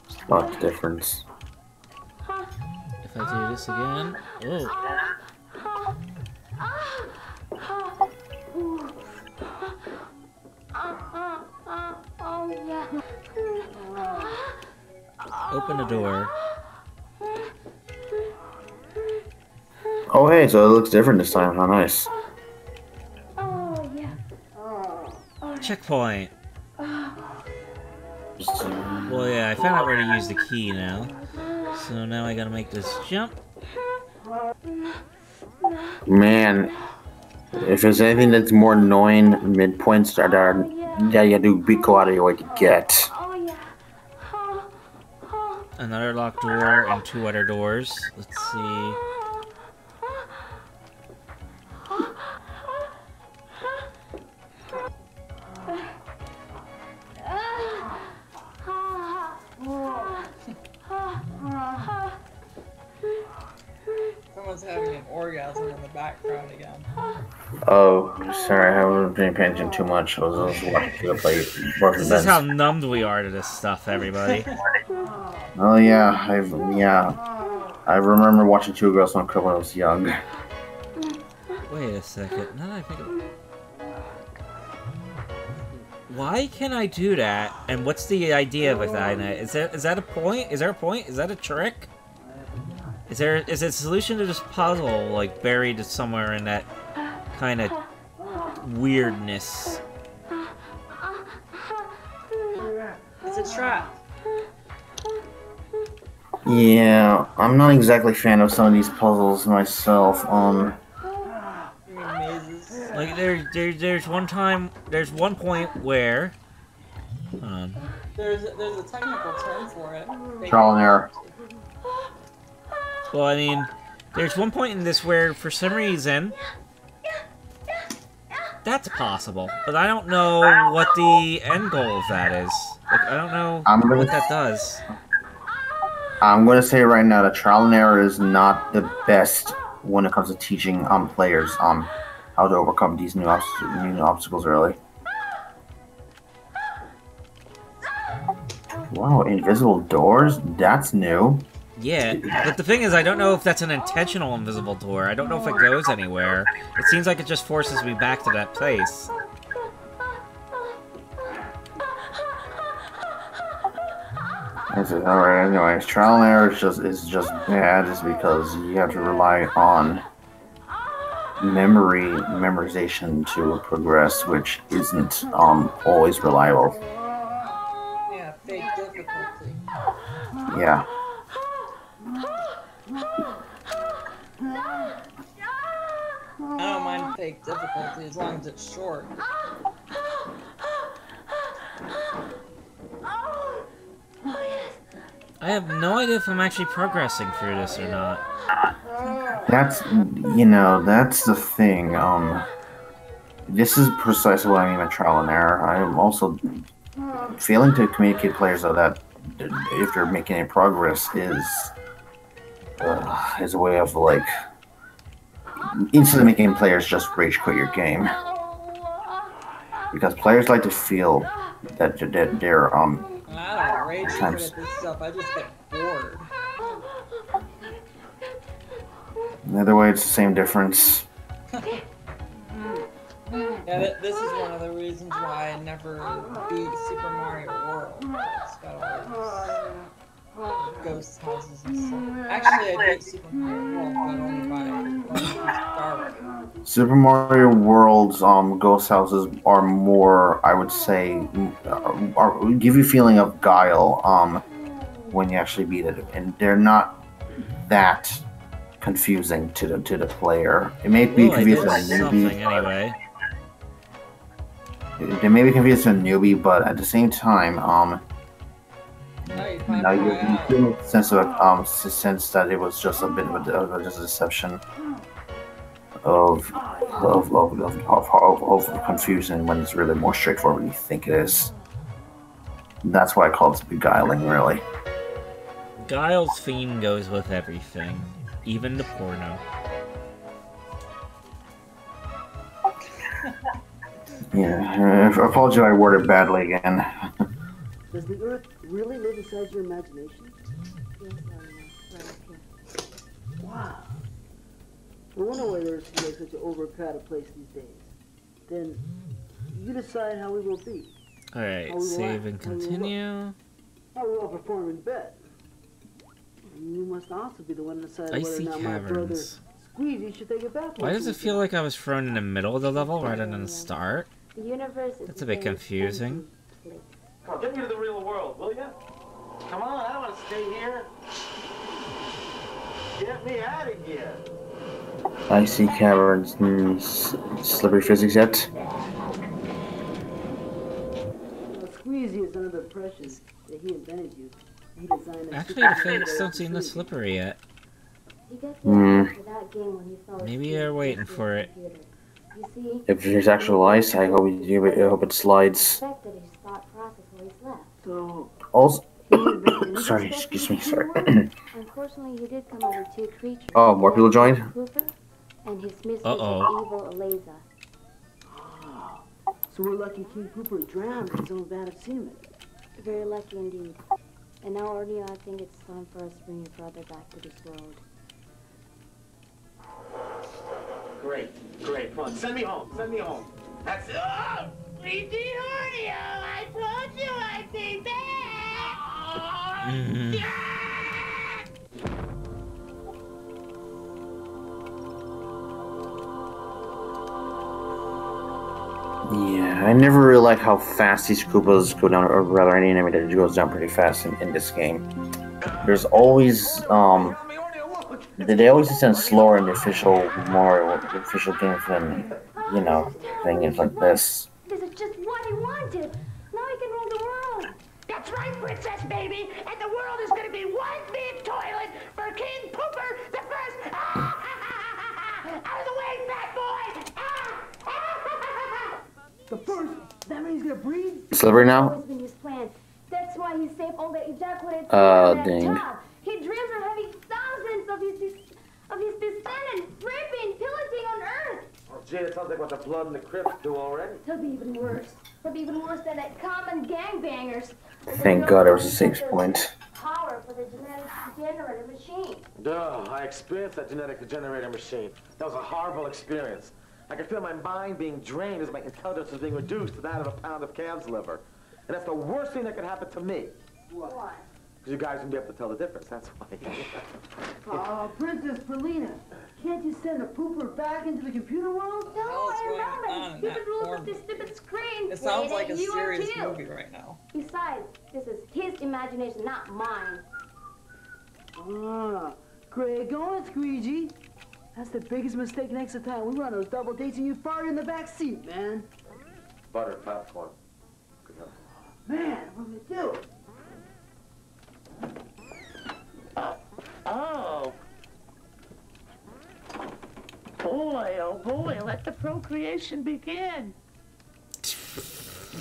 B: Spot the difference.
A: If I do this again, oh. Open the door.
B: Oh hey, so it looks different this time. How nice.
A: Checkpoint. Well, yeah, I found out where to use the key now. So now I gotta make this jump.
B: Man, if there's anything that's more annoying midpoints that you have to go out of your way to get.
A: Another locked door and two other doors. Let's see.
F: Someone's having an orgasm in the background again.
B: Oh, sorry, I haven't been paying attention too much. I was watching the play.
A: This is how numbed we are to this stuff, everybody.
B: Oh yeah, I remember watching Two Girls One Cup when I was young.
A: Wait a second. Now that I think of... Why can I do that? And what's the idea with that? Is that a point? Is there a point? Is that a trick? Is a solution to this puzzle like buried somewhere in that kind of weirdness?
F: It's a trap.
B: Yeah, I'm not exactly a fan of some of these puzzles myself.
A: Like there's one point where hold on.
F: There's a technical term for it.
B: Trial and error.
A: Well, I mean, there's one point in this where, for some reason, that's possible, but I don't know what the end goal of that is. Like, I don't know what that does.
B: I'm going to say right now that trial and error is not the best when it comes to teaching players how to overcome these new obstacles early. Wow, invisible doors? That's new.
A: Yeah, but the thing is, I don't know if that's an intentional invisible door. I don't know if it goes anywhere. It seems like it just forces me back to that place.
B: Alright, anyways, trial and error is just bad is because you have to rely on memorization to progress, which isn't always reliable.
F: Yeah, fake difficulty.
B: Yeah.
F: I don't mind fake difficulty as long as it's short.
A: I have no idea if I'm actually progressing through this or not.
B: That's, that's the thing. This is precisely what I mean by trial and error. I am also failing to communicate to players though that if they're making any progress is a way of like instantly making players just rage quit your game, because players like to feel that they're
F: I don't rage quit at this stuff. I just get bored.
B: Either way, it's the same difference.
F: Yeah, this is one of the reasons why I never beat Super Mario World. It's got all these ghost houses and stuff. Actually, I beat Super Mario World, but only by Star.
B: Super Mario World's ghost houses are more, I would say, give you a feeling of guile when you actually beat it, and they're not that confusing to the player. It may be confusing to a newbie.
A: Anyway.
B: They may be confused to a newbie, but at the same time, now you feel a sense of sense that it was just a bit of just a deception of confusion when it's really more straightforward than you think it is. That's why I call it beguiling, really.
A: Guile's theme goes with everything, even the porno.
B: Yeah, I apologize I worded badly again.
I: Does the Earth really live inside your imagination? Yes, right here. Wow. No wonder why the Earth is such an overcrowded place these days. Then you decide how we will be.
A: Alright, save and continue.
I: How we will perform in bed. And you must also be the one to decide whether or not my brother Squeezy should take a bath.
A: Why does it feel like I was thrown in the middle of the level rather than the start? That's a bit confusing.
C: Come on, get me to the real world, will ya? Come on, I don't want to stay here. Get me out of here.
B: Icy caverns, slippery physics yet?
I: Squeezy is another precious that he invented you. He designed
A: actually, the physics don't seem this slippery yet. Maybe they're waiting for it.
B: If there's actual ice, I hope it slides. Also, sorry, excuse me, sorry.
E: Unfortunately, he did come over two creatures.
B: Oh, more people joined?
E: And his mistress,
A: evil
E: Eliza.
I: So we're lucky King Pooper drowned in his own vat of semen.
E: Very lucky indeed. And now, Orneo, I think it's time for us to bring your brother back to this world.
C: Great, come on, send me home, That's it.
D: Oh, Sweetie Orneo, I told you I'd be back.
B: Yeah, I never really like how fast these Koopas go down, or rather any enemy that goes down pretty fast in this game. There's always, they always descend slower in the official Mario, official games than, things like this.
E: This is just what he wanted. Now he can rule the world.
D: That's right, Princess Baby, and the world is going to be one big toilet for King Pooper the First. Out of the way, fat boy!
I: The first? That means he's gonna breathe?
B: Slippery now?
E: That's why he saved all the ejaculated
B: dang.
E: He dreams of having thousands of his descendants raping, pillaging on Earth.
C: Oh, gee, it sounds like what the blood and the Crips do already.
E: He'll be even worse. He'll be even worse than that common gangbangers.
B: Thank God there was a safe point.
E: Power for the genetic generator machine.
C: Duh, I experienced that genetic generator machine. That was a horrible experience. I could feel my mind being drained as my intelligence was being reduced to that of a pound of calf's liver. And that's the worst thing that could happen to me.
E: Why?
C: Because you guys wouldn't be able to tell the difference, that's why.
I: Oh, Princess Perlina, can't you send a pooper back into the computer world?
E: No, I remember the stupid rules of this stupid screen.
F: It sounds like a serious movie right now.
E: Besides, this is his imagination, not mine.
I: Ah, great going, Squeegee. That's the biggest mistake next to time. We were on those double dates and you farted in the back seat, man.
B: Butter popcorn.
I: Man, what did we do?
D: Oh. Boy, oh boy, let the procreation begin.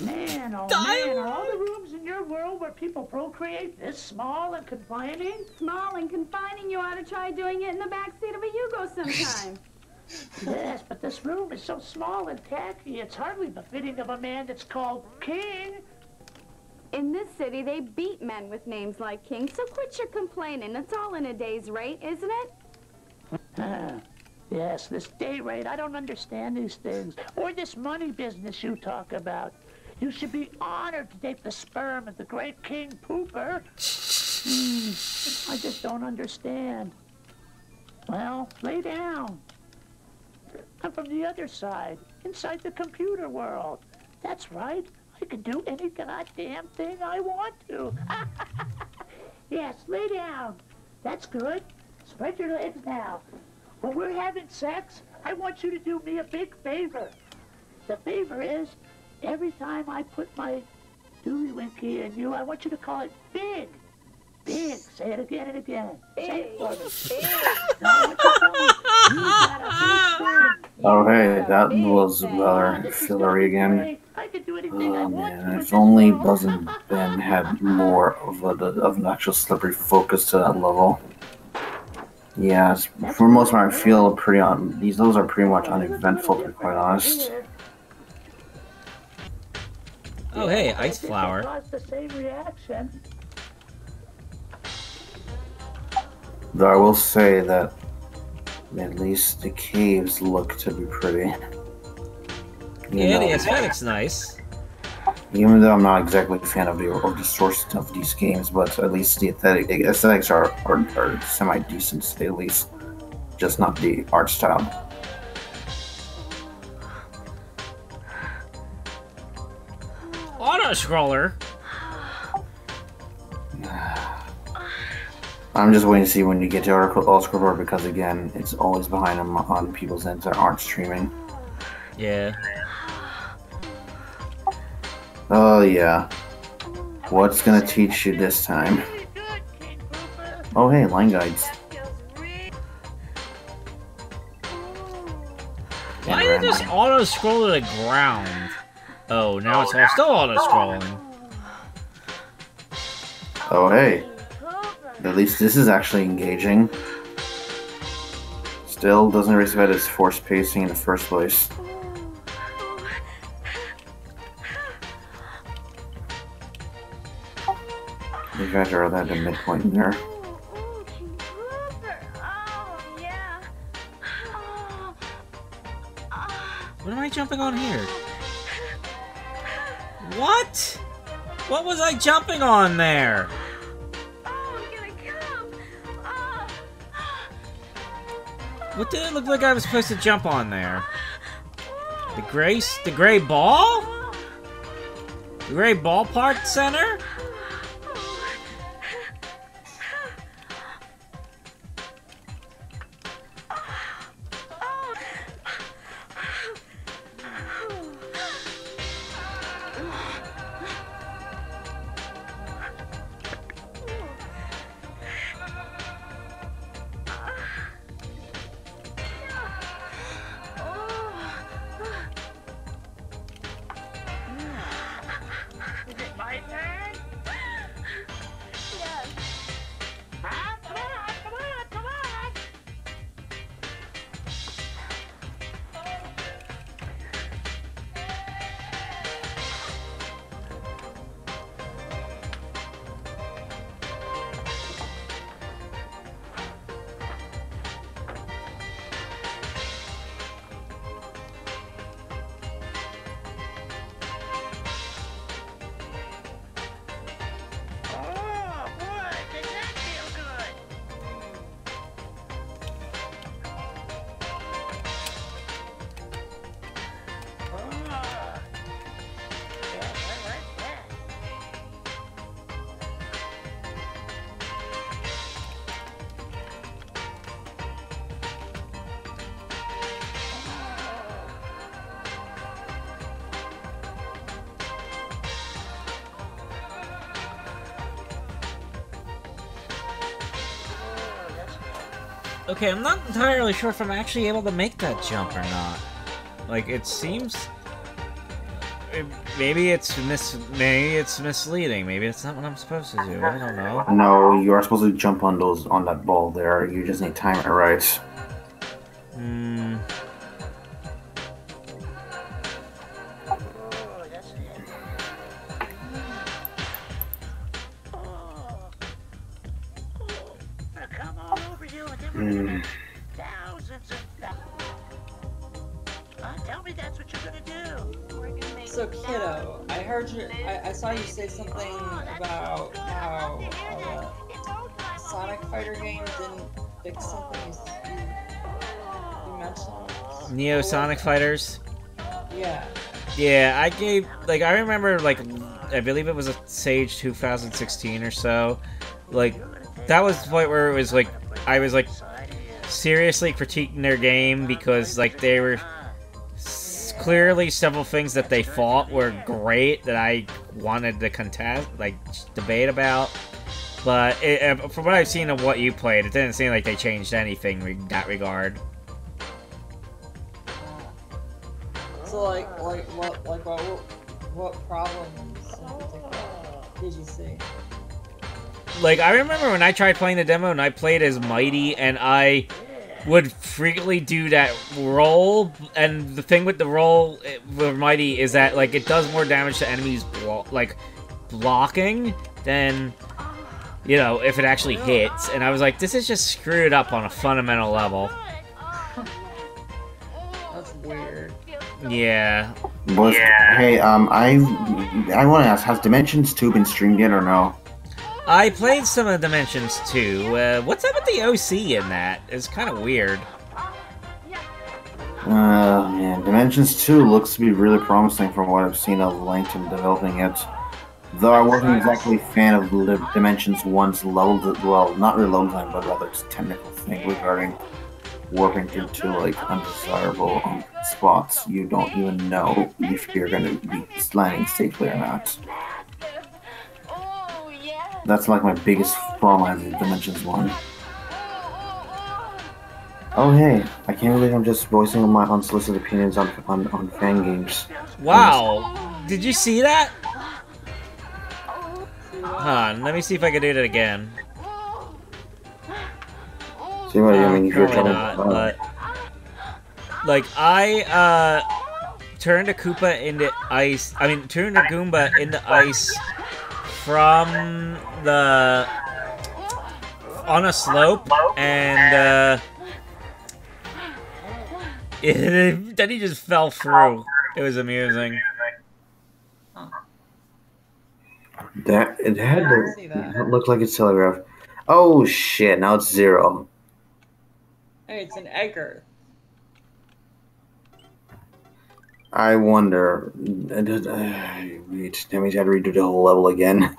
D: Man, oh man, are all the rooms in your world where people procreate this small and confining?
E: Small and confining, you ought to try doing it in the backseat of a Yugo sometime.
D: Yes, but this room is so small and tacky, it's hardly befitting of a man that's called king.
E: In this city, they beat men with names like King, so quit your complaining. It's all in a day's rate, isn't it?
D: Yes, this day rate, I don't understand these things. Or this money business you talk about. You should be honored to take the sperm of the great King Pooper. I just don't understand. Well, lay down. I'm from the other side, inside the computer world. That's right. I can do any goddamn thing I want to. Yes, lay down. That's good. Spread your legs now. When we're having sex, I want you to do me a big favor. The favor is, every time I put my doobie winky in you, I want you to call it big. Big. Say it again and again. Say it for me. Big. Now I want you to tell me, you got a big thing.
B: Oh hey, that was rather fillery again. Oh man, if only Buzzin' Ben had more of an actual slippery focus to that level. Yeah, for the most part, I feel pretty those are pretty much uneventful, to be quite honest.
A: Oh hey, ice flower.
B: Though I will say that at least the caves look to be pretty.
A: Yeah, the aesthetic's nice.
B: Even though I'm not exactly a fan of the source of these games, but at least the aesthetics are semi-decent, to say the least. Just not the art style.
A: Auto-scroller?
B: I'm just waiting to see when you get to auto-scroller, because again, it's always behind them on people's ends that aren't streaming.
A: Yeah.
B: Oh yeah. What's gonna teach you this time? Oh hey, line guides.
A: Why did it just auto-scroll to the ground? Oh, now it's all still auto-scrolling.
B: Oh hey. At least this is actually engaging. Still doesn't erase about its forced pacing in the first place. You guys are at the midpoint there.
A: What am I jumping on here? What? What was I jumping on there? What did it look like I was supposed to jump on there? The gray ball? The gray ballpark center?
D: My turn?
A: Okay, I'm not entirely sure if I'm actually able to make that jump or not. Like, it seems... Maybe it's misleading. Maybe it's not what I'm supposed to do. I don't know.
B: No, you are supposed to jump on that ball there. You just need to time it right.
A: Hmm.
H: Tell me that's what you're gonna do.
F: So, kiddo, I heard you. I saw you say something about how the Sonic Fighter game didn't fix something you mentioned.
A: Neo Sonic Fighters?
F: Yeah.
A: Yeah, I remember, like, I believe it was a Sage 2016 or so. Like, that was the point where it was, like, I was, like, seriously critiquing their game because, like, they were clearly several things that they thought were great that I wanted to contest, like, debate about. But from what I've seen of what you played, it didn't seem like they changed anything in that regard.
F: So, what problems in particular did you see?
A: Like, I remember when I tried playing the demo and I played as Mighty, and I would frequently do that roll, and the thing with the roll with Mighty is that, like, it does more damage to enemies, blocking than, you know, if it actually hits, and I was like, this is just screwed up on a fundamental level.
F: That's weird.
A: Yeah.
B: But, hey, I want to ask, has Dimensions 2 been streamed yet or no?
A: I played some of Dimensions 2. What's up with the OC in that? It's kind of weird.
B: Man, Dimensions 2 looks to be really promising from what I've seen of Langton developing it. Though I wasn't exactly a fan of Dimensions 1's level, well, not really level design, but rather its technical thing regarding warping into, like, undesirable spots you don't even know if you're going to be landing safely or not. That's like my biggest problem with Dimensions 1. Oh hey, I can't believe I'm just voicing my unsolicited opinions on Fangames.
A: Wow! Did you see that? Huh, let me see if I can do that again.
B: See what I mean? If you're
A: Probably not, but... Like, I, turned a Koopa into ice... I mean, turned a Goomba into ice from the... on a slope, and, then he just fell through. It was amusing.
B: It had to look like it's telegraphed. Oh shit, now it's 0.
F: Hey, it's an egger.
B: I wonder. That means I had to redo the whole level again.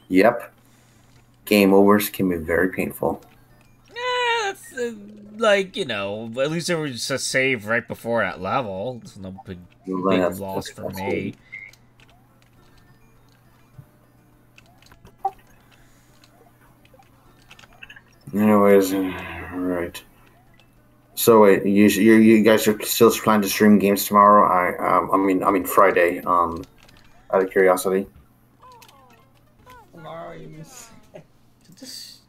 B: Yep. Game overs can be very painful.
A: Yeah, that's, like, you know, at least there was a save right before that level. It's no big loss for me.
B: Anyways, right. So wait, you guys are still planning to stream games tomorrow? I mean Friday. Out of curiosity.
F: Tomorrow, you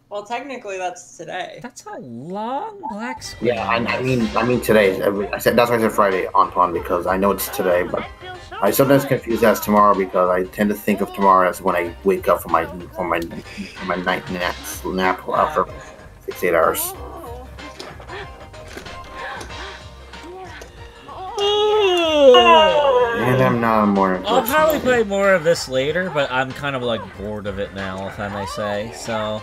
F: well, technically that's today.
A: That's a long black screen.
B: Yeah, I mean today. I said that's why I said Friday, Antoine, because I know it's today, but I sometimes confuse as tomorrow because I tend to think of tomorrow as when I wake up from my night nap after 6-8 hours. And I'm not a morning person.
A: I'll probably play more of this later, but I'm kind of like bored of it now, if I may say. So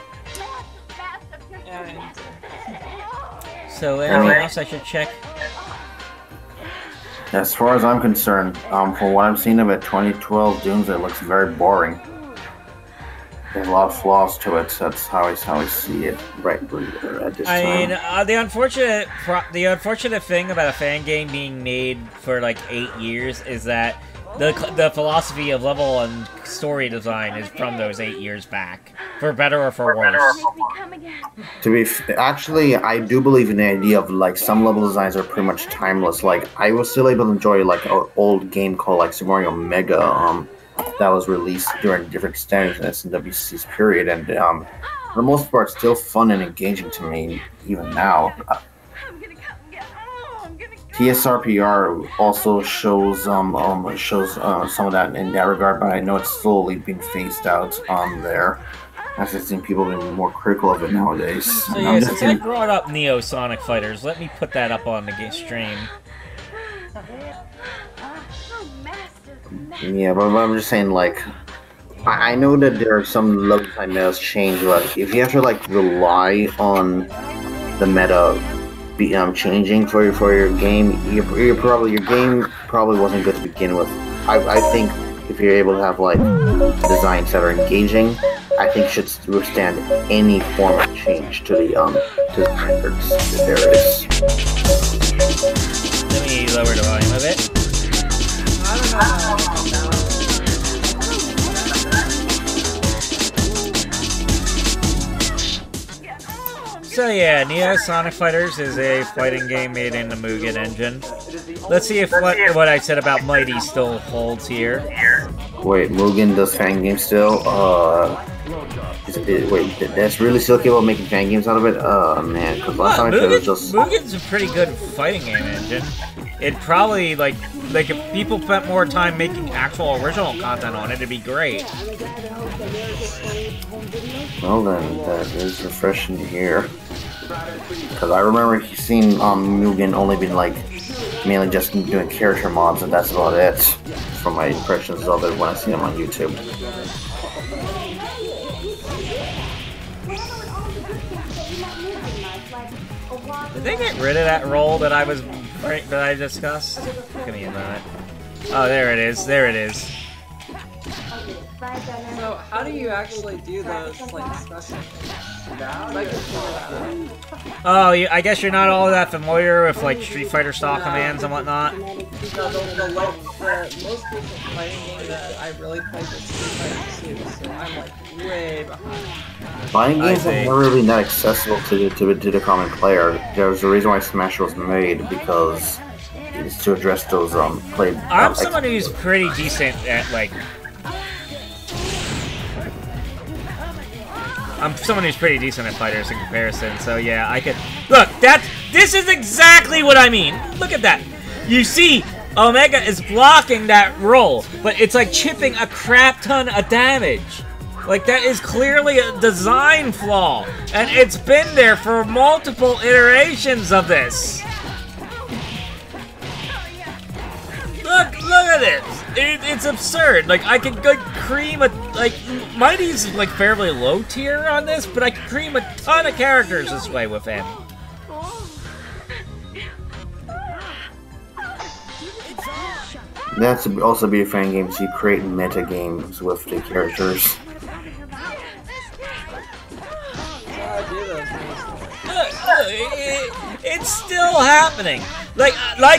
A: anything else I should check?
B: As far as I'm concerned, from what I've seen of it, 2012 Dooms, it looks very boring. There's a lot of flaws to it. So that's how I see it right at this time.
A: I mean, the unfortunate thing about a fan game being made for like 8 years is that the philosophy of level and story design is from those 8 years back. For better or for worse?
B: Actually, I do believe in the idea of like some level designs are pretty much timeless. Like I was still able to enjoy like an old game called like Super Mario Mega, that was released during different standards in SNWC's period, and for the most part, still fun and engaging to me even now. TSRPR also shows some of that in that regard, but I know it's slowly being phased out there. I've seen people being more critical of it nowadays.
A: So yeah, since I brought up Neo Sonic Fighters, let me put that up on the stream.
B: Yeah, but I'm just saying, like, I know that there are some level design metas change, but if you have to like rely on the meta changing for your game, your game probably wasn't good to begin with. I think if you're able to have like designs that are engaging, I think it should withstand any form of change to the standards that there is.
A: Let me lower the volume a bit. So yeah, Neo Sonic Fighters is a fighting game made in the Mugen engine. Let's see if what I said about Mighty still holds here.
B: Wait, Mugen does Fangame still? Wait, that's really still capable of making fan games out of it? Oh man, because last time I played it was just...
A: Mugen's a pretty good fighting game engine. It probably, like if people spent more time making actual original content on it, it'd be great.
B: Well then, that is refreshing to hear. Because I remember seeing Mugen only being like, mainly just doing character mods, and that's about it. From my impressions of it when I see them on YouTube.
A: Did they get rid of that role that I discussed? Give me a minute. Oh, there it is. There it is.
F: So, how do you actually do those, like, special things?
A: Oh, I guess you're not all that familiar with, like, Street Fighter style commands and whatnot?
F: The most recent fighting game that I really played was Street Fighter 2, so I'm, like, way behind.
B: Fighting games are never really that accessible to the common player. There's a reason why Smash was made, because it's to address those
A: I'm someone who's pretty decent at, like... I'm someone who's pretty decent at fighters in comparison, so yeah, I could... Look, this is exactly what I mean! Look at that! You see, Omega is blocking that roll, but it's like chipping a crap ton of damage. Like, that is clearly a design flaw, and it's been there for multiple iterations of this. Look at this! It's absurd. Like, I could cream Mighty's like fairly low tier on this, but I could cream a ton of characters this way with him.
B: That's also be a fan game. You create meta games with the characters.
A: It's still happening. Like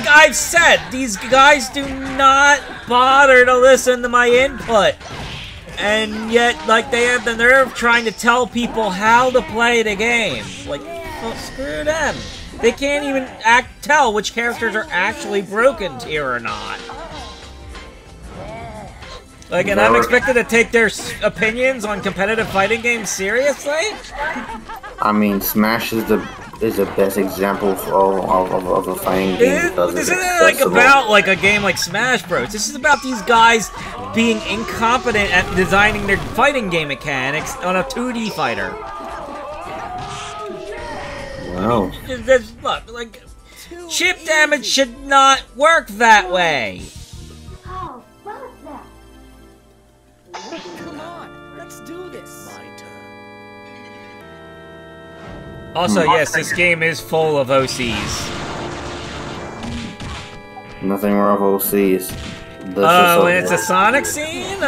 A: I've said, these guys do not bother to listen to my input. And yet, like, they have the nerve trying to tell people how to play the game. Like, well, screw them. They can't even tell which characters are actually broken tier or not. Like, and I'm expected to take their opinions on competitive fighting games seriously?
B: I mean, Smash is the best example of a fighting game because
A: this isn't like about like a game like Smash Bros. This is about these guys being incompetent at designing their fighting game mechanics on a 2D fighter.
B: Wow.
A: Look, like, chip damage should not work that way.
K: Come on, let's do this.
A: Also, yes, this game is full of OCs.
B: Nothing wrong with OCs.
A: Oh, and it's a Sonic scene?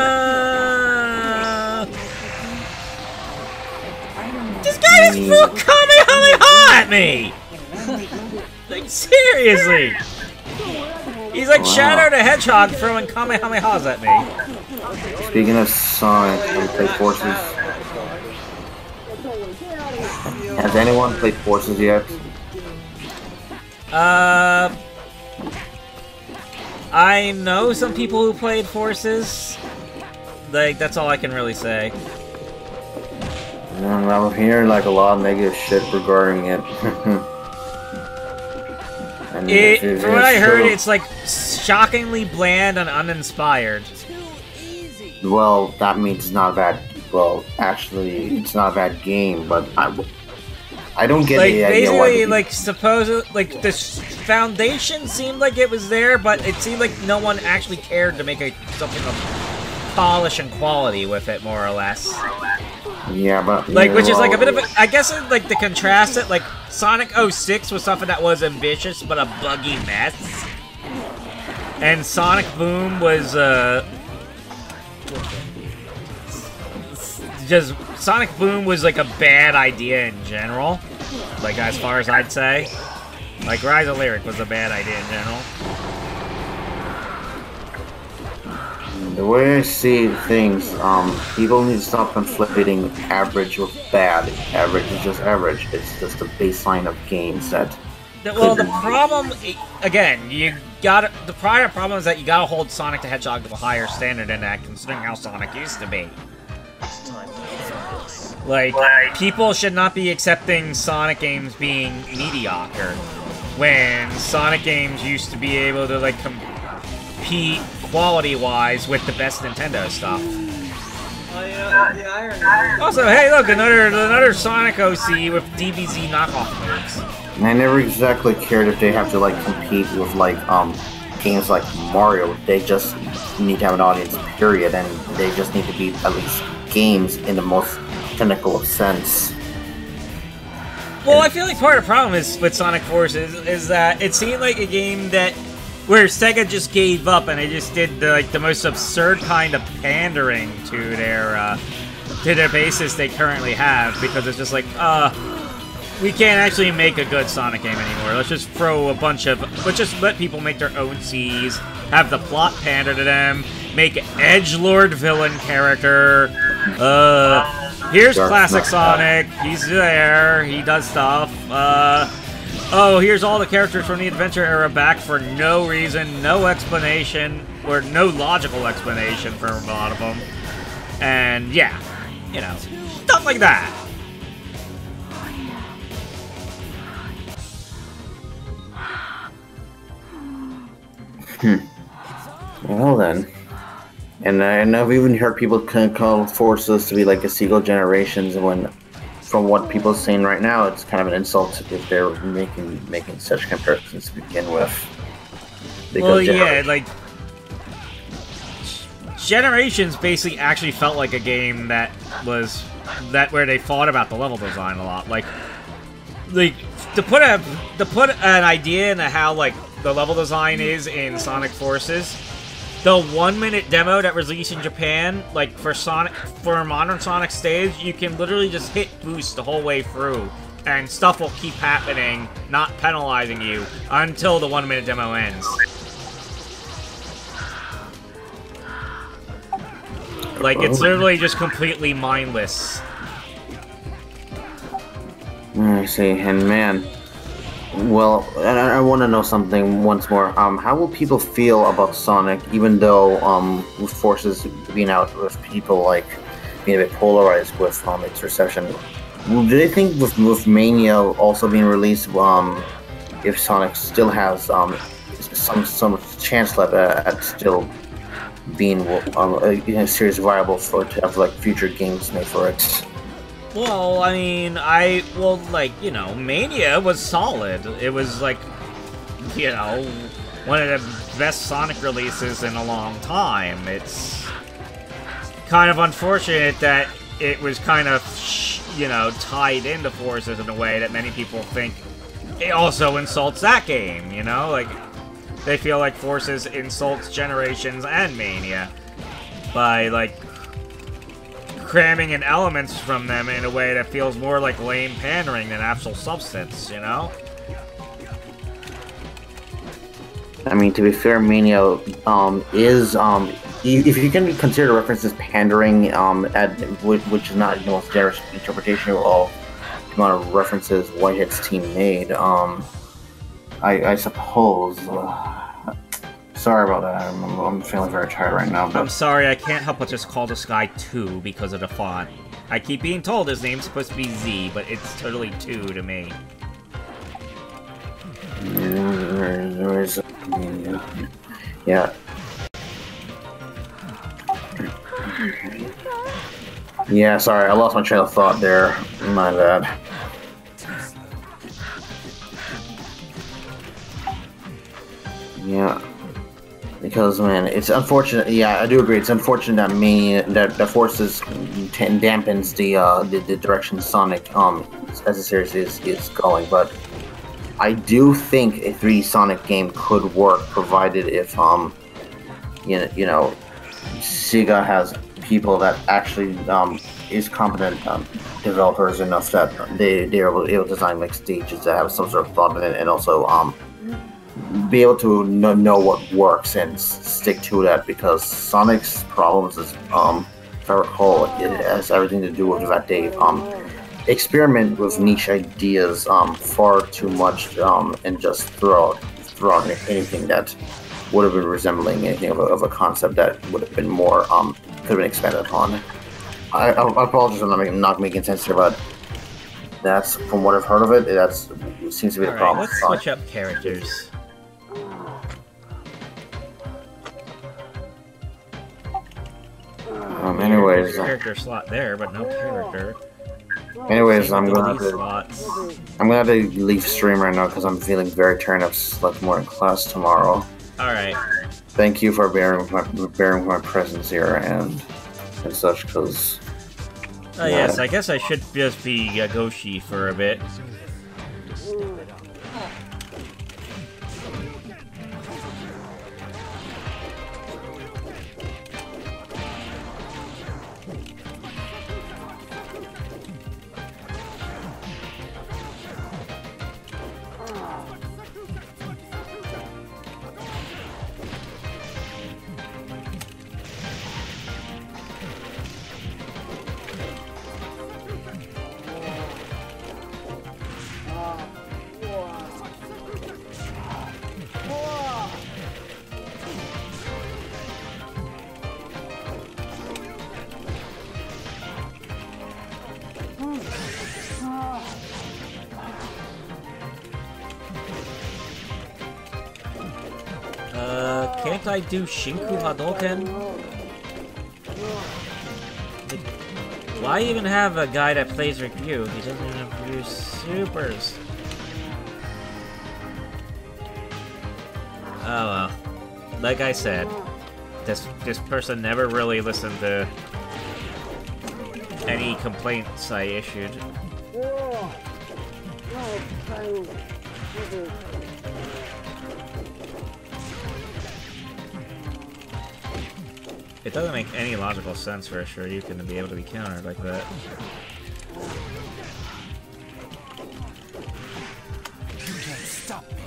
A: This guy just threw Kamehameha at me! Like, seriously! He's like Shadow the Hedgehog throwing Kamehamehas at me.
B: Speaking of Sonic and Play Forces, Has anyone played Forces yet?
A: I know some people who played Forces. Like, that's all I can really say.
B: I'm hearing like a lot of negative shit regarding it. And
A: From what I heard, it's like shockingly bland and uninspired.
B: Well, that means it's not a bad. Well, actually, it's not a bad game, but I don't get
A: like,
B: the idea why.
A: Basically, like, supposedly, like, the foundation seemed like it was there, but it seemed like no one actually cared to make something of polish and quality with it, more or less.
B: Yeah, but
A: like, which is like a bit of a, I guess, like, to contrast it, like, Sonic 06 was something that was ambitious but a buggy mess, and Sonic Boom was just Sonic Boom was like a bad idea in general, like, as far as I'd say. Like, Rise of Lyric was a bad idea in general.
B: The way I see things, people need to stop conflating average with bad. Average is just average. It's just the baseline of games that.
A: Well, the problem, again, the prior problem is that you gotta hold Sonic the Hedgehog to a higher standard than that, considering how Sonic used to be. Like, people should not be accepting Sonic games being mediocre, when Sonic games used to be able to, like, compete quality-wise with the best Nintendo stuff.
F: Oh, yeah, the irony.
A: Also, hey, look, another Sonic OC with DBZ knockoff moves.
B: And I never exactly cared if they have to like compete with like games like Mario. They just need to have an audience, period, and they just need to be at least games in the most technical sense.
A: Well, I feel like part of the problem is with Sonic Forces is that it seemed like a game that where Sega just gave up and they just did the most absurd kind of pandering to their basis they currently have, because it's just like, we can't actually make a good Sonic game anymore. Let's just throw a bunch of... Let's just let people make their own Cs, have the plot pander to them, make edgelord villain character. Here's classic Sonic. He's there. He does stuff. Oh, here's all the characters from the Adventure era back for no reason, no explanation, or no logical explanation for a lot of them. And, yeah, you know, stuff like that.
B: Well then, and I've even heard people call Forces to be like a sequel generations, when, from what people are saying right now, it's kind of an insult if they're making such comparisons to begin with. Because
A: well, yeah, like Generations basically actually felt like a game that was where they thought about the level design a lot, like to put an idea into how like the level design is in Sonic Forces. The 1-minute demo that was released in Japan, like for a modern Sonic stage, you can literally just hit boost the whole way through, and stuff will keep happening, not penalizing you, until the 1-minute demo ends. Like, it's literally just completely mindless.
B: I see, and man, well, I want to know something once more. How will people feel about Sonic, even though with Forces being out, with people like being a bit polarized with its reception? Do they think with Mania also being released, if Sonic still has some chance left at still being a serious viable to have like future games made for it?
A: Well, I mean, like, you know, Mania was solid. It was, like, you know, one of the best Sonic releases in a long time. It's kind of unfortunate that it was kind of, you know, tied into Forces in a way that many people think it also insults that game, you know? Like, they feel like Forces insults Generations and Mania by, like, cramming in elements from them in a way that feels more like lame pandering than actual substance, you know?
B: I mean, to be fair, Mania is if you can consider references pandering, which is not the most generous interpretation of amount of references Whitehead's team made. I suppose. Sorry about that. I'm feeling very tired right now. But...
A: I'm sorry, I can't help but just call this guy 2 because of the font. I keep being told his name's supposed to be Z, but it's totally 2 to me.
B: Yeah. Yeah, sorry, I lost my train of thought there. My bad. Yeah. Because, man, it's unfortunate. Yeah, I do agree. It's unfortunate that that forces dampens the direction Sonic as a series is going. But I do think a 3D Sonic game could work, provided if you know Sega has people that actually is competent developers enough that they're able to design like stages that have some sort of thought in it, and also be able to know what works and stick to that, because Sonic's problems is, if I recall, it has everything to do with that they experiment with niche ideas far too much and just throw out anything that would have been resembling anything of a concept that would have been more could have been expanded upon. I apologize for not making sense here, but that's, from what I've heard of it, it seems to be the problem.
A: Let's switch up characters.
B: Anyways,
A: character slot there, but no character.
B: Anyways, I'm gonna have to leave stream right now because I'm feeling very tired. I've slept more in class tomorrow.
A: All right.
B: Thank you for bearing with my presence here and such. Because.
A: Yes, I guess I should just be Goshi for a bit. Can't I do Shinku Hadouken? Why even have a guy that plays with you? He doesn't even use supers. Oh well. Like I said, this person never really listened to any complaints I issued. It doesn't make any logical sense for a Shoryuken to be able to be countered like that.
K: You can't stop me.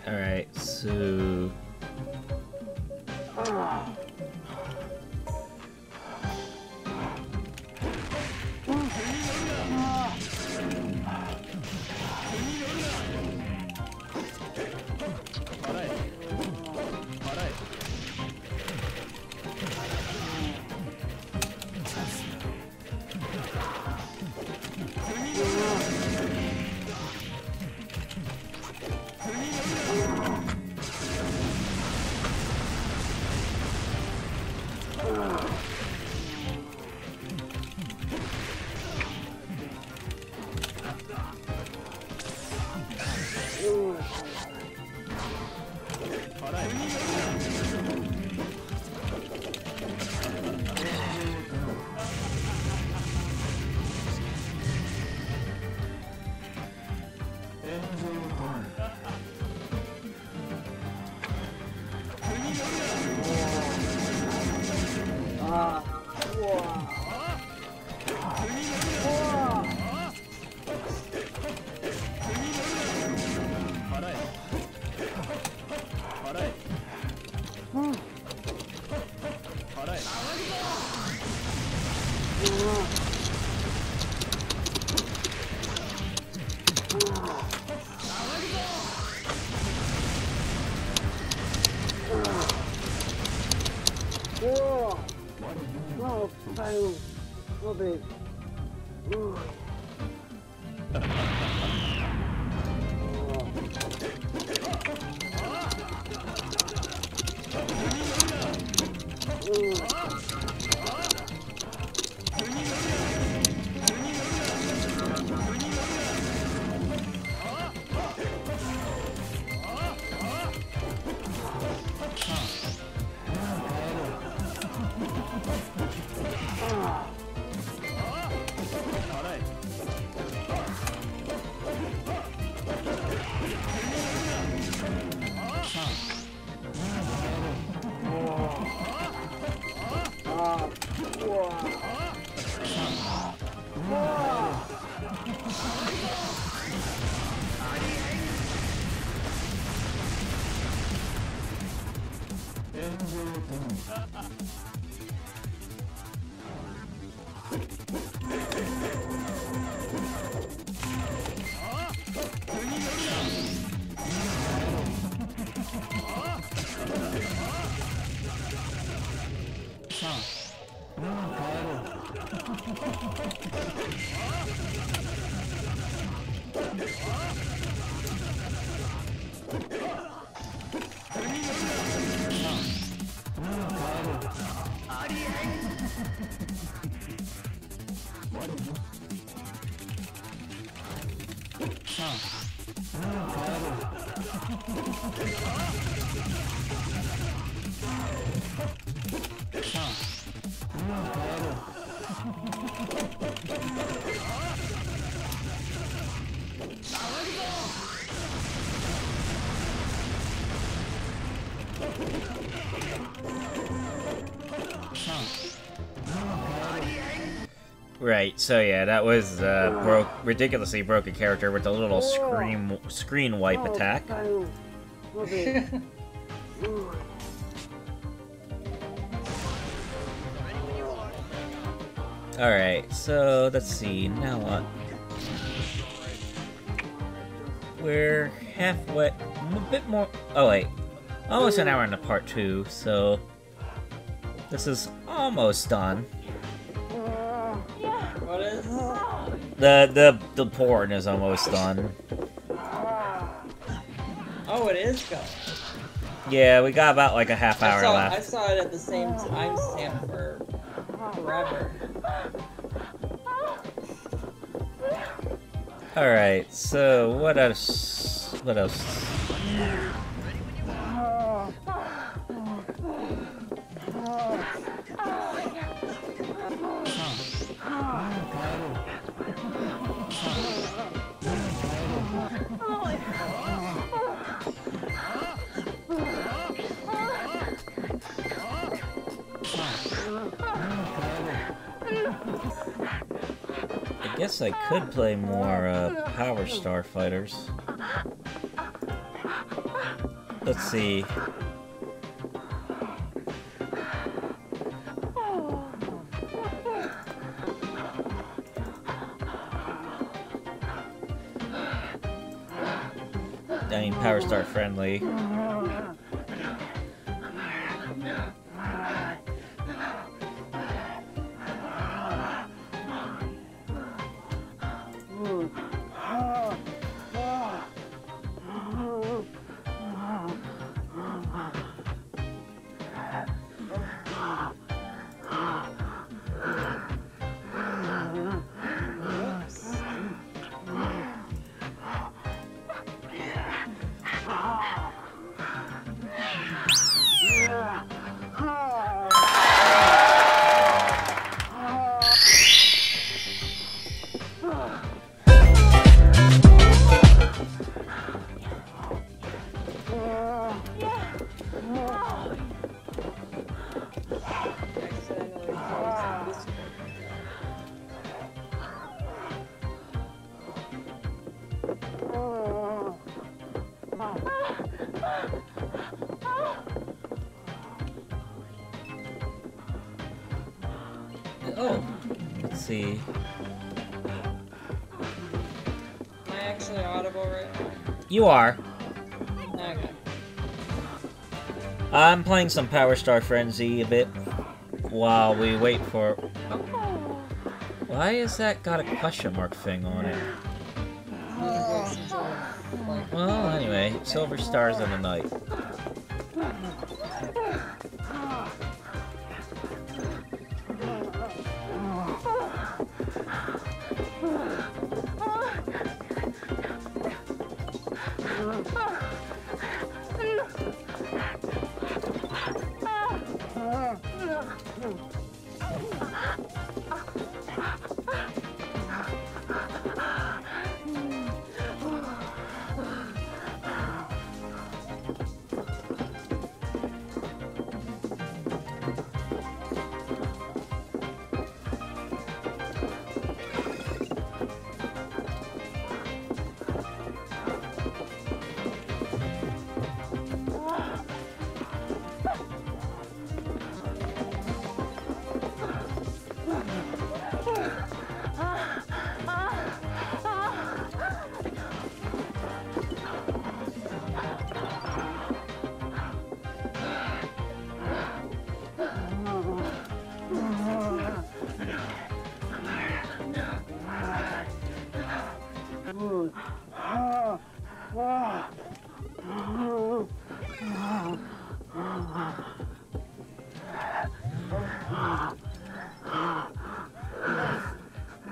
A: Alright, so...
I: Whoa! Oh, Kyle. Oh, babe. Ooh.
A: Right, so yeah, that was ridiculously broken character with a little screen wipe attack. Alright, so let's see, now what? We're halfway, a bit more, oh wait, almost an hour into part 2, so this is almost done.
F: What is?
A: The porn is almost done.
F: Oh, it is going.
A: Yeah, we got about like a half hour left.
F: I saw it at the same timestamp for forever.
A: Alright, so what else? What else? I guess I could play more Power Star Fighters. Let's see. I mean, Power Star friendly. Oh, Let's see.
F: Am I actually audible right now?
A: You are.
F: Okay.
A: I'm playing some Power Star Frenzy a bit while we wait for... Why has that got a question mark thing on it? Well, anyway, Silver Stars in the Night.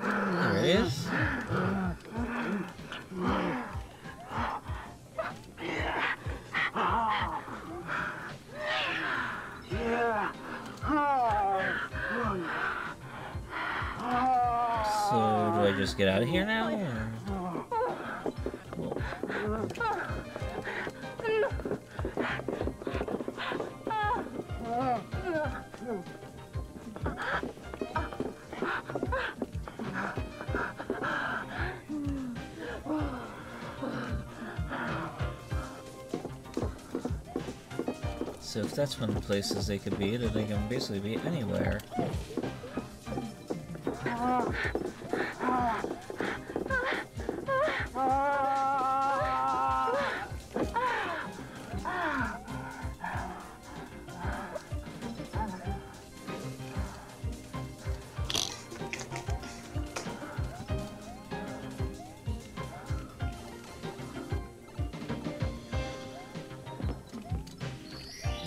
A: There it is. So, do I just get out of here now? Or... So if that's one of the places they could be, then they can basically be anywhere.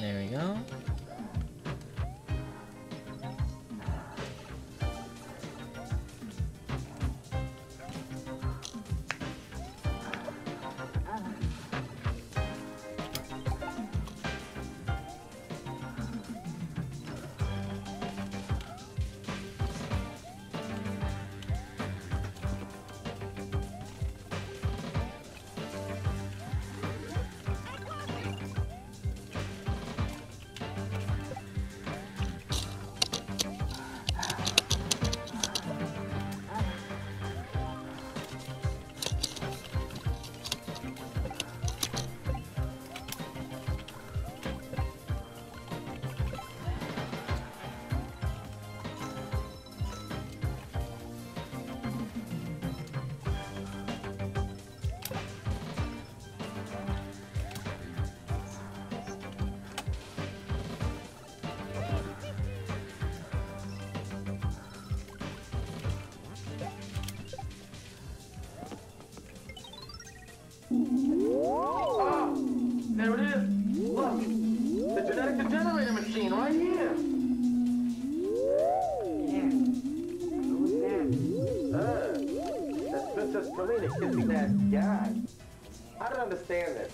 A: There we go.
C: There it is. Look, the genetic degenerator machine right here. Yeah. Who's that? That's Princess Polina kissing that guy. I don't understand this.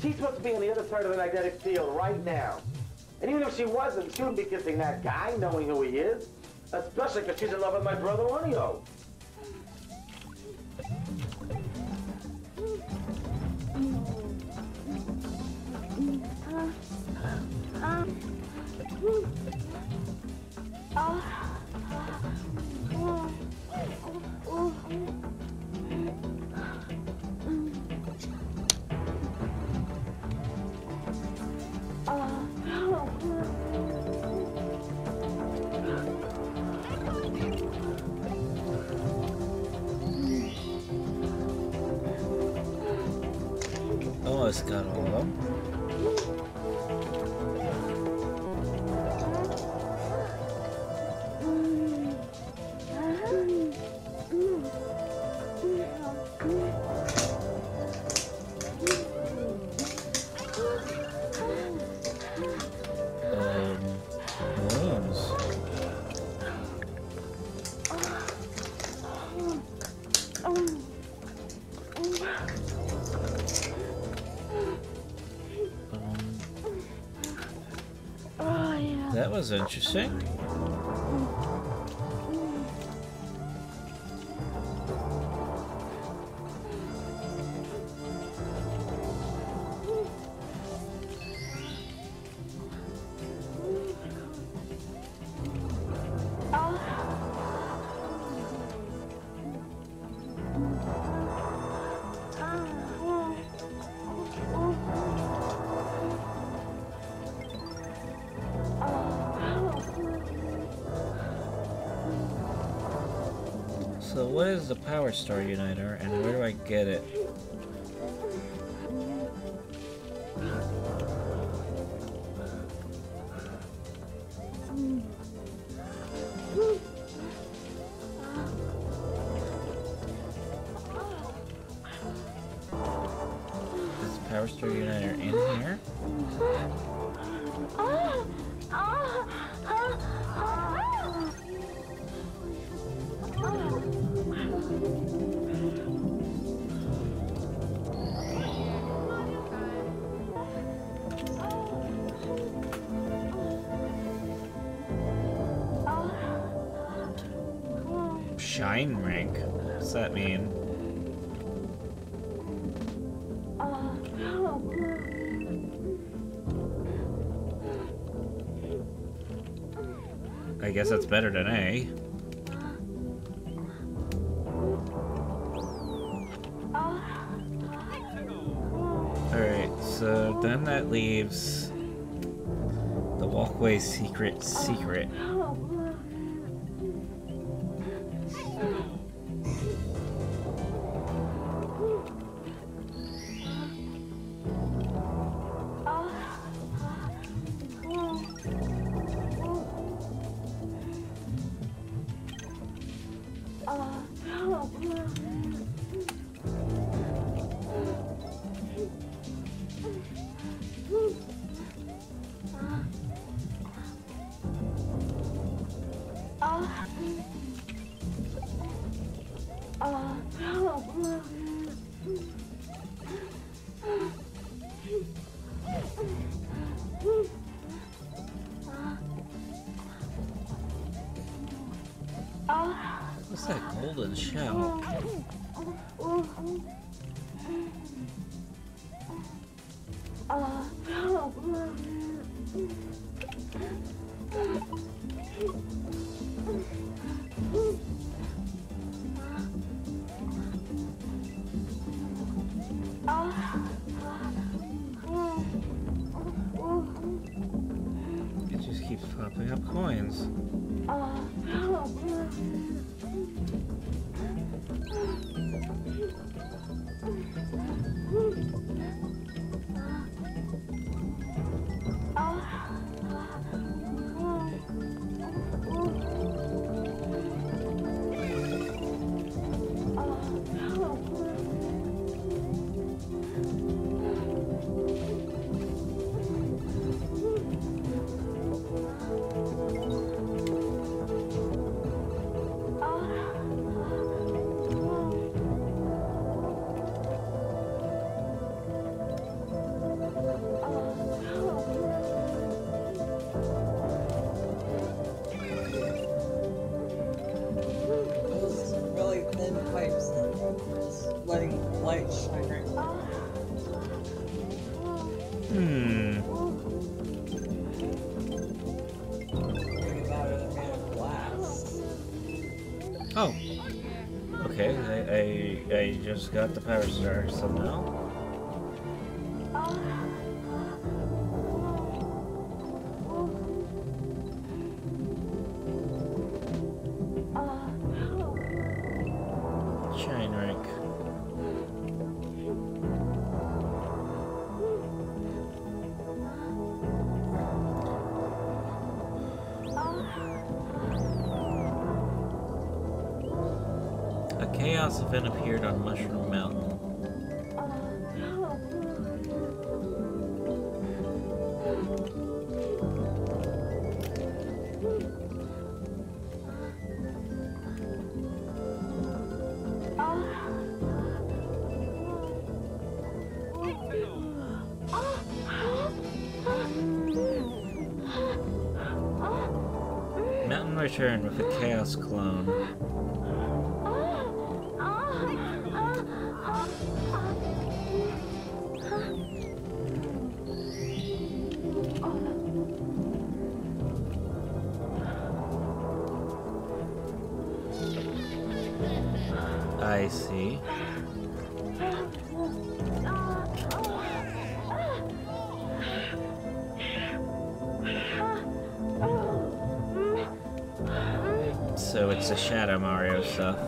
C: She's supposed to be on the other side of the magnetic field right now. And even if she wasn't, she wouldn't be kissing that guy, knowing who he is. Especially because she's in love with my brother Lenio.
A: almost got all of them. Balloons. That was interesting. So what is the Power Star Uniter and where do I get it? Is the Power Star Uniter in here? Shine rank? What's that mean? I guess that's better than A. Alright, so then that leaves the walkway secret. What's that golden shell? It just keeps popping up coins. Oh. Okay, I just got the Power Star somehow. Shine rank. chaos event appeared on Mushroom Mountain. Mountain returned with a chaos clone. I see. So it's the Shadow Mario stuff.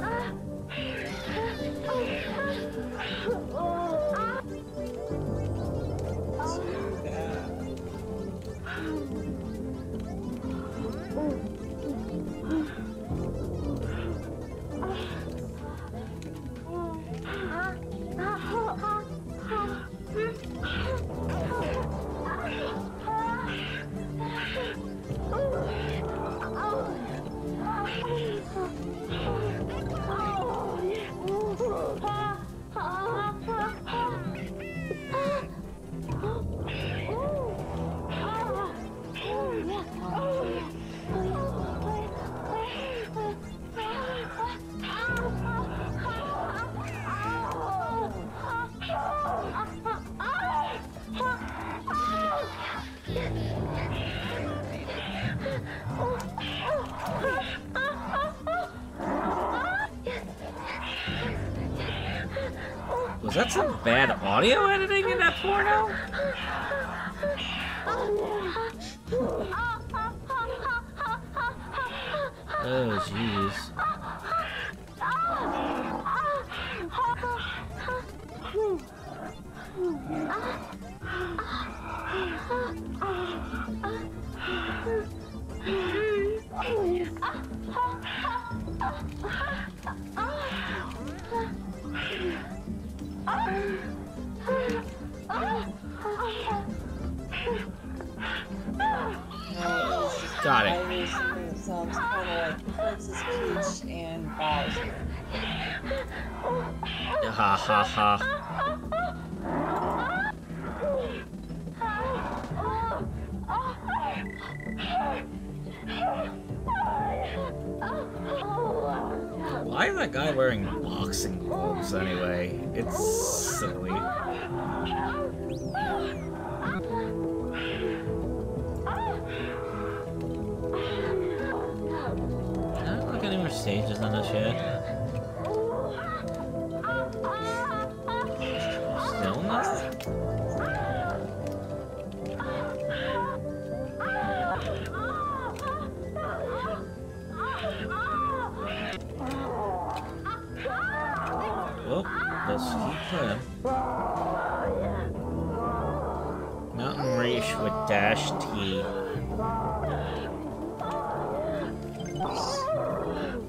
A: Was that some bad audio editing in that porno? Oh, jeez. Got it.
F: It sounds kind of like Princess Peach and Bowser.
A: Ha ha ha. Why is that guy wearing boxing gloves anyway? It's silly. I don't look at any more stages on this yet. Still not? Well, let's keep playing. Mountain Reach with Dash T.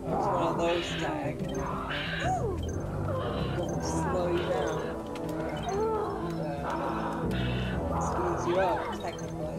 F: It's one of those diagonals. It'll slow you down. Speeds you up, technically.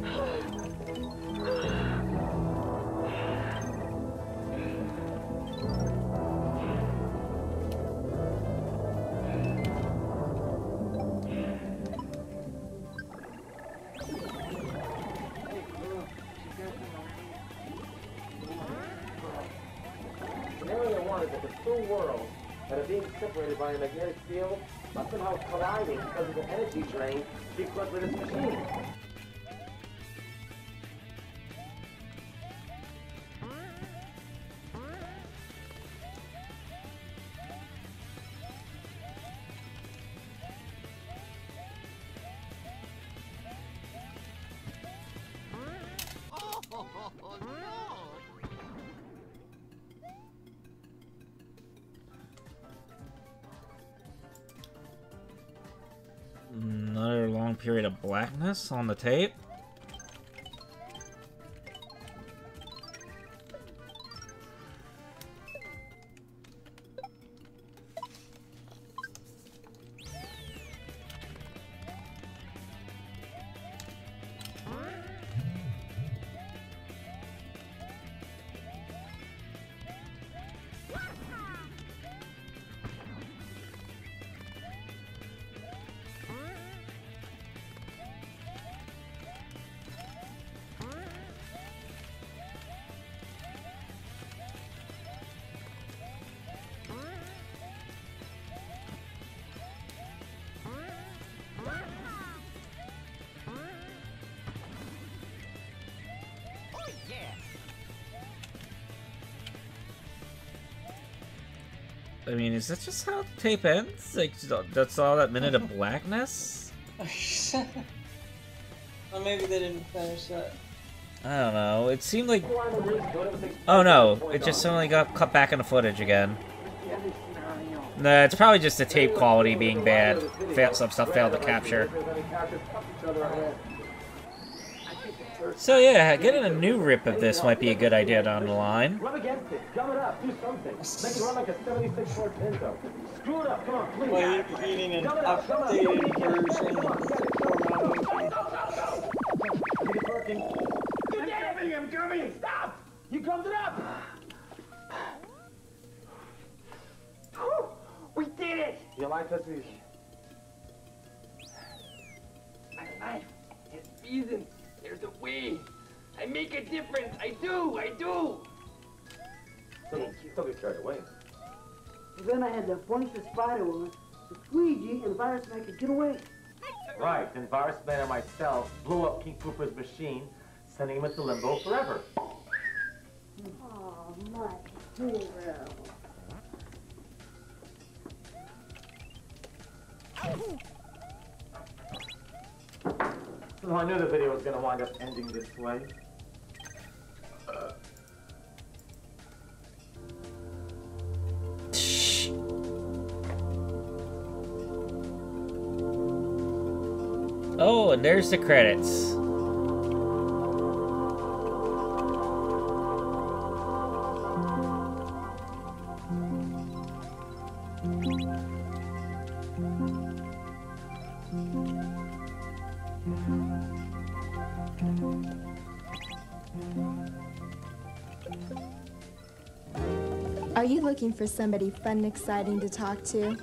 C: Scenario 1 is that the two worlds that are being separated by a magnetic field are somehow colliding because of the energy drain because of this machine.
A: Another long period of blackness on the tape. I mean, is that just how the tape ends? Like, that's all that minute of blackness?
F: Well, maybe they didn't finish it.
A: I don't know. It seemed like... Oh no, it just suddenly got cut back in the footage again. Nah, it's probably just the tape quality being bad. Some stuff failed to capture. So yeah, getting a new rip of this might be a good idea down the line.
C: Run against it. Gum it up. Do something. Make it run like a 76 Ford Pinto. Screw it up. Come on, please.
F: Well, you're eating an updated version of the
C: It's working. You did it! I'm coming! Stop! You gummed it up!
G: We did it!
C: Your life is easy.
G: My life has reason. There's a way. I make a difference. I do. I do.
C: Thank you. Don't get carried away.
I: Then I had to punch the spider woman, the squeegee, and Virus Man could get away.
C: Right, then Virus Man and myself blew up King Cooper's machine, sending him into limbo forever.
I: Oh, my hero.
C: So I knew the video was going to wind up ending this way.
A: Oh, and there's the credits.
L: Are you looking for somebody fun and exciting to talk to?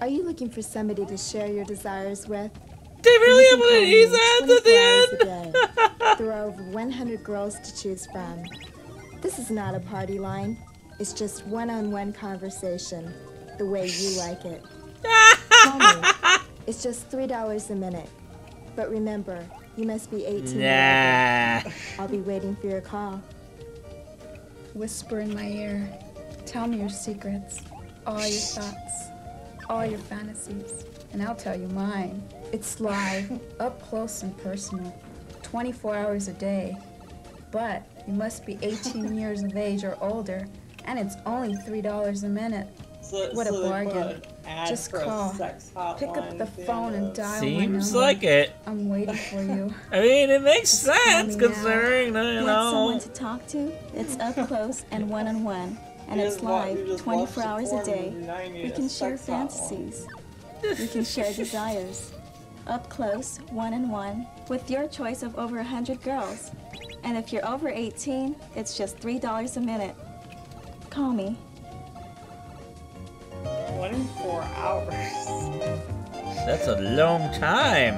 L: Are you looking for somebody to share your desires with?
A: They really have one of these ads at the end!
L: There are over 100 girls to choose from. This is not a party line. It's just one-on-one conversation, the way you like it. Call me. It's just $3 a minute. But remember, you must be 18.
A: Nah.
L: I'll be waiting for your call.
M: Whisper in my ear. Tell me your secrets, all your thoughts, all your fantasies, and I'll tell you mine. It's live, up close and personal, 24 hours a day. But you must be 18 years of age or older, and it's only $3 a minute. What a bargain. Just call, pick up the phone and dial my
A: Seems
M: number.
A: like it.
M: I'm waiting for you.
A: I mean, it makes sense considering, you
L: Want
A: know.
L: someone to talk to? It's up close and one-on-one. And it's live 24 hours a day. We can share fantasies. We can share desires. Up close, one-on-one, with your choice of over 100 girls. And if you're over 18, it's just $3 a minute. Call me.
F: 24 hours.
A: That's a long time.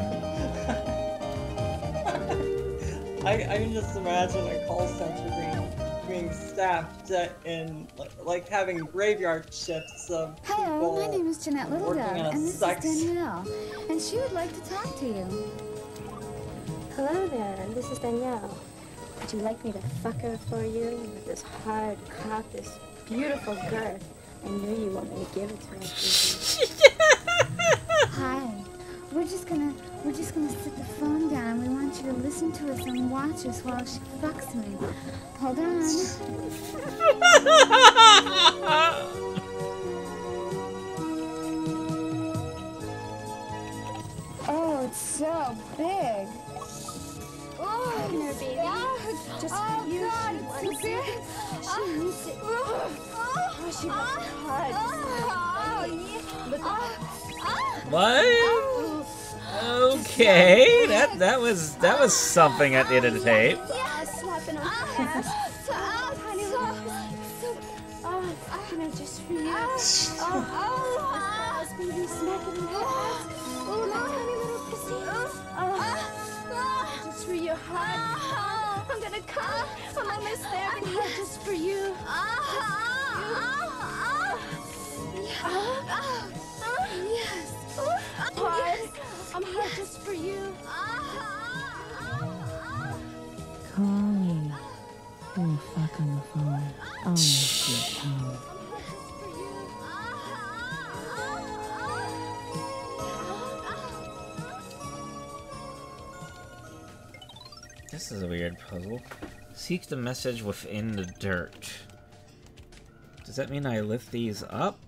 F: I can just imagine a call center being staffed and like having graveyard shifts of people.
N: Hello, my name is Jeanette
F: working
N: Littledove,
F: on a
N: and this
F: sex-
N: is Danielle, and she would like to talk to you.
E: Hello there, this is Danielle. Would you like me to fuck her for you with this hard cock, this beautiful girth? I knew you want me to give it to her.
N: Hi. We're just gonna sit the phone down. We want you to listen to us and watch us while she fucks me. Hold on. Oh, it's so big. Oh,
E: Come here, baby.
N: just
E: Oh,
N: for you.
E: God,
N: She
E: it's
N: wants it. She needs it. Oh, she wants it hard.
E: Oh, yeah.
N: Look at
A: What? Okay, that was something at the end of the tape.
E: Yeah, slapping on her ass. Tiny little pussy. Oh, come here, just for you. Baby, smacking on her ass. Oh, my tiny little pussy. Just for your heart. I'm gonna come. I'm almost there. I'm here just for you. Yes. Hard. I'm hard just for you.
L: Call me.
O: fuck on the phone. Oh, shit, Tom.
A: This is a weird puzzle. Seek the message within the dirt. Does that mean I lift these up?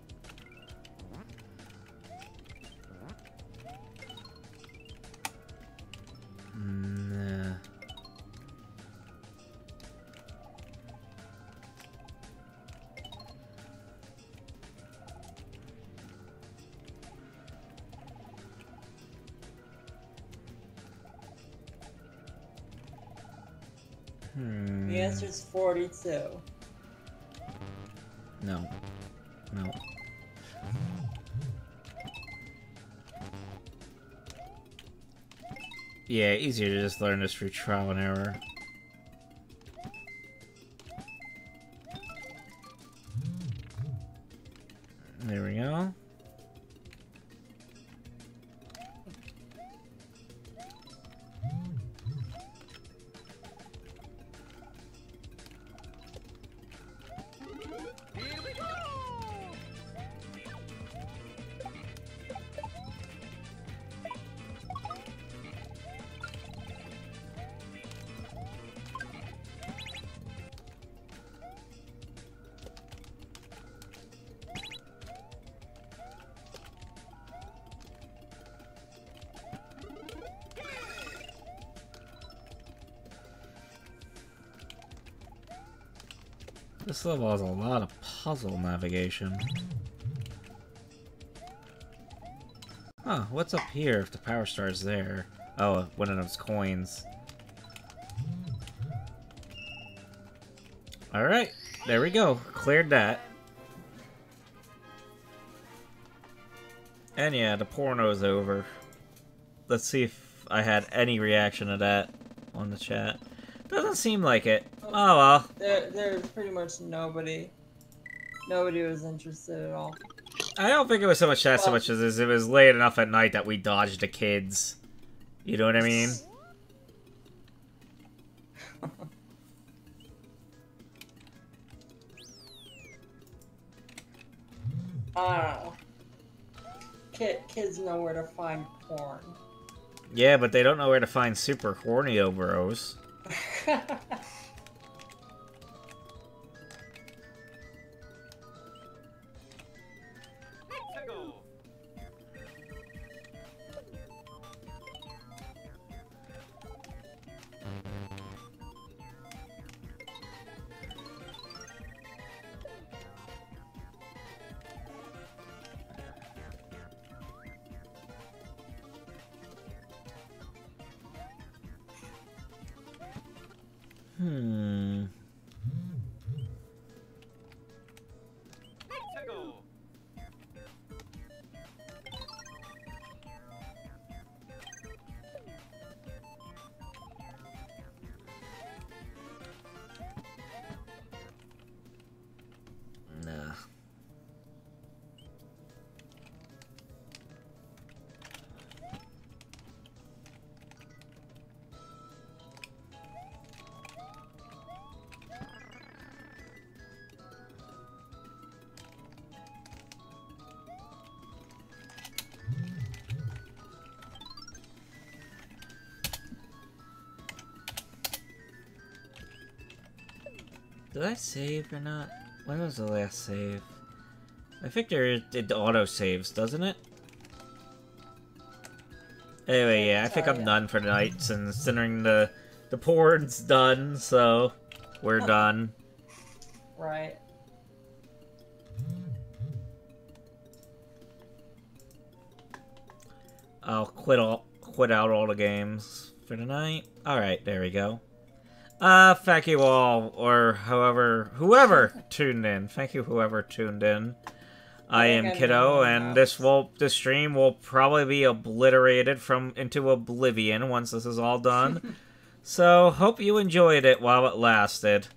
A: Nah.
F: The answer is 42.
A: No. No. Yeah, easier to just learn this through trial and error. There we go. This level has a lot of puzzle navigation. Huh, what's up here if the power star is there? Oh, one of those coins. Alright, there we go. Cleared that. And yeah, the porno's over. Let's see if I had any reaction to that on the chat. Doesn't seem like it. Oh well.
F: There's pretty much nobody. Nobody was interested at all.
A: I don't think it was so much that so much as it was late enough at night that we dodged the kids. You know what I mean?
F: I don't know. Kids know where to find porn.
A: Yeah, but they don't know where to find super horny bros. Nah. Did I save or not? When was the last save? I think there did auto saves, doesn't it? Anyway, yeah, I think I'm done for tonight, considering the porn's done, so we're done.
F: Right.
A: I'll quit out all the games for tonight. Alright, there we go. Thank you all, or whoever tuned in. Thank you, whoever tuned in. I am Kiddo, and this stream will probably be obliterated into oblivion once this is all done. So, hope you enjoyed it while it lasted.